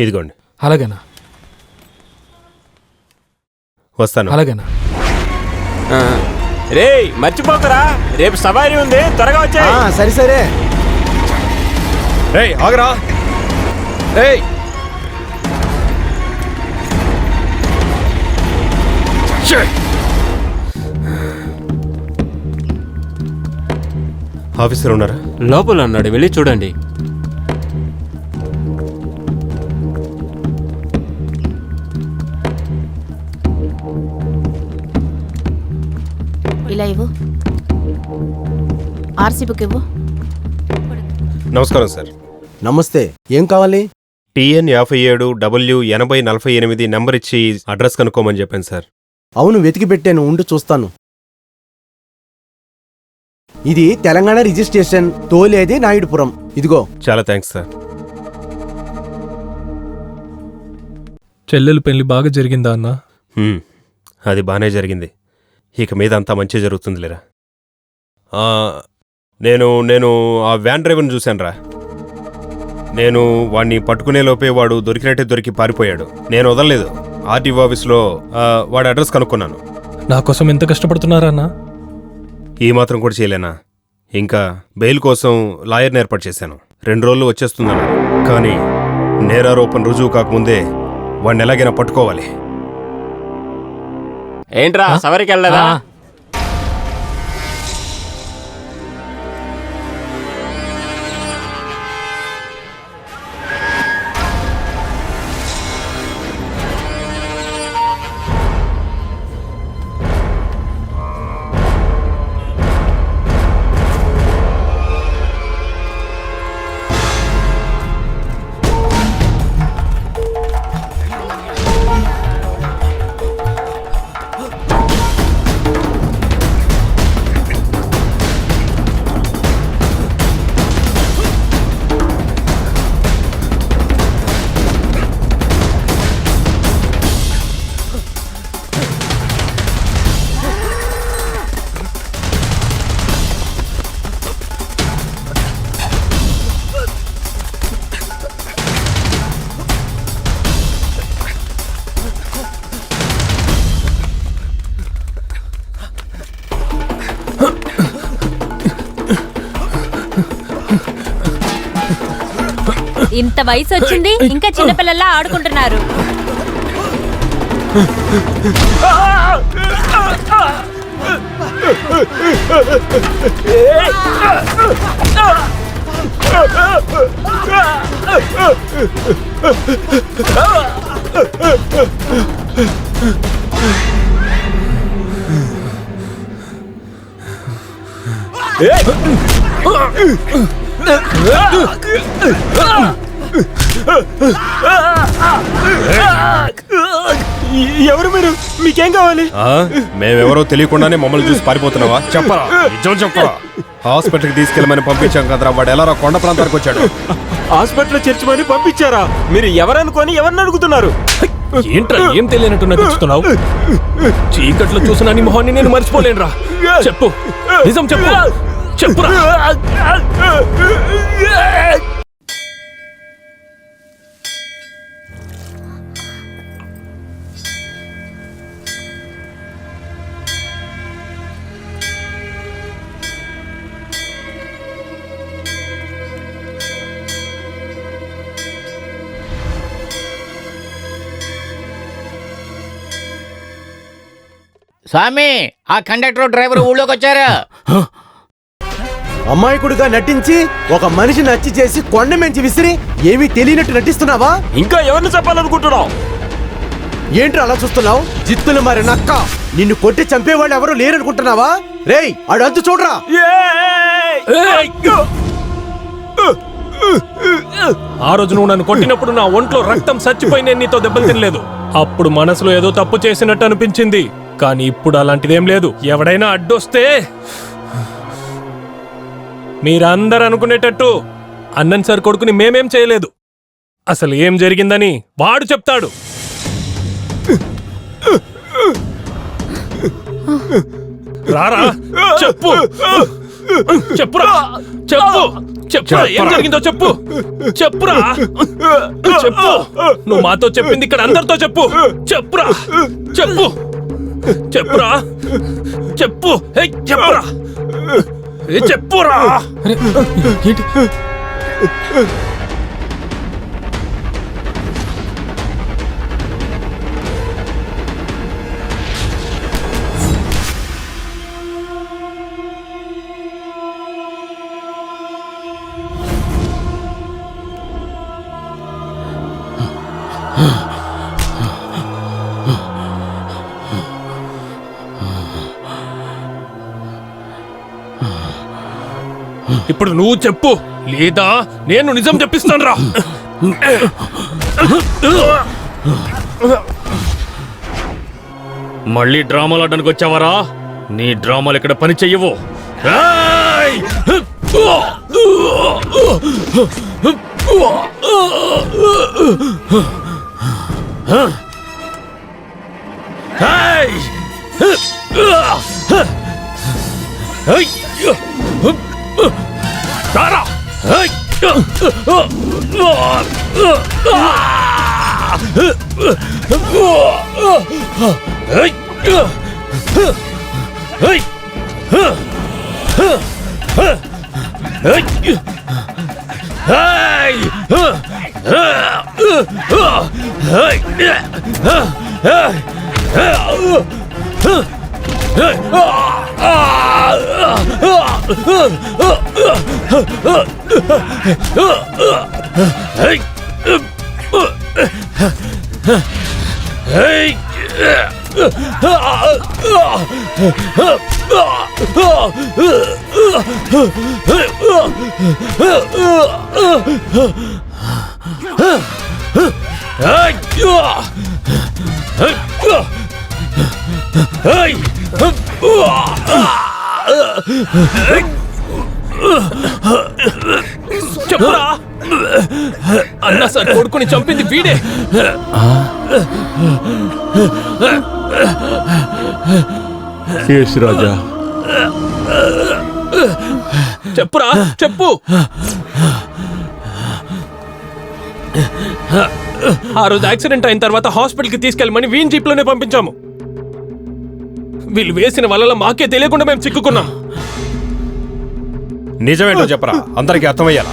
ఇదిగోండి. అలాగేనా? వస్తాను. అలాగేనా? రే మర్చిపోకరా, రేపు సవారీ ఉంది, త్వరగా వచ్చే. సరే సరే. రేయ్ ఆగరా. రేయ్ ఆఫీసర్ ఉన్నారా? లోపల ఉన్నాడు, వెళ్ళి చూడండి. ఇలా ఇవ్వు. ఆర్సీ బుక్ ఇవ్వు. నమస్కారం సార్. నమస్తే. ఏం కావాలి? TN 57 W8048 నెంబర్ ఇచ్చి అడ్రస్ కనుక్కోమని చెప్పాను సార్. అవును, వెతికి పెట్టాను, ఉండి చూస్తాను. ఇది తెలంగాణ రిజిస్ట్రేషన్, తోలేది నాయుడుపురం. ఇదిగో. చాలా థ్యాంక్స్ సార్. చెల్లెలు పెళ్లి బాగా జరిగిందా అన్నా? అది బాగానే జరిగింది. ఇక మీద అంతా మంచి జరుగుతుందిలేరా. నేను ఆ వ్యాన్ డ్రైవర్ని చూశానురా. నేను వాడిని పట్టుకునే లోపే వాడు దొరికినట్టే దొరికి పారిపోయాడు. నేను వదలలేదు. RTO ఆఫీస్లో వాడి అడ్రస్ కనుక్కున్నాను. నా కోసం ఎంత కష్టపడుతున్నారా అన్నా? ఈ మాత్రం కూడా చేయలేనా? ఇంకా బెయిల్ కోసం లాయర్ని ఏర్పాటు చేశాను. 2 రోజులు వచ్చేస్తుందన్నా. కానీ నేరారోపణ రుజువు కాకముందే వాడిని ఎలాగైనా పట్టుకోవాలి. ఏంట్రా సవారీకి వెళ్ళలేదా? ఇంత వయసు వచ్చింది, ఇంకా చిన్నపిల్లల్లా ఆడుకుంటున్నారు. ఎవరు మీరు? మీకేం కావాలి? మేమెవరో తెలియకుండానే మమ్మల్ని చూసి పారిపోతున్నావా? చెప్పరా, నిజం చెప్పరా. హాస్పిటల్కి తీసుకెళ్ళమని పంపించాం కదరా. వాడు ఎలా కొండ ప్రాంతానికి వచ్చాడు? హాస్పిటల్లో చేర్చమని పంపించారా? మీరు ఎవరనుకొని ఎవరిని అడుగుతున్నారు? ఏంట్రా ఏం తెలియనట్టు నటిస్తున్నావు? చీకట్లో చూసిన నీ మొహాన్ని నేను మర్చిపోలేనురా. చెప్పు, నిజం చెప్పు, చెప్పురా. స్వామి, ఆ కండక్టర్ డ్రైవర్ ఊళ్ళోకి వచ్చారు. అమాయకుడిగా నటించి ఒక మనిషి నచ్చి చేసి కొండ మెంచి విసిరి ఏమీ తెలియనట్టు నటిస్తున్నావా? ఇంకా ఎవరిని చెప్పాలనుకుంటున్నావు? ఏంట్రా అలా చూస్తున్నావు? జిత్తులు మరి నక్క, నిన్ను కొట్టి చంపేవాళ్ళు ఎవరు లేరనుకుంటున్నావా? రేయ్, ఆడు అంతు చూడరా. ఆ రోజు నువ్వు నన్ను కొట్టినప్పుడు నా ఒంట్లో రక్తం చచ్చిపోయి నేను నీతో దెబ్బలు తినలేదు. అప్పుడు మనసులో ఏదో తప్పు చేసినట్టు అనిపించింది. కానీ ఇప్పుడు అలాంటిదేం లేదు. ఎవడైనా అడ్డొస్తే మీరందరూ అనుకునేటట్టు అన్నన్ సార్ కొడుకుని మేమేం చేయలేదు. అసలు ఏం జరిగిందని వాడు చెప్తాడు. రారా, చెప్పు, చెప్పురా, చెప్పు, చెప్పురా, ఏం జరిగిందో చెప్పు, చెప్పురా, చెప్పు. నువ్వు మాతో చెప్పింది ఇక్కడ అందరితో చెప్పు. చెప్పురా, చెప్పు, చెప్పురా, చెప్పు, చెప్పురా, చెప్పురా. ఇప్పుడు నువ్వు చెప్పు, లేదా నేను నిజం చెప్పిస్తాను రా. మళ్ళీ డ్రామాలు ఆడడానికి వచ్చావరా? నీ డ్రామాలు ఇక్కడ పని చెయ్యవు. రారా, చెప్పురా. అన్నా సార్ కొడుకుని చంపింది వీడే. రాజా, చెప్పురా, చెప్పు. ఆ రోజు యాక్సిడెంట్ అయిన తర్వాత హాస్పిటల్కి తీసుకెళ్ళమని వీన్ జీప్లోనే పంపించాము. వీళ్ళు వేసిన వల్ల మాకే తెలియకుండా మేము చిక్కుకున్నాం. నిజమేంటో చెప్పరా, అందరికీ అర్థమయ్యాలా?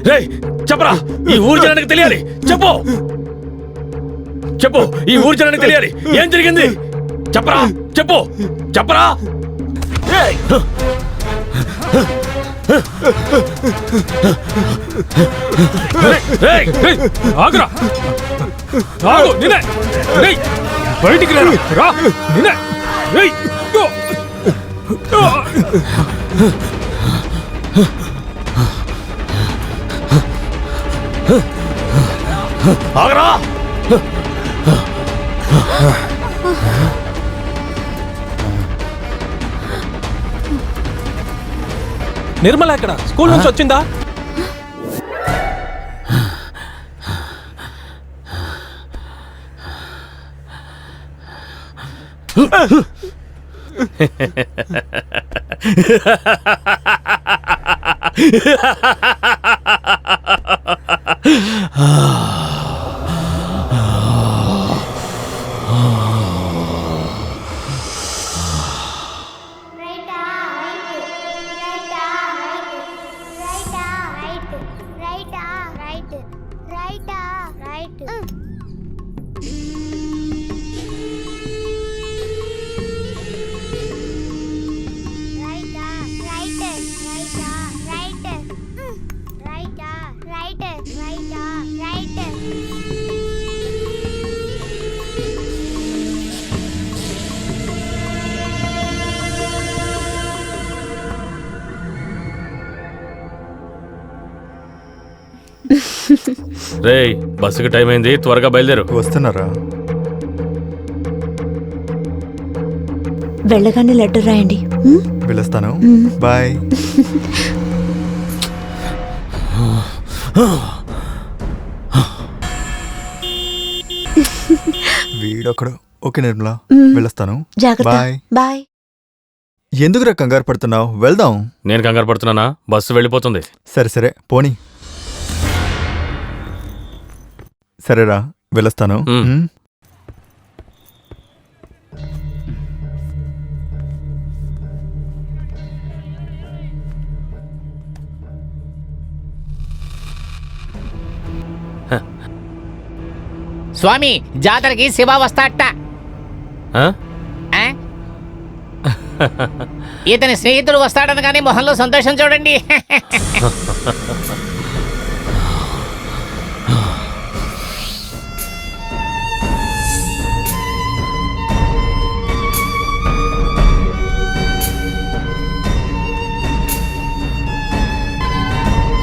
రేయ్, చెప్పరా, ఈ ఊరు జనానికి తెలియాలి. చెప్పు, చెప్పు, ఈ ఊరు జనానికి తెలియాలి. ఏం జరిగింది? చెప్పరా, చెప్పు, చెప్పరా. ఆగురా, ఆగు, నిన్నే, బయటికి రా, నిన్నే. ఆగరా. నిర్మల ఎక్కడ? స్కూల్ నుంచి వచ్చిందా? రేయ్ బస్సుకి టైం అయింది, త్వరగా బయలుదేరు. వస్తున్నారా? వెళ్ళగానే లెటర్ రాయండి. వెళ్ళొస్తాను. బాయ్. వీడొకడు. ఓకే నిర్మలా, వెళ్ళొస్తాను. జాగ్రత్త. బాయ్. బాయ్. ఎందుకురా కంగారు పడుతున్నావు? వెళ్దాం. నేను కంగారు పడుతున్నానా? బస్సు వెళ్ళిపోతుంది. సరే సరే పోనీ. సరేరా, వెళ్ళొస్తాను. స్వామి, జాతరకి శివ వస్తాట. ఇతని స్నేహితుడు వస్తాడని కానీ మొహంలో సంతోషం చూడండి.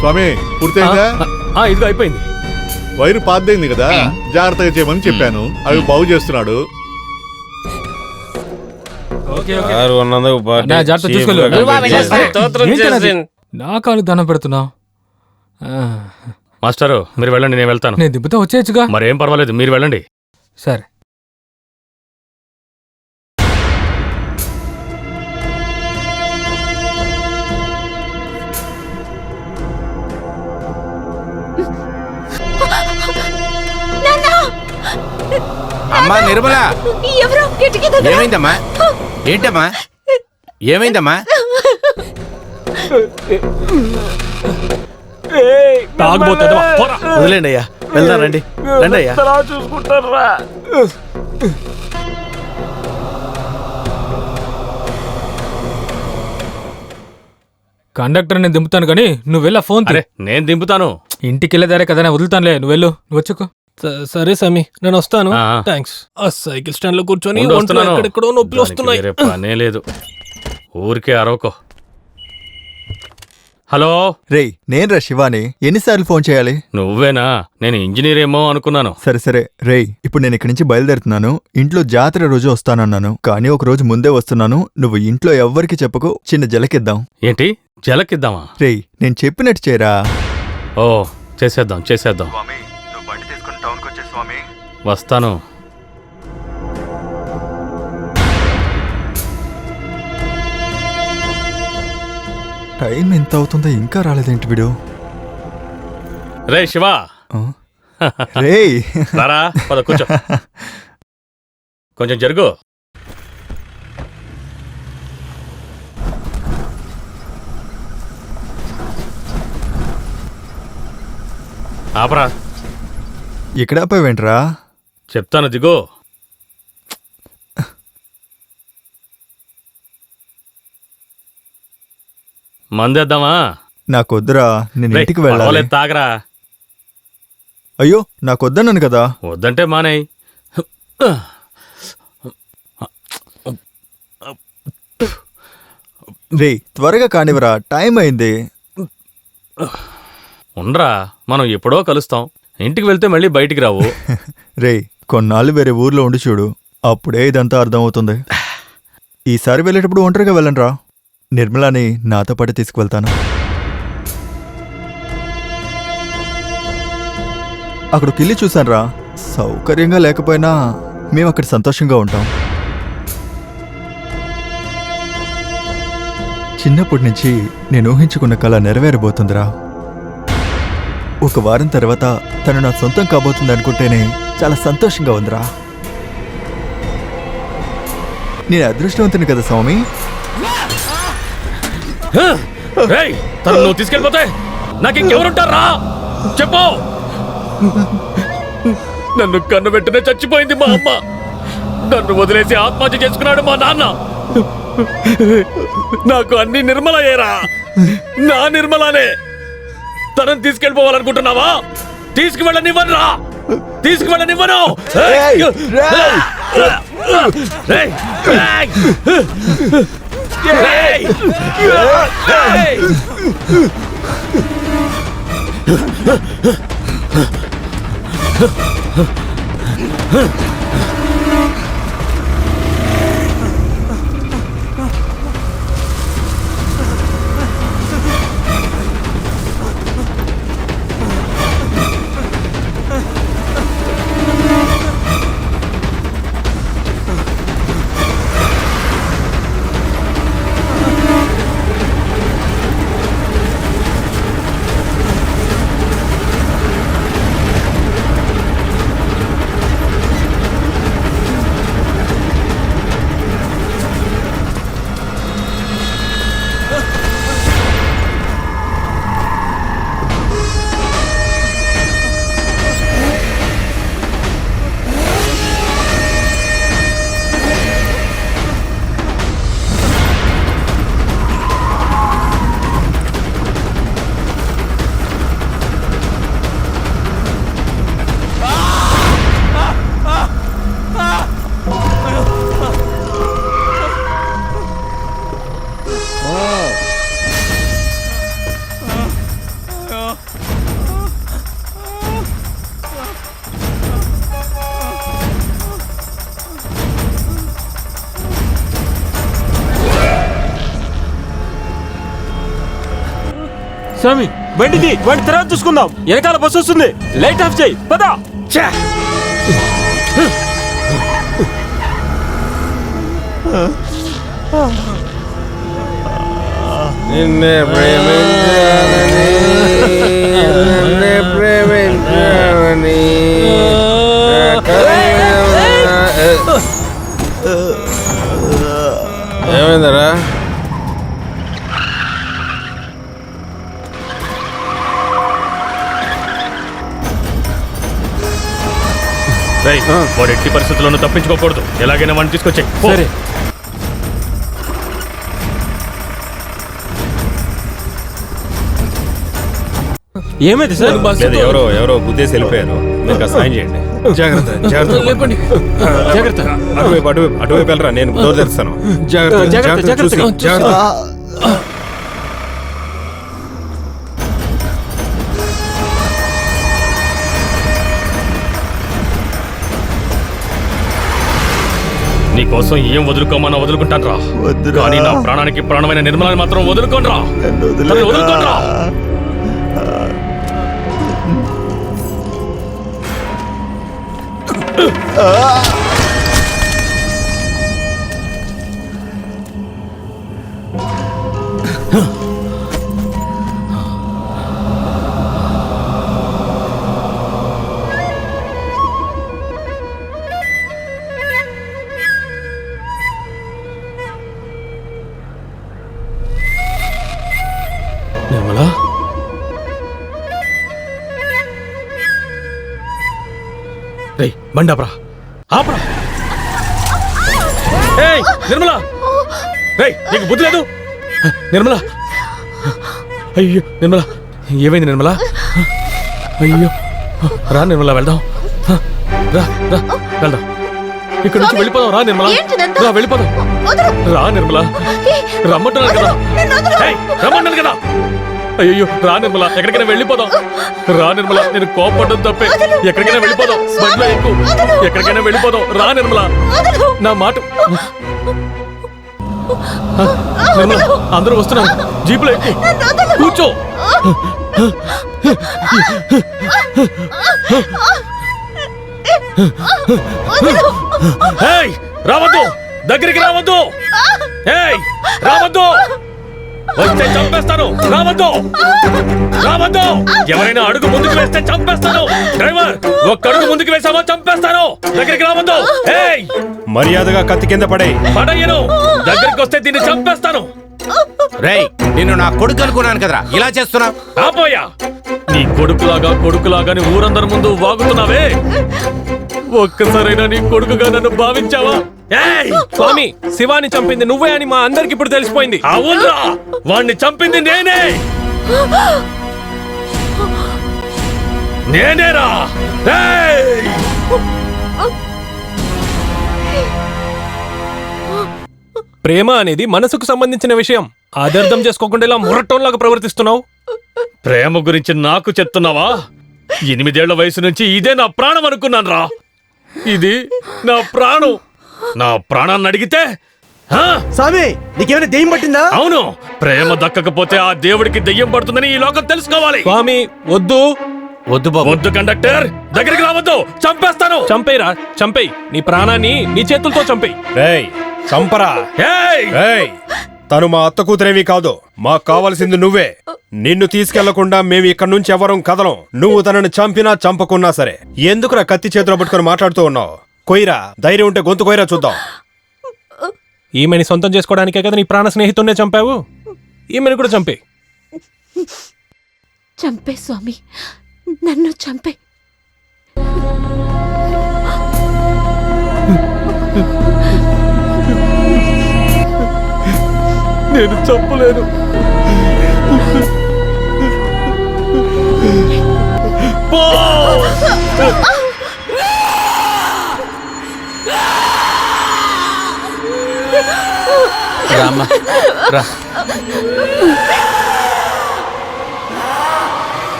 స్వామి, పూర్తయిందా? ఇదిగో అయిపోయింది. వైరు పాద్దైంది కదా, జాగ్రత్తగా చేయమని చెప్పాను. అవి బాగు చేస్తున్నాడు. నా కాలు దండం పెడుతున్నావు. మాస్టరు మీరు వెళ్ళండి, నేను వెళ్తాను. నేను దిబ్బతో వచ్చేయచ్చుగా. మరేం పర్వాలేదు, మీరు వెళ్ళండి. సరే. అమ్మా నిర్మల, ఏమైందమ్మా? ఏంటమ్మా ఏమైందమ్మా? వదిలేండి అయ్యా, వెళ్దాం రండి. రండి అయ్యా. చూసుకుంటారా? కండక్టర్ నేను దింపుతాను కానీ నువ్వు వెళ్ళా ఫోన్. నేను దింపుతాను. ఇంటికి వెళ్ళేదారే కదా, నేను వదులుతానులే. నువ్వు వెళ్ళు, నువ్వు వచ్చుకో. సరే సమీ, నేను వస్తాను. థ్యాంక్స్. ఆ సైకిల్ స్టాండ్ లో కూర్చొని ఎక్కడెక్కడో నొప్పులు వస్తున్నాయి. పనే లేదు, ఊరికే అరవకో. హలో రేయ్, నేనురా శివాని. ఎన్నిసార్లు ఫోన్ చేయాలి? నువ్వేనా? నేను ఇంజనీర్ ఏమో అనుకున్నాను. సరే సరే రేయ్, ఇప్పుడు నేను ఇక్కడి నుంచి బయలుదేరుతున్నాను. ఇంట్లో జాతర రోజు వస్తానన్నాను, కానీ ఒక రోజు ముందే వస్తున్నాను. నువ్వు ఇంట్లో ఎవ్వరికి చెప్పకు. చిన్న జలకిద్దాం. ఏంటి జలకిద్దామా? రేయ్, నేను చెప్పినట్టు చేరా. ఓ చేసేద్దాం చేసేద్దాం. వస్తాను. టైం ఎంత అవుతుందో ఇంకా రాలేదేంటి వీడు? రే శివా, రేయ్ రారా, పద కూర్చో. కొంచెం జరుగు. ఆపరా. ఇక్కడ ఆపావేంట్రా? చెప్తాను, దిగో. మందేద్దామా? నాకొద్దురా, నేను ఇంటికి వెళ్ళాలి. తాగరా. అయ్యో, నాకొద్దన్నాను కదా. వద్దంటే మానేయ్. రేయ్, త్వరగా కానివరా, టైం అయింది. ఉండరా, మనం ఎప్పుడో కలుస్తాం. ఇంటికి వెళ్తే మళ్ళీ బయటికి రావు. రేయ్, కొన్నాళ్ళు వేరే ఊర్లో ఉండి చూడు, అప్పుడే ఇదంతా అర్థమవుతుంది. ఈసారి వెళ్ళేటప్పుడు ఒంటరిగా వెళ్ళండిరా. నిర్మలాని నాతో పాటు తీసుకువెళ్తాను. అక్కడికి వెళ్ళి చూశానురా, సౌకర్యంగా లేకపోయినా మేము అక్కడ సంతోషంగా ఉంటాం. చిన్నప్పటి నుంచి నేను ఊహించుకున్న కళ నెరవేరబోతుందిరా. ఒక వారం తర్వాత తను నా సొంతం కాబోతుంది అనుకుంటేనే చాలా సంతోషంగా ఉందిరా. నేను అదృష్టవంతుని కదా స్వామి. తను నువ్వు తీసుకెళ్ళిపోతే నాకు ఇంకెవరుంటారా? చెప్పు. నన్ను కన్ను వెంటనే చచ్చిపోయింది మా అమ్మ. నన్ను వదిలేసి ఆత్మహత్య చేసుకున్నాడు మా నాన్న. నాకు అన్ని నిర్మలయ్యేరా. నా నిర్మలానే. తనని తీసుకెళ్ళిపోవాలనుకుంటున్నావా? తీసుకువెళ్ళనివ్వనురా, తీసుకువెళ్ళనివ్వను. స్వామి బండిది బండి తర్వాత చూసుకుందాం. వెనకాల బస్సు వస్తుంది. లైట్ ఆఫ్ చేయి పద. నిన్నే ప్రేమించాలని నిన్నే ప్రేమించాలని ఏమైందరా? వాడు ఎట్టి పరిస్థితుల్లోనూ తప్పించుకోకూడదు. ఎలాగైనా వాడిని తీసుకొచ్చాయి. సరే. ఏమైంది సార్? ఎవరో గుద్దేసి వెళ్ళిపోయారు. మీకు సాయం చేయండి. జాగ్రత్త అటువైపు వెళ్ళరా. నేను డోర్ తెరుస్తాను. జాగ్రత్త. నీకోసం ఏం వదులుకోమన్నా వదులుకుంటాను రా. కానీ నా ప్రాణానికి ప్రాణమైన నిర్మలాన్ని మాత్రం వదులుకోను రా. వదులుకోను రా. నిర్మలా, రే బండాప్రా, ఆప్రా. ఏయ్ నిర్మలా, రే నీకు బుద్ధి లేదు? నిర్మలా, అయ్యో నిర్మలా, ఏమైంది నిర్మలా? అయ్యో రా నిర్మలా, వెళ్దాం. రా రా వెళ్దాం. ఇక్కడ నుంచి వెళ్ళిపోదాం. రా నిర్మలా, రా వెళ్ళిపోదాం. రా నిర్మలా, రమ్మంటున్నాను కదా. రమ్మంటాను కదా. అయ్యో రా నిర్మలా, ఎక్కడికైనా వెళ్ళిపోదాం. రా నిర్మలా, నేను కోపడ్డం తప్పే. ఎక్కడికైనా వెళ్ళిపోదాం. బండిలో ఎక్కువ. ఎక్కడికైనా వెళ్ళిపోదాం. రా నిర్మలా, నా మాట. నిర్మలా, అందరూ వస్తున్నారు. జీపులో ఎక్కువ. కూర్చో. రావద్దు, దగ్గరికి రావద్దు. రావద్దు, వస్తే చంపేస్తాను. రావద్దు, రావద్దు. ఎవరైనా అడుగు ముందుకు వేస్తే చంపేస్తాను. డ్రైవర్, ఒక్క అడుగు ముందుకు వేసామో చంపేస్తాను. దగ్గరికి రావద్దు. మర్యాదగా కత్తి కింద పడయ్యను. దగ్గరికి వస్తే దీన్ని చంపేస్తాను. రేయ్, నిన్ను నా కొడుకు అనుకున్నాను కదరా, ఇలా చేస్తున్నావు. ఆపోయా, నీ కొడుకులాగా ఊరందరి ముందు వాగుతున్నావే. ఒక్కసారైనా నీ కొడుకుగా నన్ను భావించావా? స్వామి, శివాని చంపింది నువ్వే అని మా అందరికి ఇప్పుడు తెలిసిపోయింది. అవునరా, వాణ్ణి చంపింది నేనేరా. ప్రేమ అనేది మనసుకు సంబంధించిన విషయం. అది అర్థం చేసుకోకుండా ఇలా మురటంలాగా ప్రవర్తిస్తున్నావు. ప్రేమ గురించి నాకు చెప్తున్నావా? 8 ఏళ్ల వయసు నుంచి ఇదే నా ప్రాణం అనుకున్నాను రా. ఇది నా ప్రాణం. నా ప్రాణాన్ని అడిగితే స్వామి నీకేమైనా దెయ్యం పట్టిందా? అవును, ప్రేమ దక్కకపోతే ఆ దేవుడికి దెయ్యం పడుతుందని ఈ లోకం తెలుసుకోవాలి. స్వామి వద్దు వద్దు బాబు, వద్దు కండక్టర్, దగ్గరికి రావద్దు, చంపేస్తాను. చంపేరా, చంపేయ్. నీ ప్రాణాన్ని నీ చేతులతో చంపేయ్. రేయ్ చంపరా. రేయ్ తను మా అత్త కూతురేవి కాదు, మాకు కావాల్సింది నువ్వే. నిన్ను తీసుకెళ్లకుండా మేము ఇక్కడి నుంచి ఎవరం కదలం. నువ్వు తనని చంపినా చంపకున్నా సరే. ఎందుకురా కత్తి చేతిలో పట్టుకొని మాట్లాడుతూ ఉన్నావు? కొయ్యరా, ధైర్యం ఉంటే గొంతు కొయ్యరా చూద్దాం. ఈమెని సొంతం చేసుకోవడానికే కదా నీ ప్రాణ స్నేహితున్నే చంపావు. ఈమెను కూడా చంపే. చంపే స్వామి, నన్ను చంపే. నేను చంపలేను. రామ్మా రా.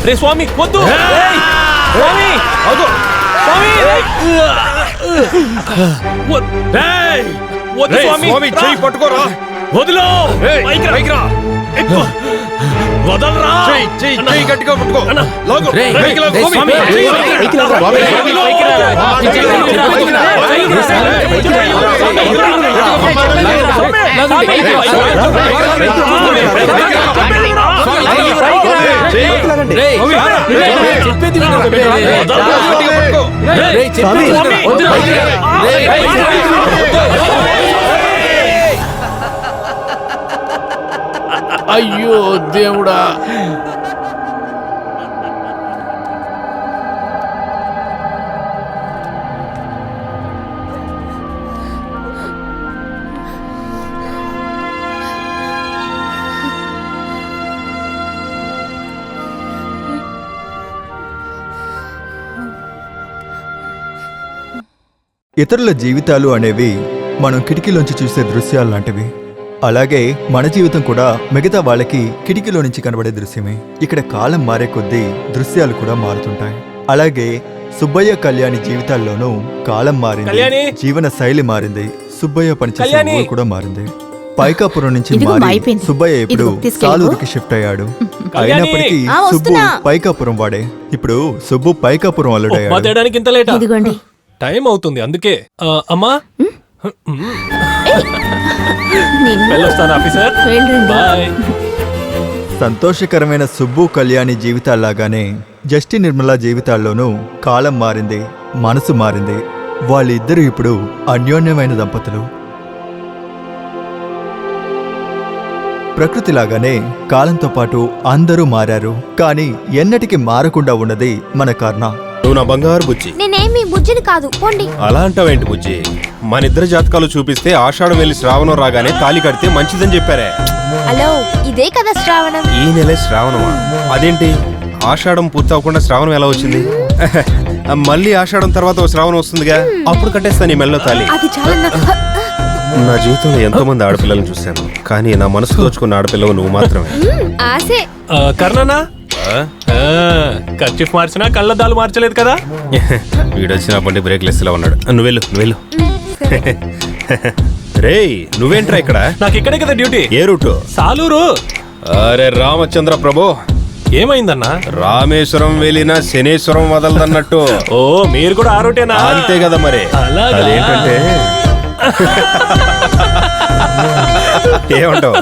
రే స్వామి వద్దు. స్వామి వద్దు. స్వామి వద్దు. స్వామి చెయ్యి పట్టుకోరా. వదిలో. వదలరా. చెయ్యి గట్టిగా పట్టుకో. అయ్యో దేవుడా. ఇతరుల జీవితాలు అనేవి మనం కిటికీలోంచి చూసే దృశ్యాలు లాంటివి. అలాగే మన జీవితం కూడా మిగతా వాళ్ళకి కిటికీలో నుంచి కనబడే దృశ్యమే. ఇక్కడ కాలం మారే కొద్దీ దృశ్యాలు కూడా మారుతుంటాయి. అలాగే సుబ్బయ్య కళ్యాణి జీవితాల్లోనూ కాలం మారింది, జీవన శైలి మారింది, సుబ్బయ్య పనిచేసే ఊరు కూడా మారింది. పైకాపురం నుంచి మారి సుబ్బయ్య ఇప్పుడు సాలూరుకి షిఫ్ట్ అయ్యాడు. అయినప్పటికీ సుబ్బు పైకాపురం వాడే. ఇప్పుడు సుబ్బు పైకాపురం అల్లుడయ్యాడు. టైం అవుతుంది అందుకే. అమ్మా వెళ్ళొస్తాను ఆఫీసర్. బాయ్. సంతోషకరమైన సుబ్బు కళ్యాణి జీవితాల్లాగానే జస్టి నిర్మల జీవితాల్లోనూ కాలం మారింది, మనసు మారింది. వాళ్ళిద్దరూ ఇప్పుడు అన్యోన్యమైన దంపతులు. ప్రకృతిలాగానే కాలంతో పాటు అందరూ మారారు. కానీ ఎన్నటికీ మారకుండా ఉన్నది మన కర్ణ. నువ్వు నా బంగారు బుజ్జి. నేనేమి బుజ్జిని కాదు, పోండి. అలా అంటావేంటి బుజ్జి? మన ఇద్దరు జాతకాలు చూపిస్తే ఆషాఢం వెళ్ళి శ్రావణం రాగానే తాళి కడితే మంచిదని చెప్పారే. హలో, ఇదే కదా శ్రావణం. ఈ నెలే శ్రావణమా? అదేంటి ఆషాఢం పూర్తవకుండా శ్రావణం ఎలా వచ్చింది? మళ్ళీ ఆషాఢం తర్వాత శ్రావణం వస్తుందిగా, అప్పుడు కట్టేస్తాను ఈ మెల్లో తాళి. అది చాలా నా జీవితంలో ఎంతో మంది ఆడపిల్లలను చూశాను, కానీ నా మనసు దోచుకున్న ఆడపిల్లవు నువ్వు మాత్రమే. ఆసే. కర్ణనా కర్చీఫ్ మార్చినా కళ్ళద్దాలు మార్చలేదు కదా. వీడొచ్చిన బండి బ్రేక్ లెస్ లా ఉన్నాడు. నువ్వు వెళ్ళు. రేయ్ నువ్వేంట్రా ఇక్కడ? నాకు ఇక్కడే కదా డ్యూటీ. ఏ రూటు? సాలూరు. అరే రామచంద్ర ప్రభు, ఏమైందన్నా? రామేశ్వరం వెళ్ళినా శనేశ్వరం వదలదన్నట్టు. ఓ మీరు కూడా ఆ రూటేనా? అంతే కదా మరి. అదేంటంటే ఏమంటావు?